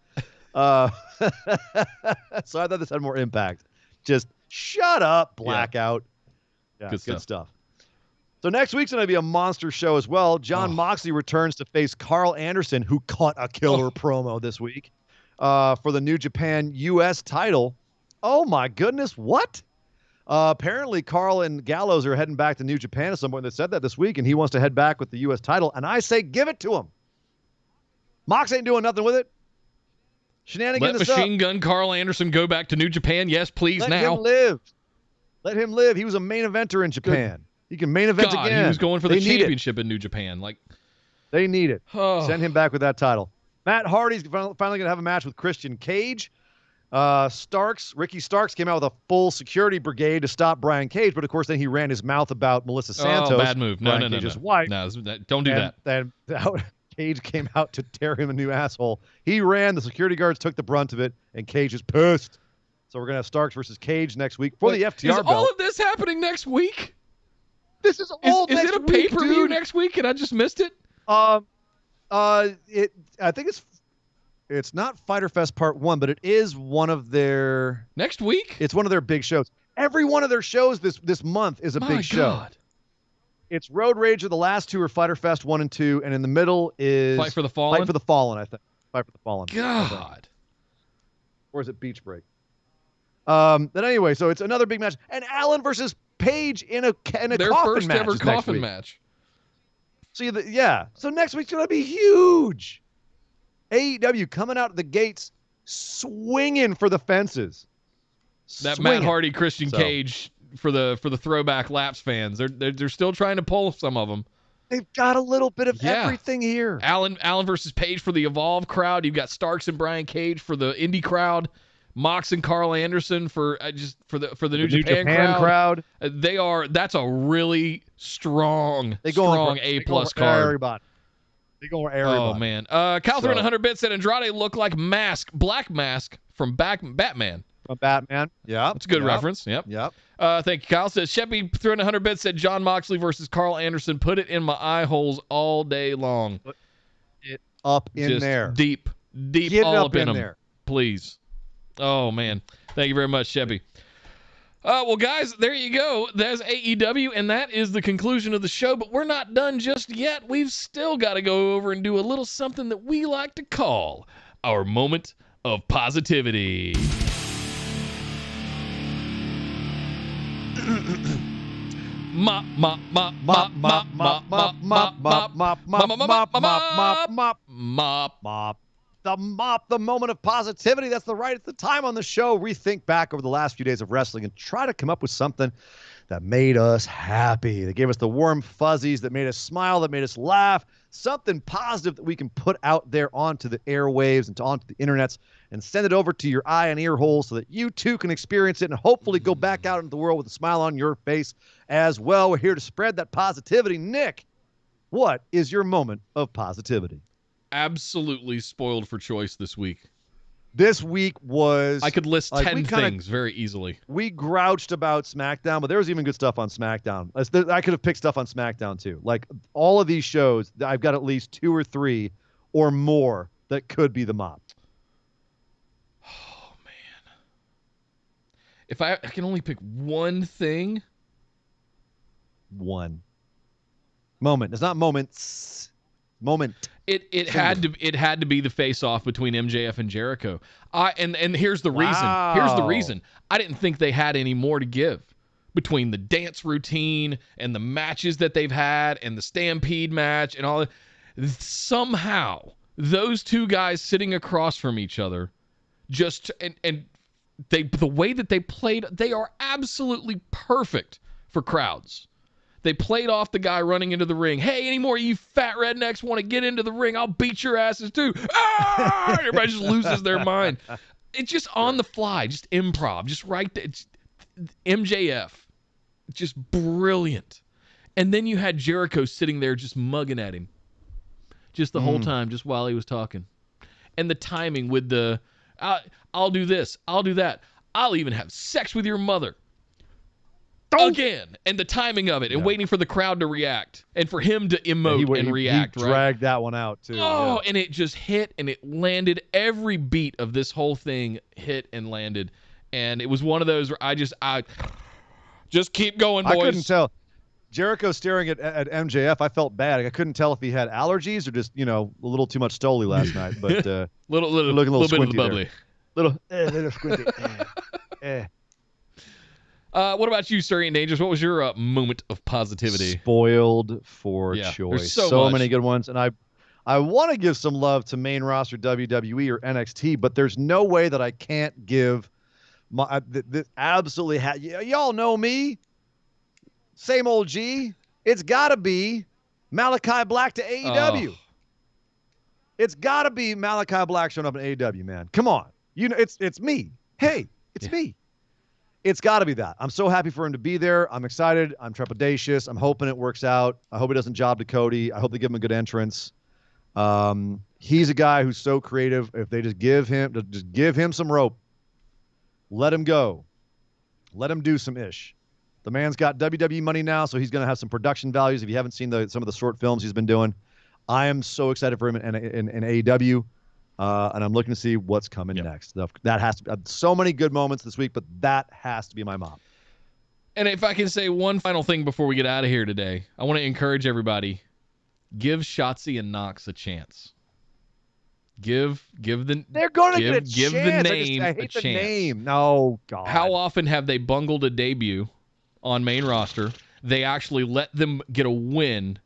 So I thought this had more impact. Just shut up, blackout. Yeah, good stuff. So next week's going to be a monster show as well. Jon Moxley returns to face Carl Anderson, who cut a killer promo this week for the New Japan US title. Oh my goodness, what? Apparently, Carl and Gallows are heading back to New Japan at some point. That said that this week, and he wants to head back with the U.S. title. And I say, give it to him. Mox ain't doing nothing with it. Shenanigans. Let Machine Gun Carl Anderson go back to New Japan. Yes, please. Let now. him live. Let him live. He was a main eventer in Japan. He can main event again. He was going for the championship in New Japan. They need it. Oh. Send him back with that title. Matt Hardy's finally going to have a match with Christian Cage. Ricky Starks came out with a full security brigade to stop Brian Cage, but of course then he ran his mouth about Melissa Santos. Oh, bad move. No, Cage's wife. No, don't do that. And Cage came out to tear him a new asshole. He ran. The security guards took the brunt of it, and Cage is pissed. So we're going to have Starks versus Cage next week for the FTR belt. Is all of this happening next week? This is all Is it a pay-per-view next week and I just missed it? I think it's not Fyter Fest Part 1, but it is one of their... Next week? It's one of their big shows. Every one of their shows this month is a big show. God. It's Road Rager. The last two are Fyter Fest 1 and 2, and in the middle is... Fight for the Fallen? Fight for the Fallen, I think. Fight for the Fallen. God. Or is it Beach Break? But anyway, so it's another big match. And Allen versus Page in a their coffin first match. Ever coffin match. So So next week's going to be huge. AEW coming out of the gates swinging for the fences. That Matt Hardy, Christian Cage for the throwback Laps fans. They're still trying to pull some of them. They've got a little bit of everything here. Allen versus Page for the Evolve crowd. You've got Starks and Brian Cage for the indie crowd. Mox and Carl Anderson for the New Japan crowd. That's a really strong A+ card. Everybody. They go for everybody. Oh man. Calthrin 100 bits said Andrade looked like Black Mask from Batman. From Batman. Yeah. That's a good reference. Yep. Thank you, Kyle. Says Sheppy throwing 100 bits said John Moxley versus Carl Anderson. Put it in my eye holes all day long. Put it up in Just there. Deep Get all up in them. there. Please. Oh man. Thank you very much, Sheppy. Well, guys, there you go. There's AEW, and that is the conclusion of the show, but we're not done just yet. We've still got to go over and do a little something that we like to call our moment of positivity. The moment of positivity. That's it's the time on the show. Rethink back over the last few days of wrestling and try to come up with something that made us happy. That gave us the warm fuzzies, that made us smile, that made us laugh. Something positive that we can put out there onto the airwaves and onto the internets and send it over to your eye and ear holes so that you too can experience it and hopefully go back out into the world with a smile on your face as well. We're here to spread that positivity. Nick, what is your moment of positivity? Absolutely spoiled for choice this week. This week was... I could list 10 things very easily. We grouched about SmackDown, but there was even good stuff on SmackDown. I could have picked stuff on SmackDown, too. Like, all of these shows, I've got at least 2 or 3 or more that could be the mop. Oh, man. If I can only pick one thing... One. Moment. It's not moments. Moment. It had to be the face-off between MJF and Jericho. And here's the reason. Wow. Here's the reason. I didn't think they had any more to give between the dance routine and the matches that they've had and the Stampede match and all that. Somehow those two guys sitting across from each other, the way that they played, they are absolutely perfect for crowds. They played off the guy running into the ring. Hey, any more of you fat rednecks want to get into the ring? I'll beat your asses too. Ah! Everybody just loses their mind. It's just on the fly, just improv, just right there. MJF, just brilliant. And then you had Jericho sitting there just mugging at him. Just the whole time, just while he was talking. And the timing with the, I'll do this, I'll do that. I'll even have sex with your mother. Again, and the timing of it, and waiting for the crowd to react, and for him to emote and react. He dragged that one out too. Oh, and it just hit, and it landed. Every beat of this whole thing hit and landed, and it was one of those where I just keep going, boys. I couldn't tell. Jericho staring at MJF, I felt bad. I couldn't tell if he had allergies or just a little too much Stoli last night. But little looking a little bit of the bubbly, little squinty. What about you, Sir Ian Dangerous? What was your moment of positivity? Spoiled for Yeah, choice. there's so much. Many good ones. And I want to give some love to main roster WWE or NXT, but there's no way that I can't give my absolutely y'all know me. Same old G. It's got to be Malakai Black to AEW. Oh. It's got to be Malakai Black showing up in AEW, man. Come on. You know, it's me. Hey, it's me. It's got to be that. I'm so happy for him to be there. I'm excited. I'm trepidatious. I'm hoping it works out. I hope he doesn't job to Cody. I hope they give him a good entrance. He's a guy who's so creative. If they just give him some rope, let him go. Let him do some ish. The man's got WWE money now, so he's going to have some production values. If you haven't seen some of the short films he's been doing, I am so excited for him in AEW, and I'm looking to see what's coming next. That has to be so many good moments this week, but that has to be my mom. And if I can say one final thing before we get out of here today, I want to encourage everybody: give Shotzi and Knox a chance. They're going to get a chance. Give the name I hate a the chance. name. No, God. How often have they bungled a debut on main roster? They actually let them get a win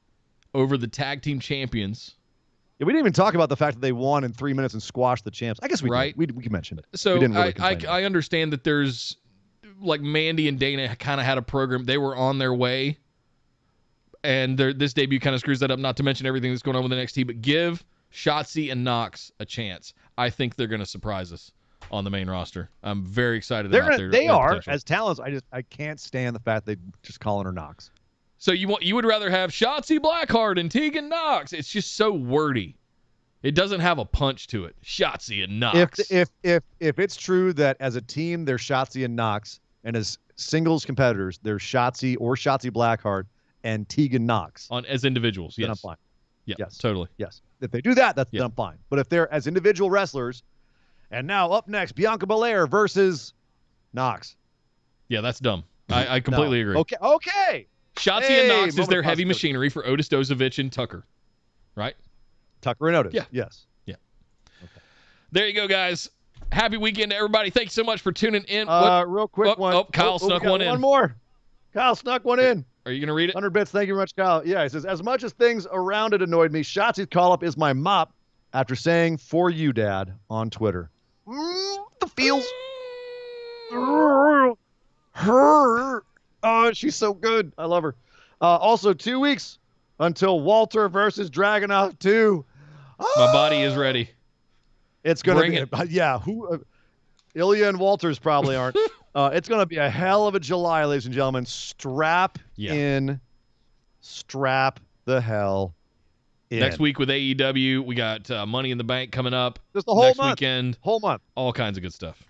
over the tag team champions. Yeah, we didn't even talk about the fact that they won in 3 minutes and squashed the champs. I guess we did. We can mention it. So we didn't really I understand that there's like Mandy and Dana kind of had a program. They were on their way, and this debut kind of screws that up. Not to mention everything that's going on with NXT, but give Shotzi and Knox a chance. I think they're going to surprise us on the main roster. I'm very excited about their potential. As talents. I can't stand the fact they just calling her Knox. So you would rather have Shotzi Blackheart and Teagan Knox? It's just so wordy. It doesn't have a punch to it. Shotzi and Knox. If it's true that as a team they're Shotzi and Knox, and as singles competitors they're Shotzi or Shotzi Blackheart and Teagan Knox As individuals, yes. Then I'm fine. Yeah, yes, totally. Yes. If they do that, then I'm fine. But if they're as individual wrestlers, and now up next, Bianca Belair versus Knox. Yeah, that's dumb. I completely agree. Okay. Shotzi and Knox is their heavy machinery for Otis Dozovich and Tucker, right? Tucker and Otis. Yeah. Yes. Yeah. Okay. There you go, guys. Happy weekend to everybody. Thank you so much for tuning in. Real quick one. Kyle snuck one in. One more. Kyle snuck one in. Are you going to read it? 100 bits. Thank you very much, Kyle. Yeah, he says, as much as things around it annoyed me, Shotzi's call-up is my mop after saying, for you, Dad, on Twitter. The feels. Her. Oh, she's so good. I love her. Also, 2 weeks until Walter versus Dragunov 2. My body is ready. It's going to be. Yeah. Ilya and Walters probably aren't. It's going to be a hell of a July, ladies and gentlemen. Strap in. Strap the hell in. Next week with AEW, we got Money in the Bank coming up. Just the whole next month. Weekend. Whole month. All kinds of good stuff.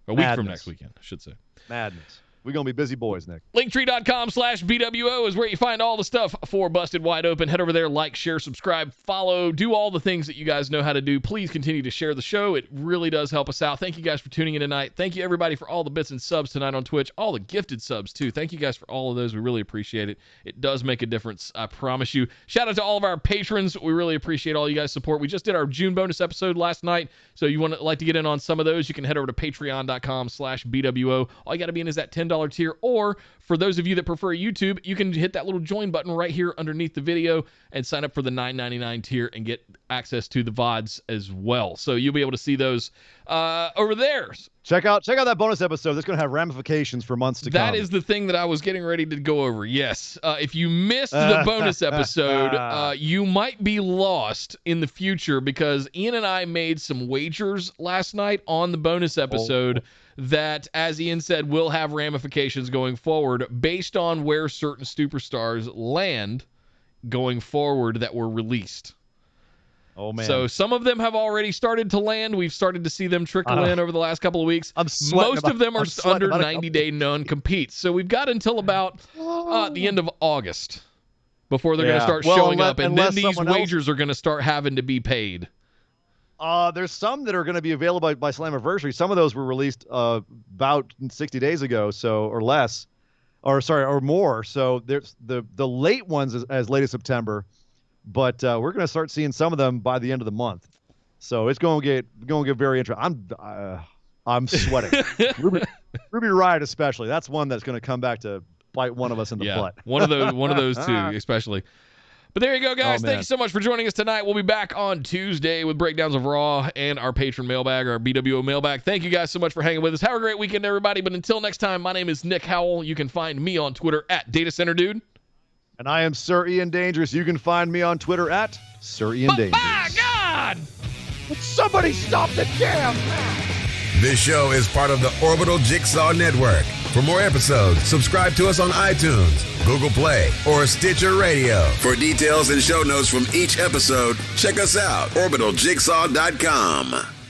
A week from next weekend, I should say. Madness. We're going to be busy boys, Nick. Linktree.com/BWO is where you find all the stuff for Busted Wide Open. Head over there, like, share, subscribe, follow, do all the things that you guys know how to do. Please continue to share the show. It really does help us out. Thank you guys for tuning in tonight. Thank you, everybody, for all the bits and subs tonight on Twitch. All the gifted subs, too. Thank you guys for all of those. We really appreciate it. It does make a difference, I promise you. Shout out to all of our patrons. We really appreciate all you guys' support. We just did our June bonus episode last night, so you want to like to get in on some of those, you can head over to patreon.com/BWO. All you got to be in is that $10 tier, or for those of you that prefer YouTube, you can hit that little join button right here underneath the video and sign up for the $9.99 tier and get access to the VODs as well. So you'll be able to see those over there. Check out that bonus episode. That's going to have ramifications for months to come. That is the thing that I was getting ready to go over. Yes. If you missed the bonus episode, you might be lost in the future because Ian and I made some wagers last night on the bonus episode that, as Ian said, will have ramifications going forward based on where certain superstars land going forward that were released. Oh, man. So some of them have already started to land. We've started to see them trickle in over the last couple of weeks. Most of them are under 90-day non-competes. So we've got until about the end of August before they're going to start showing up. And then these wagers are going to start having to be paid. There's some that are going to be available by Slammiversary. Some of those were released about 60 days ago, or less, or more. So there's the late ones as late as September, but we're going to start seeing some of them by the end of the month. So it's going to get very interesting. I'm sweating. Ruby Riott especially. That's one that's going to come back to bite one of us in the butt. One of those two, especially. But there you go, guys. Oh, Thank you so much for joining us tonight. We'll be back on Tuesday with breakdowns of Raw and our patron mailbag, our BWO mailbag. Thank you guys so much for hanging with us. Have a great weekend, everybody. But until next time, my name is Nick Howell. You can find me on Twitter at DataCenterDude. And I am Sir Ian Dangerous. You can find me on Twitter at Sir Ian Dangerous. My God! Somebody stop the jam! This show is part of the Orbital Jigsaw Network. For more episodes, subscribe to us on iTunes, Google Play, or Stitcher Radio. For details and show notes from each episode, check us out, orbitaljigsaw.com.